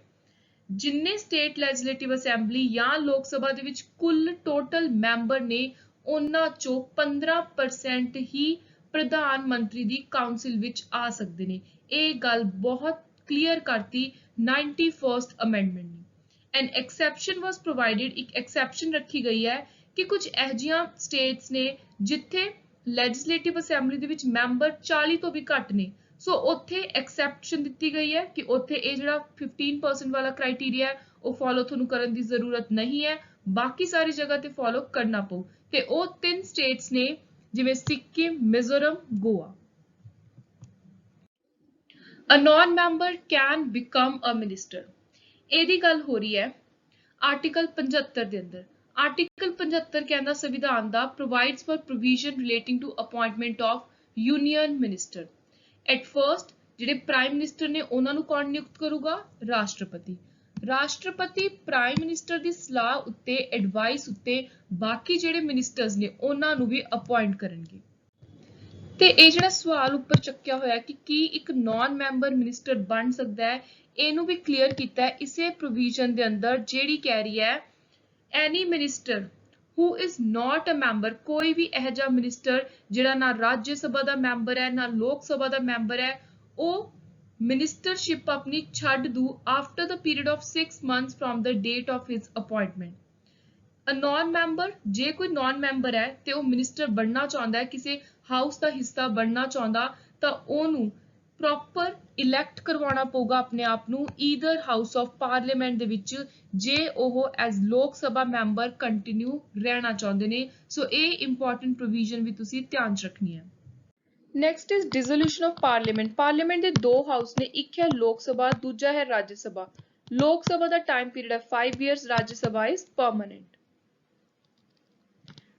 ਜਿੰਨੇ ਸਟੇਟ ਲੈਜਿਸਲੇਟਿਵ ਅਸੈਂਬਲੀ ਜਾਂ ਲੋਕ ਸਭਾ ਦੇ ਵਿੱਚ ਕੁੱਲ ਟੋਟਲ ਮੈਂਬਰ ਨੇ, ਉਹਨਾਂ ਚੋਂ 15% ਹੀ ਪ੍ਰਧਾਨ ਮੰਤਰੀ ਦੀ ਕਾਉਂਸਲ ਵਿੱਚ ਆ ਸਕਦੇ ਨੇ। ਇਹ ਗੱਲ ਬਹੁਤ ਕਲੀਅਰ ਕਰਤੀ 91st ਅਮੈਂਡਮੈਂਟ ਨੇ। An exception was provided, ਇੱਕ exception ਰੱਖੀ ਗਈ ਹੈ ਕਿ ਕੁਝ ਇਹੋ ਜਿਹੀਆਂ states ਨੇ ਜਿੱਥੇ legislative assembly ਦੇ ਵਿੱਚ ਮੈਂਬਰ 40 ਤੋਂ ਵੀ ਘੱਟ ਨੇ। ਸੋ ਉੱਥੇ exception ਦਿੱਤੀ ਗਈ ਹੈ ਕਿ ਉੱਥੇ ਇਹ ਜਿਹੜਾ 15% ਵਾਲਾ criteria ਹੈ ਉਹ ਫੋਲੋ ਤੁਹਾਨੂੰ ਕਰਨ ਦੀ ਜ਼ਰੂਰਤ ਨਹੀਂ ਹੈ, ਬਾਕੀ ਸਾਰੀ ਜਗ੍ਹਾ ਤੇ ਫੋਲੋ ਕਰਨਾ ਪਊ। ਤੇ ਉਹ 3 states ਨੇ ਜਿਵੇਂ Sikkim, Mizoram, Goa. A non-member can become a minister। ਇਹਦੀ ਗੱਲ ਹੋ ਰਹੀ ਹੈ ਆਰਟੀਕਲ 75 ਦੇ ਅੰਦਰ। ਆਰਟੀਕਲ 75 ਕਹਿੰਦਾ ਸੰਵਿਧਾਨ ਦਾ provides for provision relating to appointment of union minister। At first ਜਿਹੜੇ ਪ੍ਰਾਈਮ ਮਿਨਿਸਟਰ ਨੇ ਉਹਨਾਂ ਨੂੰ ਕੌਣ ਨਿਯੁਕਤ ਕਰੂਗਾ? ਰਾਸ਼ਟਰਪਤੀ। ਰਾਸ਼ਟਰਪਤੀ ਪ੍ਰਾਈਮ ਮਿਨਿਸਟਰ ਦੀ ਸਲਾਹ ਉੱਤੇ, ਐਡਵਾਈਸ ਉੱਤੇ ਬਾਕੀ ਜਿਹੜੇ ਮਿਨਿਸਟਰਸ ਨੇ ਉਹਨਾਂ ਨੂੰ ਵੀ ਅਪਾਇੰਟ ਕਰਨਗੇ। ਤੇ ਇਹ ਜਿਹੜਾ ਸਵਾਲ ਉੱਪਰ ਚੱਕਿਆ ਹੋਇਆ ਕਿ ਕੀ ਇੱਕ ਨਾਨ ਮੈਂਬਰ ਮਿਨਿਸਟਰ ਬਣ ਸਕਦਾ ਹੈ, ਇਹਨੂੰ ਵੀ ਕਲੀਅਰ ਕੀਤਾ ਹੈ ਇਸੇ ਪ੍ਰੋਵੀਜ਼ਨ ਦੇ ਅੰਦਰ, ਜਿਹੜੀ ਕਹਿ ਰਹੀ ਹੈ any minister who is not a member, ਕੋਈ ਵੀ ਇਹੋ ਜਿਹਾ ਮਿਨਿਸਟਰ ਜਿਹੜਾ ਨਾ ਰਾਜ ਸਭਾ ਦਾ ਮੈਂਬਰ ਹੈ ਨਾ ਲੋਕ ਸਭਾ ਦਾ ਮੈਂਬਰ ਹੈ, ਉਹ ਮਿਨਿਸਟਰਸ਼ਿਪ ਆਪਣੀ ਛੱਡ ਦੂ after the period of 6 months from the date of his appointment। A non member, ਜੇ ਕੋਈ ਨਾਨ ਮੈਂਬਰ ਹੈ ਤੇ ਉਹ ਮਿਨਿਸਟਰ ਬਣਨਾ ਚਾਹੁੰਦਾ ਹੈ, ਕਿਸੇ ਹਾਊਸ ਦਾ ਹਿੱਸਾ ਬਣਨਾ ਚਾਹੁੰਦਾ, ਤਾਂ ਉਹਨੂੰ ਪ੍ਰੋਪਰ ਇਲੈਕਟ ਕਰਵਾਉਣਾ ਪਊਗਾ ਆਪਣੇ ਆਪ ਨੂੰ ਈਦਰ ਹਾਊਸ ਆਫ ਪਾਰਲੀਮੈਂਟ ਦੇ ਵਿੱਚ, ਜੇ ਉਹ ਐਜ਼ ਲੋਕ ਸਭਾ ਮੈਂਬਰ ਕੰਟੀਨਿਊ ਰਹਿਣਾ ਚਾਹੁੰਦੇ ਨੇ। ਸੋ ਇਹ ਇੰਪੋਰਟੈਂਟ ਪ੍ਰੋਵੀਜ਼ਨ ਵੀ ਤੁਸੀਂ ਧਿਆਨ 'ਚ ਰੱਖਣੀ ਹੈ। Next is dissolution of parliament. Parliament ਦੇ ਦੋ ਹਾਊਸ ਨੇ, ਇੱਕ ਹੈ ਲੋਕ ਸਭਾ, ਦੂਜਾ ਹੈ ਰਾਜ ਸਭਾ। ਲੋਕ ਸਭਾ ਦਾ ਟਾਈਮ ਪੀਰੀਅਡ ਹੈ 5 years, Rajya Sabha is permanent.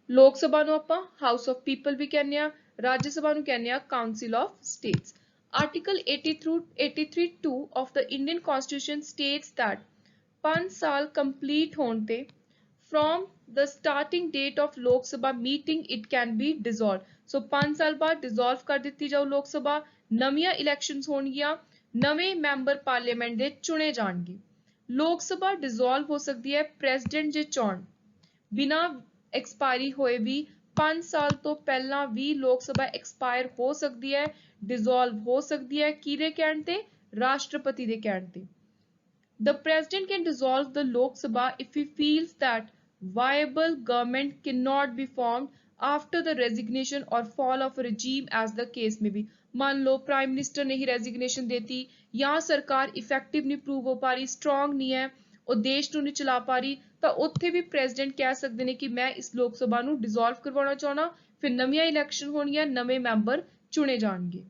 Lok Sabha ਨੂੰ ਆਪਾਂ ਹਾਊਸ ਆਫ ਪੀਪਲ ਵੀ ਕਹਿੰਦੇ ਆ, ਰਾਜ ਸਭਾ ਨੂੰ ਕਹਿੰਦੇ ਆ council of states. Article 83(2) of the Indian Constitution states that 5 ਸਾਲ complete ਹੋਣ ਤੇ from the starting date of Lok Sabha meeting it can be dissolved। So 5 ਸਾਲ ਬਾਅਦ dissolve ਕਰ ਦਿੱਤੀ ਜਾਊ ਲੋਕ ਸਭਾ, ਨਵੀਆਂ elections ਹੋਣਗੀਆਂ, ਨਵੇਂ ਮੈਂਬਰ ਪਾਰਲੀਮੈਂਟ ਦੇ ਚੁਣੇ ਜਾਣਗੇ। ਲੋਕ ਸਭਾ dissolve ਹੋ ਸਕਦੀ ਹੈ ਪ੍ਰੈਜ਼ੀਡੈਂਟ ਜੇ ਚਾਹਣ, ਬਿਨਾਂ ਐਕਸਪਾਇਰੀ ਹੋਏ ਵੀ 5 ਸਾਲ ਤੋਂ ਪਹਿਲਾਂ ਵੀ ਲੋਕ ਸਭਾ ਐਕਸਪਾਇਰ ਹੋ ਸਕਦੀ ਹੈ, dissolve ਹੋ ਸਕਦੀ ਹੈ, ਕਿਹਦੇ ਕਹਿਣ ਤੇ? ਰਾਸ਼ਟਰਪਤੀ ਦੇ ਕਹਿਣ ਤੇ। The president can dissolve the Lok Sabha if he feels that viable government cannot be formed after the resignation or fall of a regime as the case may be। ਮੰਨ ਲਓ ਪ੍ਰਾਈਮ ਮਿਨਿਸਟਰ ਨੇ ਹੀ resignation ਦੇਤੀ, ਜਾਂ ਸਰਕਾਰ effective ਨਹੀਂ prove ਹੋ ਪਾ ਰਹੀ, ਸਟਰੋਂਗ ਨਹੀਂ ਹੈ, ਉਹ ਦੇਸ਼ ਨੂੰ ਨਹੀਂ ਚਲਾ ਪਾ ਰਹੀ, ਤਾਂ ਉੱਥੇ ਵੀ ਪ੍ਰੈਜ਼ੀਡੈਂਟ ਕਹਿ ਸਕਦੇ ਨੇ ਕਿ ਮੈਂ ਇਸ ਲੋਕ ਸਭਾ ਨੂੰ ਡਿਸੋਲਵ ਕਰਵਾਉਣਾ ਚਾਹੁੰਦਾ, ਫਿਰ ਨਵੀਆਂ ਇਲੈਕਸ਼ਨ ਹੋਣਗੀਆਂ, ਨਵੇਂ ਮੈਂਬਰ ਚੁਣੇ ਜਾਣਗੇ।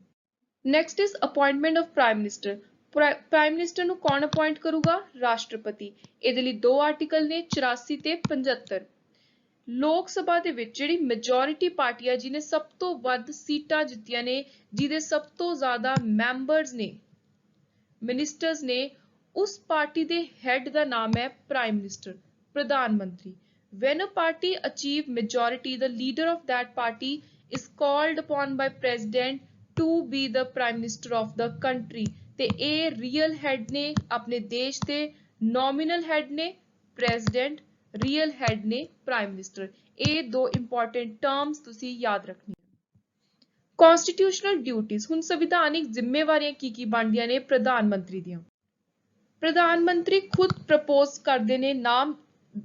Next is appointment of prime minister. Prime minister ਨੂੰ ਕੌਣ ਅਪਾਇੰਟ ਕਰੂਗਾ? ਰਾਸ਼ਟਰਪਤੀ। ਇਹਦੇ ਲਈ ਦੋ ਆਰਟੀਕਲ ਨੇ, 84 ਤੇ 75। ਲੋਕ ਸਭਾ ਦੇ ਵਿੱਚ ਜਿਹੜੀ ਮੈਜੋਰਿਟੀ ਪਾਰਟੀ ਆ ਜਿਹਨੇ ਸਭ ਤੋਂ ਵੱਧ ਸੀਟਾਂ ਜਿੱਤੀਆਂ ਨੇ, ਜਿਹਦੇ ਸਭ ਤੋਂ ਜ਼ਿਆਦਾ ਮੈਂਬਰਸ ਨੇ, ਮਿਨਿਸਟਰਸ ਨੇ, ਉਸ ਪਾਰਟੀ ਦੇ ਹੈਡ ਦਾ ਨਾਮ ਹੈ ਪ੍ਰਾਈਮ ਮਿਨਿਸਟਰ, ਪ੍ਰਧਾਨ ਮੰਤਰੀ। when a party achieve majority, the leader of that party is called upon by president to be the prime minister of the country। ਤੇ ਇਹ ਰੀਅਲ ਹੈਡ ਨੇ ਆਪਣੇ ਦੇਸ਼ ਦੇ, ਨੋਮੀਨਲ ਹੈਡ ਨੇ ਪ੍ਰੈਜ਼ੀਡੈਂਟ, ਰੀਅਲ ਹੈਡ ਨੇ ਪ੍ਰਾਈਮ ਮਿਨਿਸਟਰ। ਇਹ ਦੋ ਇੰਪੋਰਟੈਂਟ ਟਰਮਸ ਤੁਸੀਂ ਯਾਦ ਰੱਖਣੀ। Constitutional duties. ਹੁਣ ਸੰਵਿਧਾਨਿਕ ਜ਼ਿੰਮੇਵਾਰੀਆਂ ਕੀ ਬਣਦੀਆਂ ਨੇ ਪ੍ਰਧਾਨ ਮੰਤਰੀ ਦੀਆਂ? ਪ੍ਰਧਾਨ ਮੰਤਰੀ ਖੁਦ ਪ੍ਰਪੋਜ਼ ਕਰਦੇ ਨੇ, ਨਾਮ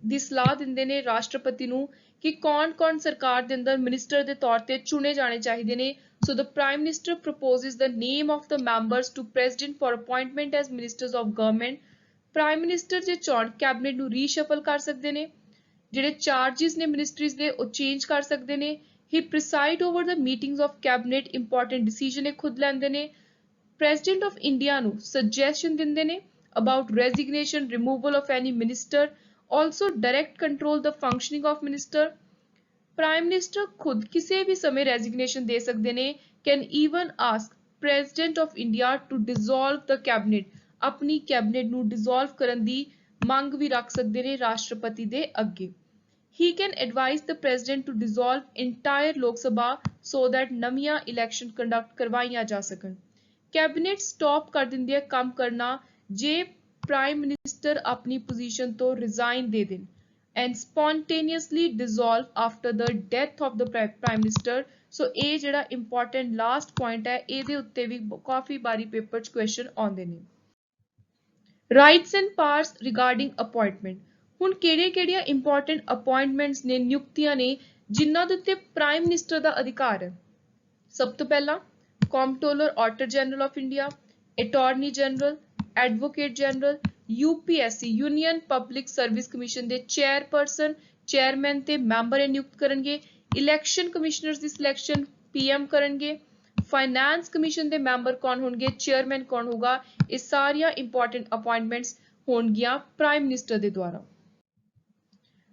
ਦੀ ਸਲਾਹ ਦਿੰਦੇ ਨੇ ਰਾਸ਼ਟਰਪਤੀ ਨੂੰ ਕਿ ਕੌਣ-ਕੌਣ ਸਰਕਾਰ ਦੇ ਅੰਦਰ ਮਿਨਿਸਟਰ ਦੇ ਤੌਰ ਤੇ ਚੁਣੇ ਜਾਣੇ ਚਾਹੀਦੇ ਨੇ। So the prime minister proposes the name of the members to president for appointment as ministers of government. Prime minister ਜੇ ਚਾਹਣ ਕੈਬਨਿਟ ਨੂੰ ਰੀਸ਼ਫਲ ਕਰ ਸਕਦੇ ਨੇ, ਜਿਹੜੇ ਚਾਰजेस ਨੇ ਮਿਨਿਸਟਰੀਜ਼ ਦੇ ਉਹ ਚੇਂਜ ਕਰ ਸਕਦੇ ਨੇ। He preside over the meetings of cabinet, important decision ਇਹ ਖੁਦ ਲੈਂਦੇ ਨੇ। ਪ੍ਰੈਜ਼ੀਡੈਂਟ ਆਫ ਇੰਡੀਆ ਨੂੰ ਸੁਜੈਸ਼ਨ ਦਿੰਦੇ ਨੇ about resignation, removal of any minister, also direct control the functioning of minister। prime minister ਖੁਦ ਕਿਸੇ ਵੀ ਸਮੇਂ resignation ਦੇ ਸਕਦੇ ਨੇ, can even ask president of india to dissolve the cabinet, ਆਪਣੀ ਕੈਬਨਿਟ ਨੂੰ dissolve ਕਰਨ ਦੀ ਮੰਗ ਵੀ ਰੱਖ ਸਕਦੇ ਨੇ ਰਾਸ਼ਟਰਪਤੀ ਦੇ ਅੱਗੇ। he can advise the president to dissolve entire lok sabha so that ਨਵੀਆਂ election conduct ਕਰਵਾਈਆਂ ਜਾ ਸਕਣ। ਕੈਬਨਿਟ ਸਟਾਪ ਕਰ ਦਿੰਦੀ ਹੈ ਕੰਮ ਕਰਨਾ ਜੇ ਪ੍ਰਾਈਮ ਮਿਨਿਸਟਰ ਆਪਣੀ ਪੋਜੀਸ਼ਨ ਤੋਂ ਰਿਜ਼ਾਈਨ ਦੇ ਦੇਣ, and spontaneously dissolve after the death of the prime minister। ਸੋ ਇਹ ਜਿਹੜਾ ਇੰਪੋਰਟੈਂਟ ਲਾਸਟ ਪੁਆਇੰਟ ਹੈ, ਇਹਦੇ ਉੱਤੇ ਵੀ ਕਾਫੀ ਵਾਰੀ ਪੇਪਰ 'ਚ ਕੁਐਸਚਨ ਆਉਂਦੇ ਨੇ। Rights and powers regarding appointment. ਹੁਣ ਕਿਹੜੀਆਂ ਇੰਪੋਰਟੈਂਟ ਅਪਾਇੰਟਮੈਂਟਸ ਨੇ, ਨਿਯੁਕਤੀਆਂ ਨੇ ਜਿਨ੍ਹਾਂ ਦੇ ਉੱਤੇ ਪ੍ਰਾਈਮ ਮਿਨਿਸਟਰ ਦਾ ਅਧਿਕਾਰ ਹੈ? ਸਭ ਤੋਂ ਪਹਿਲਾਂ comptroller auditor general of India, attorney general, advocate general, UPSC union public service commission ਦੇ ਚੇਅਰਪਰਸਨ, ਚੇਅਰਮੈਨ ਤੇ ਮੈਂਬਰ ਇਹ ਨਿਯੁਕਤ ਕਰਨਗੇ। ਇਲੈਕਸ਼ਨ ਕਮਿਸ਼ਨਰਸ ਦੀ ਸਿਲੈਕਸ਼ਨ ਪੀਐਮ ਕਰਨਗੇ। ਫਾਈਨਾਂਸ ਕਮਿਸ਼ਨ ਦੇ ਮੈਂਬਰ ਕੌਣ ਹੋਣਗੇ, ਚੇਅਰਮੈਨ ਕੌਣ ਹੋਗਾ, ਇਹ ਸਾਰੀਆਂ ਇੰਪੋਰਟੈਂਟ ਅਪਾਇੰਟਮੈਂਟਸ ਹੋਣਗੀਆਂ ਪ੍ਰਾਈਮ ਮਿਨਿਸਟਰ ਦੇ ਦੁਆਰਾ।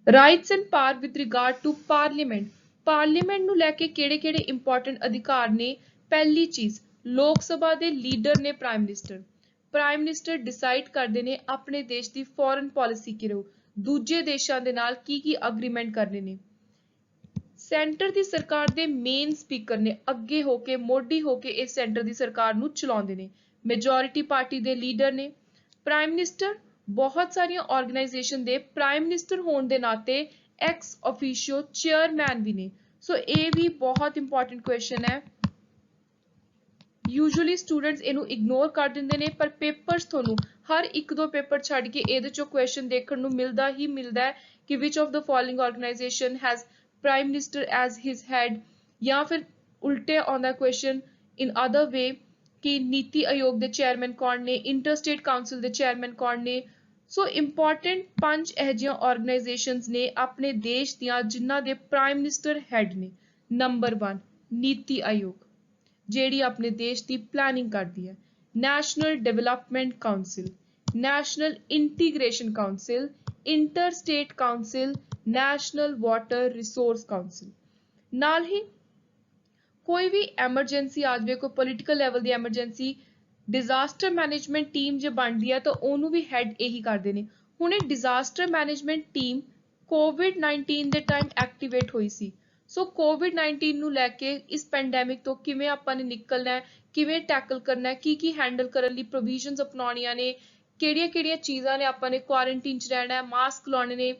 Rights and power with regard to parliament. Parliament ਨੂੰ ਲੈ ਕੇ ਕਿਹੜੇ ਇੰਪੋਰਟੈਂਟ ਅਧਿਕਾਰ ਨੇ? ਪਹਿਲੀ ਚੀਜ਼, ਲੋਕ ਸਭਾ ਦੇ ਲੀਡਰ ਨੇ prime minister. Prime minister decide ਕਰਦੇ ਨੇ ਆਪਣੇ ਦੇਸ਼ ਦੀ ਫੋਰਨ ਪਾਲਿਸੀ ਕੀ ਰਹੂ, ਦੂਜੇ ਦੇਸ਼ਾਂ ਦੇ ਨਾਲ ਕੀ ਅਗਰੀਮੈਂਟ ਕਰਨੇ ਨੇ। ਸੈਂਟਰ ਦੀ ਸਰਕਾਰ ਦੇ ਮੇਨ ਸਪੀਕਰ ਨੇ, ਅੱਗੇ ਹੋ ਕੇ ਮੋਢੀ ਹੋ ਕੇ ਇਸ ਸੈਂਟਰ ਦੀ ਸਰਕਾਰ ਨੂੰ ਚਲਾਉਂਦੇ ਨੇ। ਮੈਜੋਰਿਟੀ ਪਾਰਟੀ ਦੇ ਲੀਡਰ ਨੇ। ਪ੍ਰਾਈਮ ਮਿਨਿਸਟਰ ਬਹੁਤ ਸਾਰੀਆਂ ਆਰਗੇਨਾਈਜੇਸ਼ਨ ਦੇ ਪ੍ਰਾਈਮ ਮਿਨਿਸਟਰ ਹੋਣ ਦੇ ਨਾਤੇ ਐਕਸ ਆਫੀਸ਼ੀਓ ਚੇਅਰਮੈਨ ਵੀ ਨੇ। ਸੋ ਇਹ ਵੀ ਬਹੁਤ ਇੰਪੋਰਟੈਂਟ ਕੁਐਸਚਨ ਹੈ। ਯੂਜੂਅਲੀ ਸਟੂਡੈਂਟਸ ਇਹਨੂੰ ਇਗਨੋਰ ਕਰ ਦਿੰਦੇ ਨੇ, ਪਰ ਪੇਪਰਸ ਤੁਹਾਨੂੰ ਹਰ ਇੱਕ ਦੋ ਪੇਪਰ ਛੱਡ ਕੇ ਇਹਦੇ ਚੋਂ ਕੁਐਸਚਨ ਦੇਖਣ ਨੂੰ ਮਿਲਦਾ ਹੈ ਕਿ which of the following organisation has prime minister as his head, ਜਾਂ ਫਿਰ ਉਲਟੇ ਆਉਂਦਾ ਕੁਐਸਚਨ ਇਨ ਅਦਰ ਵੇ ਕਿ ਨੀਤੀ ਆਯੋਗ ਦੇ ਚੇਅਰਮੈਨ ਕੌਣ ਨੇ, ਇੰਟਰਸਟੇਟ ਕਾਉਂਸਲ ਦੇ ਚੇਅਰਮੈਨ ਕੌਣ ਨੇ। ਸੋ ਇੰਪੋਰਟੈਂਟ 5 ਇਹੋ ਜਿਹੀਆਂ ਆਰਗੇਨਾਈਜੇਸ਼ਨਸ ਨੇ ਆਪਣੇ ਦੇਸ਼ ਦੀਆਂ ਜਿਨ੍ਹਾਂ ਦੇ ਪ੍ਰਾਈਮ ਮਿਨਿਸਟਰ ਹੈਡ ਨੇ। ਨੰਬਰ 1 ਨੀਤੀ ਆਯੋਗ, ਜਿਹੜੀ ਆਪਣੇ ਦੇਸ਼ ਦੀ ਪਲੈਨਿੰਗ ਕਰਦੀ ਹੈ। National development council, national integration council, interstate council, national water resource council. ਨਾਲ ਹੀ ਕੋਈ ਵੀ ਐਮਰਜੈਂਸੀ ਆ ਜਾਵੇ, ਕੋਈ ਪੋਲੀਟੀਕਲ ਲੈਵਲ ਦੀ ਐਮਰਜੈਂਸੀ, ਡਿਜ਼ਾਸਟਰ ਮੈਨੇਜਮੈਂਟ ਟੀਮ ਜੇ ਬਣਦੀ ਹੈ ਤਾਂ ਉਹਨੂੰ ਵੀ ਹੈਡ ਇਹੀ ਕਰਦੇ ਨੇ। ਹੁਣ ਇਹ ਡਿਜ਼ਾਸਟਰ ਮੈਨੇਜਮੈਂਟ ਟੀਮ ਕੋਵਿਡ-19 ਦੇ ਟਾਈਮ ਐਕਟੀਵੇਟ ਹੋਈ ਸੀ। ਸੋ ਕੋਵਿਡ-19 ਨੂੰ ਲੈ ਕੇ ਇਸ ਪੈਂਡੈਮਿਕ ਤੋਂ ਕਿਵੇਂ ਆਪਾਂ ਨੇ ਨਿਕਲਣਾ ਹੈ, ਕਿਵੇਂ ਟੈਕਲ ਕਰਨਾ ਹੈ, ਕੀ ਹੈਂਡਲ ਕਰਨ ਲਈ ਪ੍ਰੋਵੀਜ਼ਨਸ ਅਪਣਾਉਣੀਆਂ ਨੇ, ਕਿਹੜੀਆਂ ਚੀਜ਼ਾਂ ਨੇ ਆਪਾਂ ਨੇ ਕੁਆਰੰਟਾਈਨ 'ਚ ਰਹਿਣਾ ਹੈ, ਮਾਸਕ ਲਾਉਣੇ ਨੇ।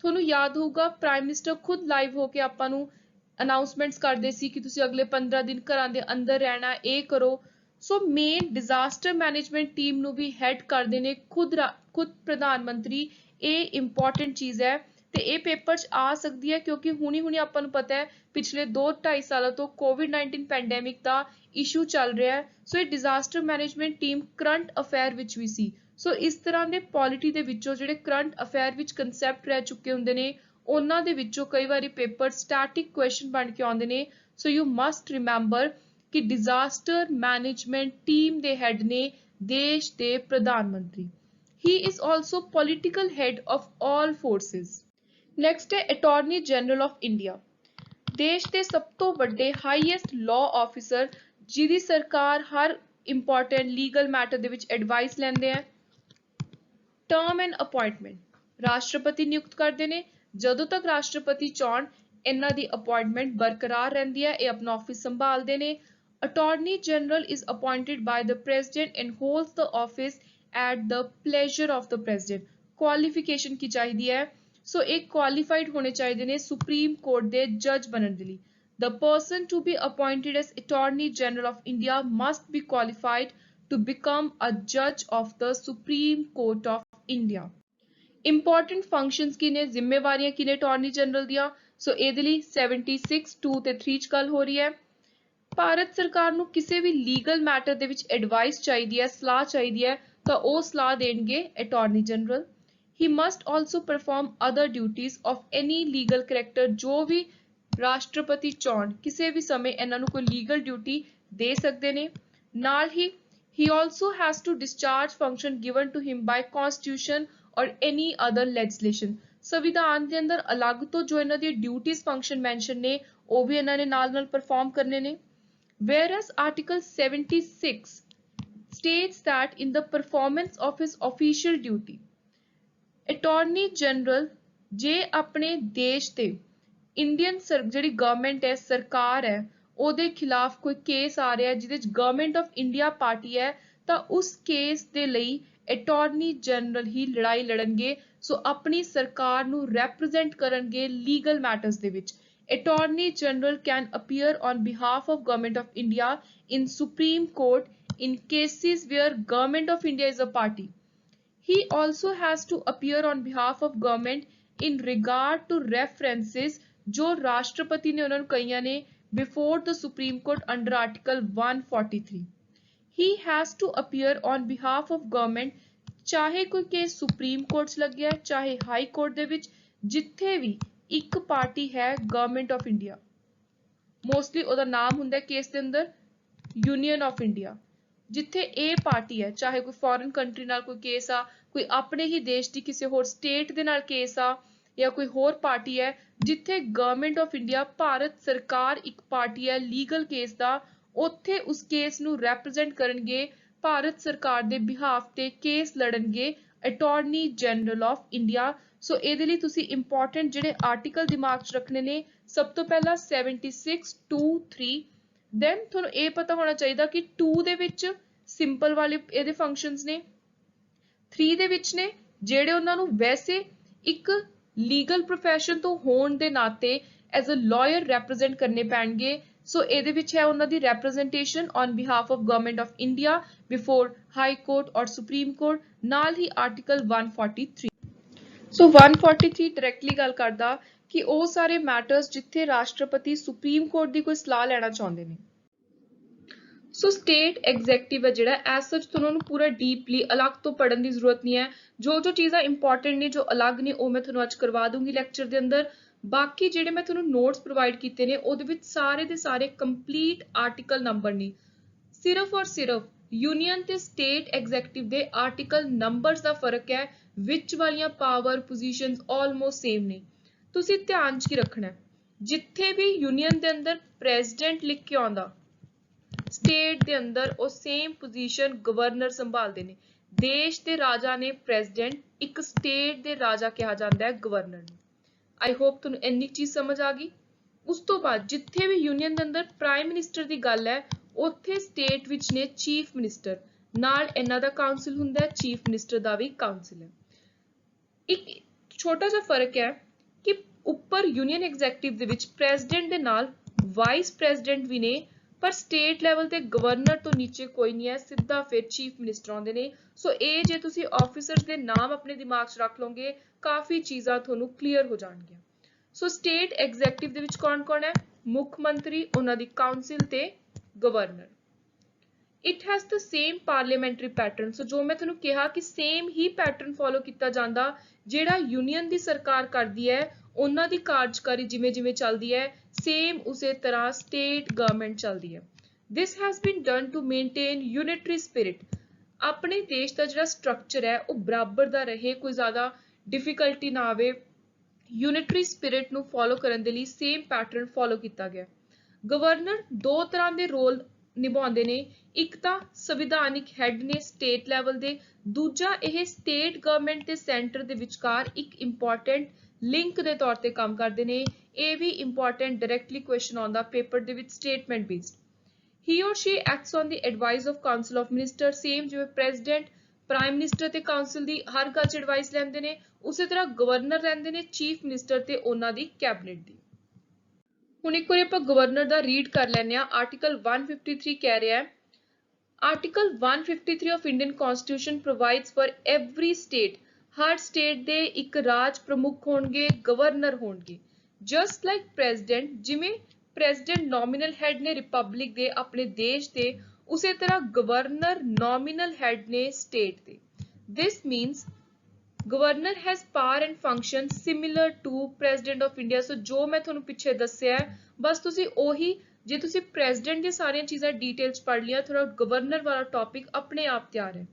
ਤੁਹਾਨੂੰ ਯਾਦ ਹੋਊਗਾ ਪ੍ਰਾਈਮ ਮਿਨਿਸਟਰ ਖੁਦ ਲਾਈਵ ਹੋ ਕੇ ਆਪਾਂ ਨੂੰ ਅਨਾਉਂਸਮੈਂਟਸ ਕਰਦੇ ਸੀ ਕਿ ਤੁਸੀਂ ਅਗਲੇ 15 ਦਿਨ ਘਰਾਂ ਦੇ ਅੰਦਰ ਰਹਿਣਾ, ਇਹ ਕਰੋ। So main disaster management team ਨੂੰ ਵੀ ਹੈਡ ਕਰਦੇ ਨੇ ਖੁਦ ਪ੍ਰਧਾਨ ਮੰਤਰੀ। ਇਹ ਇੰਪੋਰਟੈਂਟ ਚੀਜ਼ ਹੈ ਤੇ ਇਹ ਪੇਪਰ 'ਚ ਆ ਸਕਦੀ ਹੈ ਕਿਉਂਕਿ ਹੁਣੀ ਆਪਾਂ ਨੂੰ ਪਤਾ ਹੈ ਪਿਛਲੇ 2-2.5 ਸਾਲਾਂ ਤੋਂ ਕੋਵਿਡ-19 ਪੈਂਡੈਮਿਕ ਦਾ ਇਸ਼ੂ ਚੱਲ ਰਿਹਾ ਹੈ। ਸੋ ਇਹ disaster management team current affair ਵਿੱਚ ਵੀ ਸੀ। ਸੋ ਇਸ ਤਰ੍ਹਾਂ ਦੇ ਪੋਲਿਟੀ ਦੇ ਵਿੱਚੋਂ ਜਿਹੜੇ ਕਰੰਟ ਅਫੇਅਰ ਵਿੱਚ ਕਨਸੈਪਟ ਰਹਿ ਚੁੱਕੇ ਹੁੰਦੇ ਨੇ, ਉਹਨਾਂ ਦੇ ਵਿੱਚੋਂ ਕਈ ਵਾਰੀ ਪੇਪਰ ਸਟੈਟਿਕ ਕੁਐਸਚਨ ਬਣ ਕੇ ਆਉਂਦੇ ਨੇ। ਸੋ ਯੂ ਮਸਟ ਰਿਮੈਂਬਰ कि डिजास्टर मैनेजमेंट टीम दे हेड ने देश दे प्रधानमंत्री। He is also political head of all forces. Next है अटॉर्नी जनरल ऑफ इंडिया। देश ਦੇ ਸਭ ਤੋਂ ਵੱਡੇ ਹਾਈਐਸਟ ਲਾਅ ਆਫੀਸਰ ਜਿਹਦੀ ਸਰਕਾਰ ਹਰ ਇੰਪੋਰਟੈਂਟ ਲੀਗਲ ਮੈਟਰ ਦੇ ਵਿੱਚ ਐਡਵਾਈਸ ਲੈਂਦੇ ਆ। ਟਰਮ ਐਂਡ ਅਪਾਇੰਟਮੈਂਟ ਰਾਸ਼ਟਰਪਤੀ ਨਿਯੁਕਤ ਕਰਦੇ ਨੇ। ਜਦੋਂ ਤੱਕ ਰਾਸ਼ਟਰਪਤੀ ਚਾਹਣ ਇਹਨਾਂ ਦੀ ਅਪਾਇੰਟਮੈਂਟ ਬਰਕਰਾਰ ਰਹਿੰਦੀ ਹੈ, ਇਹ ਆਪਣਾ ਆਫਿਸ ਸੰਭਾਲਦੇ ਨੇ। Attorney general is appointed by the president and holds the office at the pleasure of the president. Qualification ਕੀ ਚਾਹੀਦੀ ਹੈ? ਸੋ ਇਹ ਕੁਆਲੀਫਾਈਡ ਹੋਣੇ ਚਾਹੀਦੇ ਨੇ ਸੁਪਰੀਮ ਕੋਰਟ ਦੇ ਜੱਜ ਬਣਨ ਦੇ ਲਈ। The person to be appointed as Attorney General of India must be qualified to become a judge of the Supreme Court of India. Important functions ਕੀ ਨੇ, ਜ਼ਿੰਮੇਵਾਰੀਆਂ ਕੀ ਨੇ ਅਟਾਰਨੀ ਜਨਰਲ ਦੀਆਂ? ਸੋ ਇਹਦੇ ਲਈ 76(2) ਤੇ 3 ਚ ਗੱਲ ਹੋ ਰਹੀ ਹੈ। ਭਾਰਤ ਸਰਕਾਰ ਨੂੰ ਕਿਸੇ ਵੀ ਲੀਗਲ ਮੈਟਰ ਦੇ ਵਿੱਚ ਐਡਵਾਈਸ ਚਾਹੀਦੀ ਹੈ, ਸਲਾਹ ਚਾਹੀਦੀ ਹੈ, ਤਾਂ ਉਹ ਸਲਾਹ ਦੇਣਗੇ attorney general. He must also perform other duties of any legal character ਜੋ ਵੀ ਰਾਸ਼ਟਰਪਤੀ ਚਾਹਣ ਕਿਸੇ ਵੀ ਸਮੇਂ ਇਹਨਾਂ ਨੂੰ ਕੋਈ ਲੀਗਲ ਡਿਊਟੀ ਦੇ ਸਕਦੇ ਨੇ। ਨਾਲ ਹੀ he also has to discharge function given to him by constitution or any other legislation। ਸੰਵਿਧਾਨ ਦੇ ਅੰਦਰ ਅਲੱਗ ਤੋਂ ਜੋ ਇਹਨਾਂ ਦੀ ਡਿਊਟੀਜ਼ ਫੰਕਸ਼ਨ ਮੈਂਸ਼ਨ ਨੇ ਉਹ ਵੀ ਇਹਨਾਂ ਨੇ ਨਾਲ ਪਰਫਾਰਮ ਕਰਨੇ ਨੇ। Whereas Article 76 states that in the performance of his official duty attorney general ਜੇ ਆਪਣੇ ਦੇਸ਼ ਤੇ ਇੰਡੀਅਨ ਜਿਹੜੀ ਗਵਰਨਮੈਂਟ ਹੈ, ਸਰਕਾਰ ਹੈ, ਉਹਦੇ ਖਿਲਾਫ ਕੋਈ ਕੇਸ ਆ ਰਿਹਾ ਜਿਹਦੇ ਵਿੱਚ ਗਵਰਨਮੈਂਟ ਆਫ ਇੰਡੀਆ ਪਾਰਟੀ ਹੈ, ਤਾਂ ਉਸ ਕੇਸ ਦੇ ਲਈ ਅਟਾਰਨੀ ਜਨਰਲ ਹੀ ਲੜਾਈ ਲੜਨਗੇ। ਸੋ ਆਪਣੀ ਸਰਕਾਰ ਨੂੰ ਰੈਪਰੈਜ਼ੈਂਟ ਕਰਨਗੇ ਲੀਗਲ ਮੈਟਰਸ ਦੇ ਵਿੱਚ। Attorney general can appear on behalf of government of India in supreme court in cases where government of India is a party. He also has to appear on behalf of government in regard to references जो राष्ट्रपति ने उन्होंने कहियां ने before the Supreme Court under Article 143. He has to appear on behalf of government चाहे कोई case supreme court लग गया चाहे हाई कोर्ट ਦੇ ਵਿੱਚ ਜਿੱਥੇ ਵੀ ਇੱਕ ਪਾਰਟੀ ਹੈ ਗਵਰਨਮੈਂਟ ਆਫ ਇੰਡੀਆ। ਮੋਸਟਲੀ ਉਹਦਾ ਨਾਮ ਹੁੰਦਾ ਕੇਸ ਦੇ ਅੰਦਰ ਯੂਨੀਅਨ ਆਫ ਇੰਡੀਆ। ਜਿੱਥੇ ਇਹ ਪਾਰਟੀ ਹੈ, ਚਾਹੇ ਕੋਈ ਫੋਰਨ ਕੰਟਰੀ ਨਾਲ ਕੋਈ ਕੇਸ ਆ, ਕੋਈ ਆਪਣੇ ਹੀ ਦੇਸ਼ ਦੀ ਕਿਸੇ ਹੋਰ ਸਟੇਟ ਦੇ ਨਾਲ ਕੇਸ ਆ, ਜਾਂ ਕੋਈ ਹੋਰ ਪਾਰਟੀ ਹੈ ਜਿੱਥੇ ਗਵਰਨਮੈਂਟ ਆਫ ਇੰਡੀਆ ਭਾਰਤ ਸਰਕਾਰ ਇੱਕ ਪਾਰਟੀ ਹੈ ਲੀਗਲ ਕੇਸ ਦਾ, ਉੱਥੇ ਉਸ ਕੇਸ ਨੂੰ ਰੈਪਰੈਜ਼ੈਂਟ ਕਰਨਗੇ ਭਾਰਤ ਸਰਕਾਰ ਦੇ ਬਿਹਾਫ ਤੇ ਕੇਸ ਲੜਨਗੇ attorney general of India. So ਇਹਦੇ ਲਈ ਤੁਸੀਂ ਇੰਪੋਰਟੈਂਟ ਜਿਹੜੇ ਆਰਟੀਕਲ ਦਿਮਾਗ 'ਚ ਰੱਖਣੇ ਨੇ, ਸਭ ਤੋਂ ਪਹਿਲਾਂ 76(2)(3 ਦੈਨ ਤੁਹਾਨੂੰ ਇਹ ਪਤਾ ਹੋਣਾ ਚਾਹੀਦਾ ਕਿ 2 ਦੇ ਵਿੱਚ ਸਿੰਪਲ ਵਾਲੇ ਇਹਦੇ ਫੰਕਸ਼ਨਸ ਨੇ, 3 ਦੇ ਵਿੱਚ ਨੇ ਜਿਹੜੇ ਉਹਨਾਂ ਨੂੰ ਵੈਸੇ ਇੱਕ ਲੀਗਲ ਪ੍ਰੋਫੈਸ਼ਨ ਤੋਂ ਹੋਣ ਦੇ ਨਾਤੇ ਐਜ਼ ਅ ਲਾਇਰ ਰੈਪਰੈਜ਼ੈਂਟ ਕਰਨੇ ਪੈਣਗੇ। ਸੋ ਇਹਦੇ ਵਿੱਚ ਹੈ ਉਹਨਾਂ ਦੀ representation on behalf of government of India before high court ਔਰ ਸੁਪਰੀਮ ਕੋਰਟ, ਨਾਲ ਹੀ ਆਰਟੀਕਲ 143। ਸੋ 143 ਡਾਇਰੈਕਟਲੀ ਗੱਲ ਕਰਦਾ ਕਿ ਉਹ ਸਾਰੇ ਮੈਟਰਸ ਜਿੱਥੇ ਰਾਸ਼ਟਰਪਤੀ ਸੁਪਰੀਮ ਕੋਰਟ ਦੀ ਕੋਈ ਸਲਾਹ ਲੈਣਾ ਚਾਹੁੰਦੇ ਨੇ। ਸੋ ਸਟੇਟ ਐਗਜ਼ੈਕਟਿਵ ਹੈ ਜਿਹੜਾ ਐਸ ਸੱਚ ਤੁਹਾਨੂੰ ਉਹਨੂੰ ਪੂਰਾ ਡੀਪਲੀ ਅਲੱਗ ਤੋਂ ਪੜ੍ਹਨ ਦੀ ਜ਼ਰੂਰਤ ਨਹੀਂ ਹੈ। ਜੋ ਚੀਜ਼ਾਂ ਇੰਪੋਰਟੈਂਟ ਨੇ ਜੋ ਅਲੱਗ ਨੇ ਉਹ ਮੈਂ ਤੁਹਾਨੂੰ ਅੱਜ ਕਰਵਾ ਦੂੰਗੀ ਲੈਕਚਰ ਦੇ ਅੰਦਰ। ਬਾਕੀ ਜਿਹੜੇ ਮੈਂ ਤੁਹਾਨੂੰ ਨੋਟਸ ਪ੍ਰੋਵਾਈਡ ਕੀਤੇ ਨੇ ਉਹਦੇ ਵਿੱਚ ਸਾਰੇ ਦੇ ਸਾਰੇ ਕੰਪਲੀਟ ਆਰਟੀਕਲ ਨੰਬਰ ਨੇ। ਸਿਰਫ ਔਰ ਸਿਰਫ ਯੂਨੀਅਨ ਤੇ ਸਟੇਟ ਐਗਜ਼ੈਕਟਿਵ ਦੇ ਆਰਟੀਕਲ ਨੰਬਰਸ ਦਾ ਫਰਕ ਹੈ, ਵਿੱਚ ਵਾਲੀਆਂ ਪਾਵਰ ਪੋਜੀਸ਼ਨਸ ਆਲਮੋਸਟ ਸੇਮ ਨੇ। ਤੁਸੀਂ ਧਿਆਨ 'ਚ ਕੀ ਰੱਖਣਾ, ਜਿੱਥੇ ਵੀ ਯੂਨੀਅਨ ਦੇ ਅੰਦਰ ਪ੍ਰੈਜ਼ੀਡੈਂਟ ਲਿਖ ਕੇ ਆਉਂਦਾ, ਸਟੇਟ ਦੇ ਅੰਦਰ ਉਹ ਸੇਮ ਪੋਜੀਸ਼ਨ ਗਵਰਨਰ ਸੰਭਾਲਦੇ ਨੇ। ਦੇਸ਼ ਦੇ ਰਾਜਾ ਨੇ ਪ੍ਰੈਜ਼ੀਡੈਂਟ, ਇੱਕ ਸਟੇਟ ਦੇ ਰਾਜਾ ਕਿਹਾ ਜਾਂਦਾ ਹੈ ਗਵਰਨਰ ਨੂੰ। ਆਈ ਹੋਪ ਤੁਹਾਨੂੰ ਇੰਨੀ ਚੀਜ਼ ਸਮਝ ਆ ਗਈ। ਉਸ ਤੋਂ ਬਾਅਦ ਜਿੱਥੇ ਵੀ ਯੂਨੀਅਨ ਦੇ ਅੰਦਰ ਪ੍ਰਾਈਮ ਮਿਨਿਸਟਰ ਦੀ ਗੱਲ ਹੈ, ਉੱਥੇ ਸਟੇਟ ਵਿੱਚ ਨੇ ਚੀਫ ਮਿਨਿਸਟਰ, ਨਾਲ ਇਹਨਾਂ ਦਾ ਕਾਉਂਸਲ ਹੁੰਦਾ ਹੈ, ਚੀਫ ਮਿਨਿਸਟਰ ਦਾ ਵੀ ਕਾਉਂਸਲ ਹੈ। ਇੱਕ ਛੋਟਾ ਜਿਹਾ ਫਰਕ ਹੈ ਕਿ ਉੱਪਰ ਯੂਨੀਅਨ ਐਗਜ਼ੈਕਟਿਵ ਦੇ ਵਿੱਚ ਪ੍ਰੈਜ਼ੀਡੈਂਟ ਦੇ ਨਾਲ ਵਾਈਸ ਪ੍ਰੈਜ਼ੀਡੈਂਟ ਵੀ ਨੇ, ਪਰ ਸਟੇਟ ਲੈਵਲ ਤੇ ਗਵਰਨਰ ਤੋਂ ਨੀਚੇ ਕੋਈ ਨਹੀਂ ਹੈ, ਸਿੱਧਾ ਫਿਰ ਚੀਫ ਮਿਨਿਸਟਰ ਆਉਂਦੇ ਨੇ। ਸੋ ਇਹ ਜੇ ਤੁਸੀਂ ਆਫੀਸਰਸ ਦੇ ਨਾਮ ਆਪਣੇ ਦਿਮਾਗ 'ਚ ਰੱਖ ਲਓਗੇ ਕਾਫੀ ਚੀਜ਼ਾਂ ਤੁਹਾਨੂੰ ਕਲੀਅਰ ਹੋ ਜਾਣਗੀਆਂ। ਸੋ ਸਟੇਟ ਐਗਜ਼ੈਕਟਿਵ ਦੇ ਵਿੱਚ ਕੌਣ ਹੈ? ਮੁੱਖ ਮੰਤਰੀ, ਉਹਨਾਂ ਦੀ ਕਾਉਂਸਲ ਤੇ governor. It has the same parliamentary pattern. So ਜੋ ਮੈਂ ਤੁਹਾਨੂੰ ਕਿਹਾ ਕਿ ਸੇਮ ਹੀ ਪੈਟਰਨ ਫੋਲੋ ਕੀਤਾ ਜਾਂਦਾ ਜਿਹੜਾ ਯੂਨੀਅਨ ਦੀ ਸਰਕਾਰ ਕਰਦੀ ਹੈ, ਉਹਨਾਂ ਦੀ ਕਾਰਜਕਾਰੀ ਜਿਵੇਂ ਜਿਵੇਂ ਚੱਲਦੀ ਹੈ ਸੇਮ ਉਸੇ ਤਰ੍ਹਾਂ ਸਟੇਟ ਗਵਰਨਮੈਂਟ ਚੱਲਦੀ ਹੈ। This has been done to maintain unitary spirit. ਆਪਣੇ ਦੇਸ਼ ਦਾ ਜਿਹੜਾ ਸਟਰਕਚਰ ਹੈ ਉਹ ਬਰਾਬਰ ਦਾ ਰਹੇ, ਕੋਈ ਜ਼ਿਆਦਾ ਡਿਫਿਕਲਟੀ ਨਾ ਆਵੇ, ਯੂਨਿਟਰੀ ਸਪਿਰਿਟ ਨੂੰ ਫੋਲੋ ਕਰਨ ਦੇ ਲਈ ਸੇਮ ਪੈਟਰਨ ਫੋਲੋ ਕੀਤਾ ਗਿਆ। ਗਵਰਨਰ ਦੋ ਤਰ੍ਹਾਂ ਦੇ ਰੋਲ ਨਿਭਾਉਂਦੇ ਨੇ, ਇੱਕ ਤਾਂ ਸੰਵਿਧਾਨਿਕ ਹੈਡ ਨੇ ਸਟੇਟ ਲੈਵਲ ਦੇ, ਦੂਜਾ ਇਹ ਸਟੇਟ ਗਵਰਨਮੈਂਟ ਤੇ ਸੈਂਟਰ ਦੇ ਵਿਚਕਾਰ ਇੱਕ ਇੰਪੋਰਟੈਂਟ ਲਿੰਕ ਦੇ ਤੌਰ ਤੇ ਕੰਮ ਕਰਦੇ ਨੇ। ਇਹ ਵੀ ਇੰਪੋਰਟੈਂਟ ਡਾਇਰੈਕਟਲੀ ਕੁਐਸਚਨ ਆਉਂਦਾ ਪੇਪਰ ਦੇ ਵਿੱਚ statement based. He or she acts on the advice of Council of Ministers, same ਜਿਵੇਂ ਪ੍ਰੈਜ਼ੀਡੈਂਟ ਪ੍ਰਾਈਮ ਮਿਨਿਸਟਰ ਤੇ ਕਾਉਂਸਲ ਦੀ ਹਰ ਗੱਲ 'ਚ ਐਡਵਾਈਸ ਲੈਂਦੇ ਨੇ, ਉਸੇ ਤਰ੍ਹਾਂ ਗਵਰਨਰ ਰਹਿੰਦੇ ਨੇ ਚੀਫ ਮਿਨਿਸਟਰ ਤੇ ਉਹਨਾਂ ਦੀ ਕੈਬਨਿਟ ਦੀ। ਹੁਣ ਇੱਕ ਵਾਰੀ ਆਪਾਂ ਗਵਰਨਰ ਦਾ ਰੀਡ ਕਰ ਲੈਂਦੇ ਆ। ਆਰਟੀਕਲ 153 ਕਹਿ ਰਿਹਾ ਹੈ, article 153 of Indian constitution provides for every state, ਹਰ ਸਟੇਟ ਦੇ ਇੱਕ ਰਾਜ ਪ੍ਰਮੁੱਖ ਹੋਣਗੇ, ਗਵਰਨਰ ਹੋਣਗੇ। ਜਸਟ ਲਾਈਕ ਪ੍ਰੈਜ਼ੀਡੈਂਟ, ਜਿਵੇਂ ਪ੍ਰੈਜ਼ੀਡੈਂਟ ਨੋਮੀਨਲ ਹੈਡ ਨੇ ਰਿਪਬਲਿਕ ਦੇ ਆਪਣੇ ਦੇਸ਼ ਦੇ, ਉਸੇ ਤਰ੍ਹਾਂ ਗਵਰਨਰ ਨੋਮੀਨਲ ਹੈਡ ਨੇ ਸਟੇਟ ਦੇ। This means governor has power and function similar to president of India. So ਜੋ ਮੈਂ ਤੁਹਾਨੂੰ ਪਿੱਛੇ ਦੱਸਿਆ ਹੈ ਬਸ ਤੁਸੀਂ ਉਹੀ, ਜੇ ਤੁਸੀਂ ਪ੍ਰੈਜ਼ੀਡੈਂਟ ਦੀਆਂ ਸਾਰੀਆਂ ਚੀਜ਼ਾਂ ਡਿਟੇਲ 'ਚ ਪੜ੍ਹ ਲਿਆ, ਥੋੜਾ ਗਵਰਨਰ ਵਾਲਾ ਟੌਪਿਕ ਆਪਣੇ ਆਪ ਤਿਆਰ ਹੈ।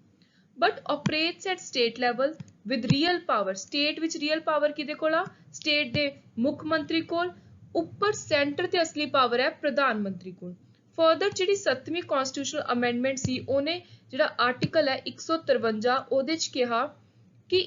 But apparatus at state level with real power. State ਵਿੱਚ ਰੀਅਲ ਪਾਵਰ ਕਿਹਦੇ ਕੋਲ ਆ? ਸਟੇਟ ਦੇ ਮੁੱਖ ਮੰਤਰੀ ਕੋਲ। ਉੱਪਰ ਸੈਂਟਰ ਤੇ ਅਸਲੀ ਪਾਵਰ ਹੈ ਪ੍ਰਧਾਨ ਮੰਤਰੀ ਕੋਲ। ਫਰਦਰ ਜਿਹੜੀ 7ਵੀਂ ਕਨਸਟੀਟਿਊਸ਼ਨਲ ਅਮੈਂਡਮੈਂਟ ਸੀ, ਉਹਨੇ ਜਿਹੜਾ ਆਰਟੀਕਲ ਹੈ 153 ਉਹਦੇ 'ਚ ਕਿਹਾ ਕਿ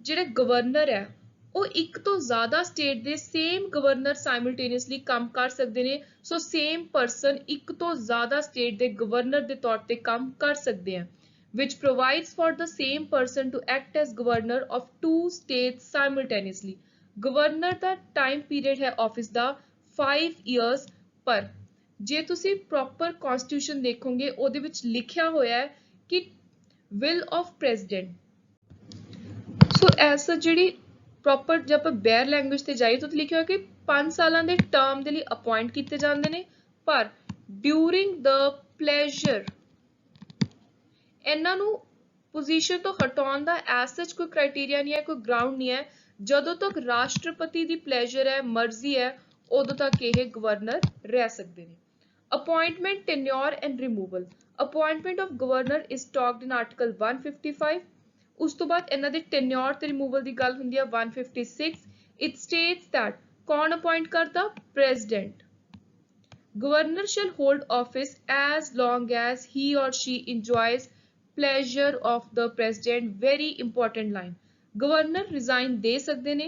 ਜਿਹੜੇ ਗਵਰਨਰ ਹੈ ਉਹ ਇੱਕ ਤੋਂ ਜ਼ਿਆਦਾ ਸਟੇਟ ਦੇ ਸੇਮ ਗਵਰਨਰ ਸਾਈਮਲਟੇਨੀਅਸਲੀ ਕੰਮ ਕਰ ਸਕਦੇ ਨੇ। ਸੋ ਸੇਮ ਪਰਸਨ ਇੱਕ ਤੋਂ ਜ਼ਿਆਦਾ ਸਟੇਟ ਦੇ ਗਵਰਨਰ ਦੇ ਤੌਰ ਤੇ ਕੰਮ ਕਰ ਸਕਦੇ ਆ, which provides for the same person to act as governor of two states simultaneously। Governor the time period ਹੈ ਆਫਿਸ ਦਾ 5 years, ਪਰ ਜੇ ਤੁਸੀਂ ਪ੍ਰੋਪਰ ਕਨਸਟੀਟਿਊਸ਼ਨ ਦੇਖੋਗੇ ਉਹਦੇ ਵਿੱਚ ਲਿਖਿਆ ਹੋਇਆ ਹੈ ਕਿ will of president। ਸੋ ਐਸਾ ਜਿਹੜੀ ਪ੍ਰੋਪਰ ਜੇ ਆਪਾਂ ਬੇਅਰ ਲੈਂਗੁਏਜ ਤੇ ਜਾਈਏ ਤਾਂ ਲਿਖਿਆ ਹੋਇਆ ਕਿ 5 ਸਾਲਾਂ ਦੇ ਟਰਮ ਦੇ ਲਈ ਅਪਾਇੰਟ ਕੀਤੇ ਜਾਂਦੇ ਨੇ, ਪਰ ਡਿਊਰਿੰਗ ਦ ਪਲੇਜ਼ਰ ਇਹਨਾਂ ਨੂੰ ਪੋਜੀਸ਼ਨ ਤੋਂ ਹਟਾਉਣ ਦਾ ਐਸ ਸੱਚ ਕੋਈ ਕ੍ਰਾਈਟੇਰੀਆ ਨਹੀਂ ਹੈ, ਕੋਈ ਗਰਾਊਂਡ ਨਹੀਂ ਹੈ। ਜਦੋਂ ਤੱਕ ਰਾਸ਼ਟਰਪਤੀ ਦੀ ਪਲੇਜ਼ਰ ਹੈ, ਮਰਜ਼ੀ ਹੈ, ਉਦੋਂ ਤੱਕ ਇਹ ਗਵਰਨਰ ਰਹਿ ਸਕਦੇ ਨੇ। Appointment, tenure and removal. Appointment of governor is talked in article 155। ਉਸ ਤੋਂ ਬਾਅਦ ਇਹਨਾਂ ਦੇ ਟੈਨਿਓਰ ਤੇ ਰਿਮੂਵਲ ਦੀ ਗੱਲ ਹੁੰਦੀ ਹੈ 156। ਇਟ ਸਟੇਟਸ ਦੈਟ ਕੌਣ ਅਪਾਇੰਟ ਕਰਦਾ? President. Governor shall hold office as long as he or she enjoys pleasure of the president। Very important line। Governor resign ਦੇ ਸਕਦੇ ਨੇ,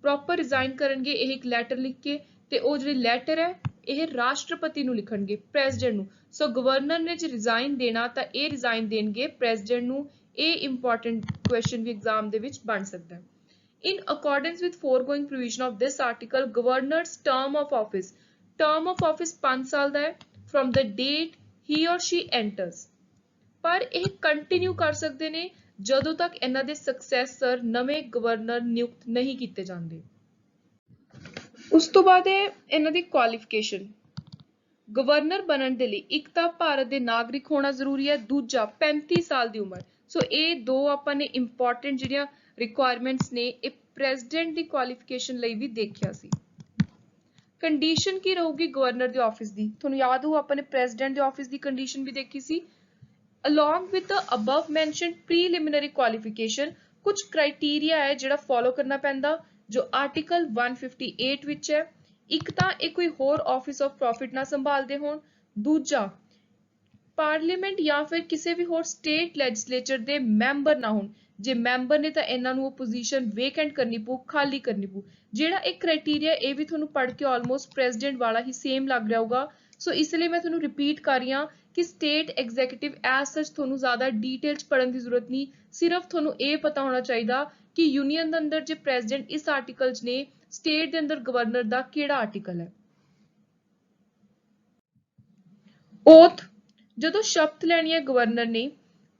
proper resign ਕਰਨਗੇ ਇਹ ਇੱਕ ਲੈਟਰ ਲਿਖ ਕੇ, ਤੇ ਉਹ ਜਿਹੜੀ ਲੈਟਰ ਹੈ ਇਹ ਰਾਸ਼ਟਰਪਤੀ ਨੂੰ ਲਿਖਣਗੇ, president ਨੂੰ। ਸੋ ਗਵਰਨਰ ਨੇ ਜੇ resign ਦੇਣਾ ਤਾਂ ਇਹ resign ਦੇਣਗੇ president ਨੂੰ। ਇਹ important question ਵੀ exam ਦੇ ਵਿੱਚ ਬਣ ਸਕਦਾ ਹੈ। In accordance with foregoing provision of this article, governor's term of office, term of office 5 ਸਾਲ ਦਾ ਹੈ from the date he or she enters, ਪਰ ਇਹ ਕੰਟੀਨਿਊ ਕਰ ਸਕਦੇ ਨੇ ਜਦੋਂ ਤੱਕ ਇਹਨਾਂ ਦੇ ਸਕਸੈਸਰ ਨਵੇਂ ਗਵਰਨਰ ਨਿਯੁਕਤ ਨਹੀਂ ਕੀਤੇ ਜਾਂਦੇ। ਉਸ ਤੋਂ ਬਾਅਦ ਹੈ ਇਹਨਾਂ ਦੀ ਕੁਆਲੀਫਿਕੇਸ਼ਨ। ਗਵਰਨਰ ਬਣਨ ਦੇ ਲਈ ਇੱਕ ਤਾਂ ਭਾਰਤ ਦੇ ਨਾਗਰਿਕ ਹੋਣਾ ਜ਼ਰੂਰੀ ਹੈ, ਦੂਜਾ 35 ਸਾਲ ਦੀ ਉਮਰ। ਸੋ ਇਹ ਦੋ ਆਪਾਂ ਨੇ ਇੰਪੋਰਟੈਂਟ ਜਿਹੜੀਆਂ ਰਿਕੁਆਇਰਮੈਂਟਸ ਨੇ ਇਹ ਪ੍ਰੈਜ਼ੀਡੈਂਟ ਦੀ ਕੁਆਲੀਫਿਕੇਸ਼ਨ ਲਈ ਵੀ ਦੇਖਿਆ ਸੀ। ਕੰਡੀਸ਼ਨ ਕੀ ਰਹੂਗੀ ਗਵਰਨਰ ਦੇ ਆਫਿਸ ਦੀ? ਤੁਹਾਨੂੰ ਯਾਦ ਹੋ ਆਪਾਂ ਨੇ ਪ੍ਰੈਜ਼ੀਡੈਂਟ ਦੇ ਆਫਿਸ ਦੀ ਕੰਡੀਸ਼ਨ ਵੀ ਦੇਖੀ ਸੀ। Along with the above mentioned preliminary qualification, ਕੁਝ ਕ੍ਰਾਈਟੇਰੀਆ ਹੈ ਜਿਹੜਾ ਫੋਲੋ ਕਰਨਾ ਪੈਂਦਾ ਜੋ ਆਰਟੀਕਲ 158 ਵਿੱਚ ਹੈ। ਇੱਕ ਤਾਂ ਇਹ ਕੋਈ ਹੋਰ ਆਫਿਸ ਆਫ ਪ੍ਰੋਫਿਟ ਨਾ ਸੰਭਾਲਦੇ ਹੋਣ, ਦੂਜਾ ਪਾਰਲੀਮੈਂਟ ਜਾਂ ਫਿਰ ਕਿਸੇ ਵੀ ਹੋਰ ਸਟੇਟ ਲੈਜਿਸਲੇਚਰ ਦੇ ਮੈਂਬਰ ਨਾ ਹੋਣ। ਜੇ ਮੈਂਬਰ ਨੇ ਤਾਂ ਇਹਨਾਂ ਨੂੰ ਉਹ ਪੋਜੀਸ਼ਨ ਵੇਕੈਂਟ ਕਰਨੀ ਪਊ, ਖਾਲੀ ਕਰਨੀ ਪਊ। ਜਿਹੜਾ ਇਹ ਕ੍ਰਾਈਟੇਰੀਆ ਇਹ ਵੀ ਤੁਹਾਨੂੰ ਪੜ੍ਹ ਕੇ ਆਲਮੋਸਟ ਪ੍ਰੈਜ਼ੀਡੈਂਟ ਵਾਲਾ ਹੀ ਸੇਮ ਲੱਗ ਰਿਹਾ ਹੋਊਗਾ। ਸੋ ਇਸ ਲਈ ਮੈਂ ਤੁਹਾਨੂੰ ਰਿਪੀਟ ਕਰ ਰਹੀ ਹਾਂ ਕਿ ਸਟੇਟ ਐਗਜ਼ੀਕਿਊਟਿਵ ਐਜ਼ ਸੱਚ ਤੁਹਾਨੂੰ ਜ਼ਿਆਦਾ ਡੀਟੇਲ 'ਚ ਪੜ੍ਹਨ ਦੀ ਜ਼ਰੂਰਤ ਨਹੀਂ, ਸਿਰਫ ਤੁਹਾਨੂੰ ਇਹ ਪਤਾ ਹੋਣਾ ਚਾਹੀਦਾ ਕਿ ਯੂਨੀਅਨ ਦੇ ਅੰਦਰ ਜੇ ਪ੍ਰੈਜ਼ੀਡੈਂਟ ਇਸ ਆਰਟੀਕਲ 'ਚ ਨੇ, ਸਟੇਟ ਦੇ ਅੰਦਰ ਗਵਰਨਰ ਦਾ ਕਿਹੜਾ ਆਰਟੀਕਲ ਹੈ। ਓਥ, ਜਦੋਂ ਸ਼ਪਥ ਲੈਣੀ ਹੈ ਗਵਰਨਰ ਨੇ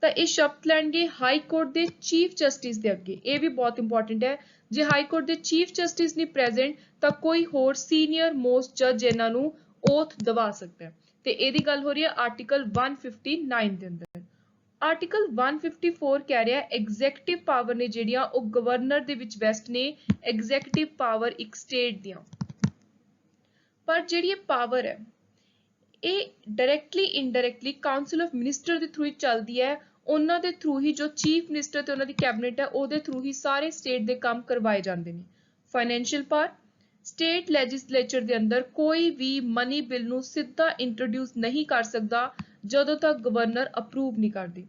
ਤਾਂ ਇਹ ਸ਼ਪਥ ਲੈਣਗੇ ਹਾਈ ਕੋਰਟ ਦੇ ਚੀਫ ਜਸਟਿਸ ਦੇ ਅੱਗੇ। ਇਹ ਵੀ ਬਹੁਤ ਇੰਪੋਰਟੈਂਟ ਹੈ। ਜੇ ਹਾਈ ਕੋਰਟ ਦੇ ਚੀਫ ਜਸਟਿਸ ਨਹੀਂ ਪ੍ਰੈਜ਼ੈਂਟ ਤਾਂ ਕੋਈ ਹੋਰ ਸੀਨੀਅਰ ਮੋਸਟ ਜੱਜ ਇਹਨਾਂ ਨੂੰ ਓਥ ਦਵਾ ਸਕਦਾ ਹੈ। ਤੇ ਇਹਦੀ ਗੱਲ ਹੋ ਰਹੀ ਹੈ ਆਰਟੀਕਲ 159 ਦੇ ਅੰਦਰ। ਆਰਟੀਕਲ 154 ਕਹਿ ਰਿਹਾ ਐਗਜ਼ੈਕਟਿਵ ਪਾਵਰ ਨੇ ਜਿਹੜੀਆਂ ਉਹ ਗਵਰਨਰ ਦੇ ਵਿੱਚ ਵੈਸਟ ਨੇ, ਐਗਜ਼ੈਕਟਿਵ ਪਾਵਰ ਇੱਕ ਸਟੇਟ ਦੀਆਂ। ਪਰ ਜਿਹੜੀ ਇਹ ਪਾਵਰ ਹੈ ਇਹ directly indirectly council of minister ਦੇ ਥਰੂ ਹੀ ਚੱਲਦੀ ਹੈ। ਉਹਨਾਂ ਦੇ ਥਰੂ ਹੀ ਜੋ ਚੀਫ ਮਿਨਿਸਟਰ ਤੇ ਉਹਨਾਂ ਦੀ ਕੈਬਨਿਟ ਹੈ ਉਹਦੇ ਥਰੂ ਹੀ ਸਾਰੇ ਸਟੇਟ ਦੇ ਕੰਮ ਕਰਵਾਏ ਜਾਂਦੇ ਨੇ। ਫਾਈਨੈਂਸ਼ੀਅਲ ਪਾਵਰ, ਸਟੇਟ ਲੈਜਿਸਲੇਚਰ ਦੇ ਅੰਦਰ ਕੋਈ ਵੀ ਮਨੀ ਬਿੱਲ ਨੂੰ ਸਿੱਧਾ ਇੰਟਰੋਡਿਊਸ ਨਹੀਂ ਕਰ ਸਕਦਾ ਜਦੋਂ ਤੱਕ ਗਵਰਨਰ ਅਪਰੂਵ ਨਹੀਂ ਕਰਦੀ।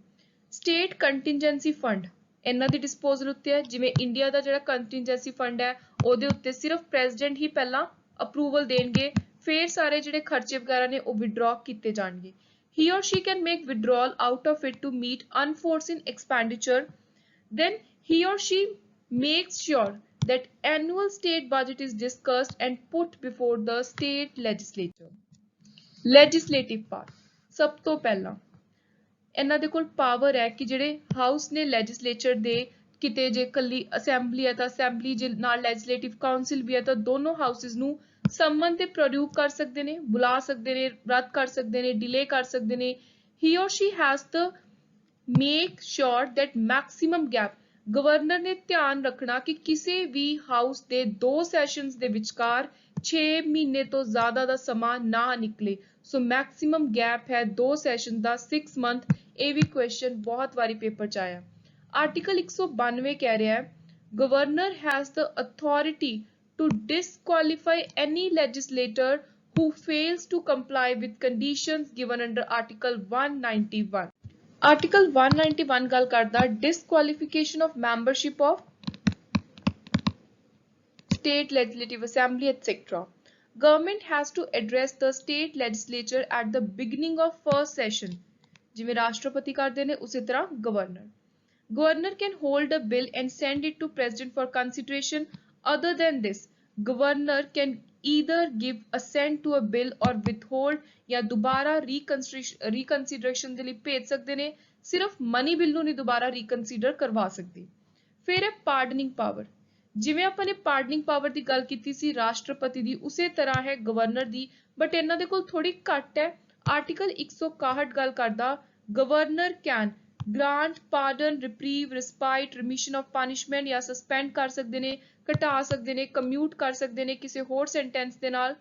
ਸਟੇਟ ਕੰਟੀਨਜੈਂਸੀ ਫੰਡ ਇਹਨਾਂ ਦੀ ਡਿਸਪੋਜ਼ਲ ਉੱਤੇ ਹੈ। ਜਿਵੇਂ ਇੰਡੀਆ ਦਾ ਜਿਹੜਾ ਕੰਟੀਨਜੈਂਸੀ ਫੰਡ ਹੈ ਉਹਦੇ ਉੱਤੇ ਸਿਰਫ ਪ੍ਰੈਜ਼ੀਡੈਂਟ ਹੀ ਪਹਿਲਾਂ ਅਪਰੂਵਲ ਦੇਣਗੇ, ਫਿਰ ਸਾਰੇ ਜਿਹੜੇ ਖਰਚੇ ਵਗੈਰਾ ਨੇ ਉਹ ਵਿਡਰਾਅ ਕੀਤੇ ਜਾਣਗੇ। He or she can make withdrawal out of it to meet unforeseen expenditure. Then he or she makes sure that annual state budget is discussed and put before the state legislature. Legislative power, ਸਭ ਤੋਂ ਪਹਿਲਾਂ ਇਹਨਾਂ ਦੇ ਕੋਲ power ਹੈ ਕਿ ਜਿਹੜੇ house ਨੇ ਲੈਜਿਸਲੇਚਰ ਦੇ, ਕਿਤੇ ਜੇ ਕੱਲੀ ਅਸੈਂਬਲੀ ਹੈ ਤਾਂ ਅਸੈਂਬਲੀ ਜੇ ਨਾਲ ਲੈਜਿਸਲੇਟਿਵ ਕਾਉਂਸਲ ਵੀ ਹੈ ਤਾਂ ਦੋਨੋਂ ਹਾਊਸਿਸ ਨੂੰ ਸਮਨ ਤੇ ਪ੍ਰੋਡਿਊਸ ਕਰ ਸਕਦੇ ਨੇ, ਬੁਲਾ ਸਕਦੇ ਨੇ, ਰੱਦ ਕਰ ਸਕਦੇ ਨੇ, ਡਿਲੇ ਕਰ ਸਕਦੇ ਨੇ। he or she has to make sure that maximum gap, governor ਨੇ ਧਿਆਨ ਰੱਖਣਾ ਕਿ ਕਿਸੇ ਵੀ ਹਾਊਸ ਦੇ 2 ਸੈਸ਼ਨਸ ਦੇ ਵਿਚਕਾਰ 6 ਮਹੀਨੇ ਤੋਂ ਜ਼ਿਆਦਾ ਦਾ ਸਮਾਂ ਨਾ ਨਿਕਲੇ। ਸੋ ਮੈਕਸਿਮਮ ਗੈਪ ਹੈ 2 ਸੈਸ਼ਨ ਦਾ, 6 ਮੰਥ। ਇਹ ਵੀ ਕੁਐਸਚਨ ਬਹੁਤ ਵਾਰੀ ਪੇਪਰ ਚ ਆਇਆ। ਆਰਟੀਕਲ 192 ਕਹਿ ਰਿਹਾ ਹੈ governor has the authority to disqualify any legislator who fails to comply with conditions given under Article 191. Article 191 ਗੱਲ ਕਰਦਾ disqualification of membership of state legislative assembly etc. Government has to address the state legislature at the beginning of first session. ਜਿਵੇਂ ਰਾਸ਼ਟਰਪਤੀ ਕਰਦੇ ਨੇ ਉਸੇ ਤਰ੍ਹਾਂ governor. Governor can hold a bill and send it to president for consideration. Other than this, governor can either give assent to a bill or withhold ਜਾਂ ਦੁਬਾਰਾ reconsideration ਦੇ ਲਈ ਭੇਜ ਸਕਦੇ ਨੇ। ਸਿਰਫ ਮਨੀ ਬਿੱਲ ਨੂੰ ਨਹੀਂ ਦੁਬਾਰਾ ਰੀਕਨਸੀਡਰ ਕਰਵਾ ਸਕਦੇ। ਫਿਰ ਹੈ ਪਾਰਡਨਿੰਗ ਪਾਵਰ। ਜਿਵੇਂ ਆਪਾਂ ਨੇ ਪਾਰਡਨਿੰਗ ਪਾਵਰ ਦੀ ਗੱਲ ਕੀਤੀ ਸੀ ਰਾਸ਼ਟਰਪਤੀ ਦੀ, ਉਸੇ ਤਰ੍ਹਾਂ ਹੈ ਗਵਰਨਰ ਦੀ, ਬਟ ਇਹਨਾਂ ਦੇ ਕੋਲ ਥੋੜੀ ਘੱਟ ਹੈ। ਆਰਟੀਕਲ 161 ਗੱਲ ਕਰਦਾ governor can grant pardon, reprieve, respite, remission of punishment ਜਾਂ ਸਸਪੈਂਡ ਕਰ ਸਕਦੇ ਨੇ, ਘਟਾ ਸਕਦੇ ਨੇ, ਕਮਿਊਟ ਕਰ ਸਕਦੇ ਨੇ ਕਿਸੇ ਹੋਰ ਸੈਂਟੈਂਸ ਦੇ ਨਾਲ।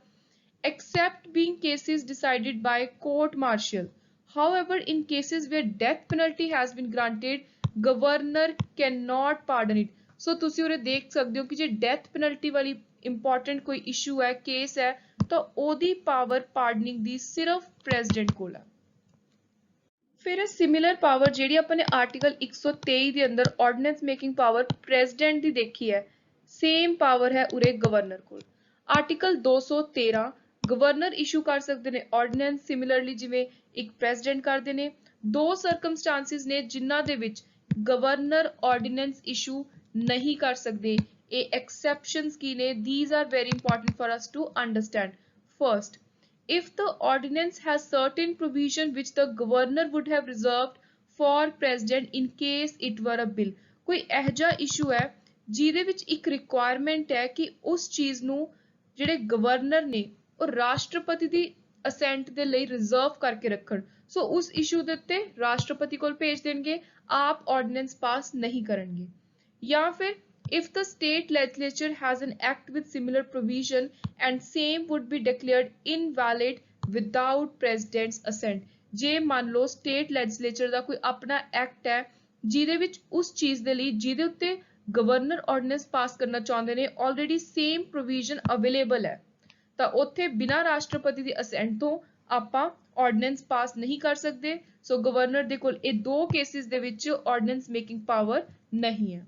except being cases decided by court martial. However, in cases where death penalty has been granted, governor cannot pardon it. So ਤੁਸੀਂ ਉਰੇ ਦੇਖ ਸਕਦੇ ਹੋ ਕਿ ਜੇ ਡੈਥ ਪੈਨਲਟੀ ਵਾਲੀ ਇੰਪੋਰਟੈਂਟ ਕੋਈ ਇਸ਼ੂ ਹੈ, ਕੇਸ ਹੈ, ਤਾਂ ਉਹਦੀ ਪਾਵਰ ਪਾਰਡਨਿੰਗ ਦੀ ਸਿਰਫ ਪ੍ਰੈਜ਼ੀਡੈਂਟ ਕੋਲ ਹੈ। ਫਿਰ ਸਿਮਿਲਰ ਪਾਵਰ ਜਿਹੜੀ ਆਪਾਂ ਨੇ ਆਰਟੀਕਲ 123 ਦੇ ਅੰਦਰ ਆਰਡੀਨੈਂਸ ਮੇਕਿੰਗ ਪਾਵਰ ਪ੍ਰੈਜ਼ੀਡੈਂਟ ਦੀ ਦੇਖੀ ਹੈ, ਸੇਮ ਪਾਵਰ ਹੈ ਉਰੇ ਗਵਰਨਰ ਕੋਲ। ਆਰਟੀਕਲ 213 ਗਵਰਨਰ ਇਸ਼ੂ ਕਰ ਸਕਦੇ ਨੇ ਆਰਡੀਨੈਂਸ, ਸਿਮਿਲਰਲੀ ਜਿਵੇਂ ਇੱਕ ਪ੍ਰੈਜ਼ੀਡੈਂਟ ਕਰਦੇ ਨੇ। 2 ਸਰਕਮਸਟੈਂਸਿਸ ਨੇ ਜਿਨ੍ਹਾਂ ਦੇ ਵਿੱਚ ਗਵਰਨਰ ਆਰਡੀਨੈਂਸ ਇਸ਼ੂ ਨਹੀਂ ਕਰ ਸਕਦੇ। ਇਹ ਐਕਸੈਪਸ਼ਨਸ ਕੀ ਨੇ? These are very important for us to understand. First, if the ordinance has certain provision which the governor would have reserved for president in case it were a bill. ਕੋਈ ਇਹੋ ਜਿਹਾ issue ਹੈ ਜਿਹਦੇ ਵਿੱਚ ਇੱਕ requirement ਹੈ ਕਿ ਉਸ ਚੀਜ਼ ਨੂੰ ਜਿਹੜੇ ਗਵਰਨਰ ਨੇ ਉਹ ਰਾਸ਼ਟਰਪਤੀ ਦੀ ਅਸੈਂਟ ਦੇ ਲਈ ਰਿਜ਼ਰਵ ਕਰਕੇ ਰੱਖਣ। ਸੋ ਉਸ ਇਸ਼ੂ ਦੇ ਉੱਤੇ ਰਾਸ਼ਟਰਪਤੀ ਕੋਲ ਭੇਜ ਦੇਣਗੇ, ਆਪ ਆਰਡੀਨੈਂਸ ਪਾਸ ਨਹੀਂ ਕਰਨਗੇ। ਜਾਂ ਫਿਰ if the state legislature has an act with similar provision and same would be declared invalid without president's assent. ਜੇ ਮੰਨ ਲਓ state legislature ਦਾ ਕੋਈ ਆਪਣਾ ਐਕਟ ਹੈ ਜਿਹਦੇ ਵਿੱਚ ਉਸ ਚੀਜ਼ ਦੇ ਲਈ ਜਿਹਦੇ ਉੱਤੇ ਗਵਰਨਰ ਆਰਡੀਨੈਂਸ ਪਾਸ ਕਰਨਾ ਚਾਹੁੰਦੇ ਨੇ ਆਲਰੇਡੀ ਸੇਮ ਪ੍ਰੋਵੀਜ਼ਨ ਅਵੇਲੇਬਲ ਹੈ, ਤਾਂ ਉੱਥੇ ਬਿਨਾਂ ਰਾਸ਼ਟਰਪਤੀ ਦੀ ਅਸੈਂਟ ਤੋਂ ਆਪਾਂ ਆਰਡੀਨੈਂਸ ਪਾਸ ਨਹੀਂ ਕਰ ਸਕਦੇ। ਸੋ ਗਵਰਨਰ ਦੇ ਕੋਲ ਇਹ 2 ਕੇਸਿਸ ਦੇ ਵਿੱਚ ਆਰਡੀਨੈਂਸ ਮੇਕਿੰਗ ਪਾਵਰ ਨਹੀਂ ਹੈ।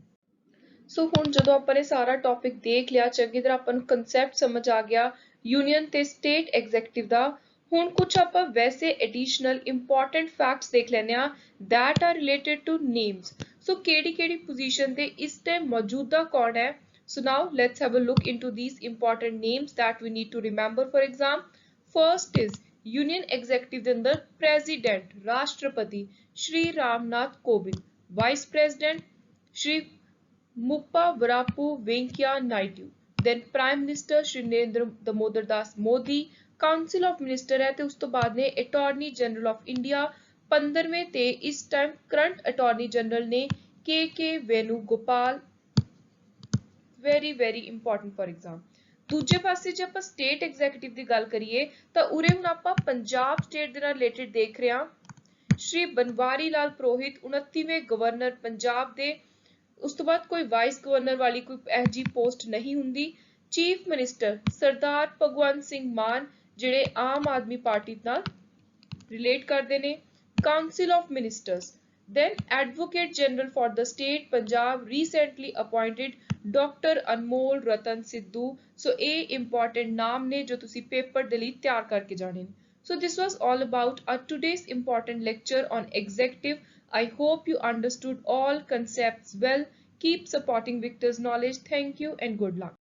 ਸੋ ਹੁਣ ਜਦੋਂ ਆਪਾਂ ਨੇ ਸਾਰਾ ਟੌਪਿਕ ਦੇਖ ਲਿਆ, ਚੰਗੀ ਤਰ੍ਹਾਂ ਆਪਾਂ ਨੂੰ ਕਨਸੈਪਟ ਸਮਝ ਆ ਗਿਆ ਯੂਨੀਅਨ ਤੇ ਸਟੇਟ ਐਗਜ਼ੈਕਟਿਵ ਦਾ। ਹੁਣ ਕੁਝ ਆਪਾਂ ਵੈਸੇ ਐਡੀਸ਼ਨਲ ਇੰਪੋਰਟੈਂਟ ਫੈਕਟਸ ਦੇਖ ਲੈਂਦੇ ਆ that are related to names. ਸੋ ਕਿਹੜੀ ਪੋਜੀਸ਼ਨ ਤੇ ਇਸ ਟਾਈਮ ਮੌਜੂਦਾ ਕੌਣ ਹੈ? So now let's have a look into these important names that we need to remember for exam. First is Union Executive ਦੇ ਅੰਦਰ President ਰਾਸ਼ਟਰਪਤੀ ਸ਼੍ਰੀ Ramnath Kovind, Vice President Shri Muppa Varapu Venkaiah Naidu, then Prime Minister Shri Narendra Damodar Das Modi, Council of Minister है तो उस तो बाद ने Attorney General of India 15वें ते इस टाइम करंट Attorney General ने के Venugopal, very important for exam. ਦੂਜੇ ਪਾਸੇ ਜੇ ਆਪਾਂ ਸਟੇਟ ਐਗਜ਼ੀਕਿਊਟਿਵ ਦੀ ਗੱਲ ਕਰੀਏ ਤਾਂ ਉਰੇ ਹੁਣ ਆਪਾਂ ਪੰਜਾਬ ਸਟੇਟ ਦੇ ਨਾਲ ਰਿਲੇਟਡ ਦੇਖ ਰਹੇ ਹਾਂ। ਸ਼੍ਰੀ ਬਨਵਾਰੀ ਲਾਲ ਪੁਰੋਹਿਤ 29ਵੇਂ ਗਵਰਨਰ ਪੰਜਾਬ ਦੇ। ਉਸ ਤੋਂ ਬਾਅਦ ਕੋਈ ਵਾਈਸ ਗਵਰਨਰ ਵਾਲੀ ਕੋਈ ਇਹੋ ਜਿਹੀ ਪੋਸਟ ਨਹੀਂ ਹੁੰਦੀ। ਚੀਫ ਮਿਨਿਸਟਰ ਸਰਦਾਰ ਭਗਵੰਤ ਸਿੰਘ ਮਾਨ ਜਿਹੜੇ ਆਮ ਆਦਮੀ ਪਾਰਟੀ ਨਾਲ ਰਿਲੇਟ ਕਰਦੇ ਨੇ। Council of ministers, then Advocate General for the state Punjab recently appointed Dr. Anmol Ratan Sidhu। So ਇਹ important ਨਾਮ ਨੇ ਜੋ ਤੁਸੀਂ ਪੇਪਰ ਦੇ ਲਈ ਤਿਆਰ ਕਰਕੇ ਜਾਣੇ ਨੇ। So this was all about our today's important lecture on executive. I hope you understood all concepts well. Keep supporting Victor's knowledge. Thank you and good luck.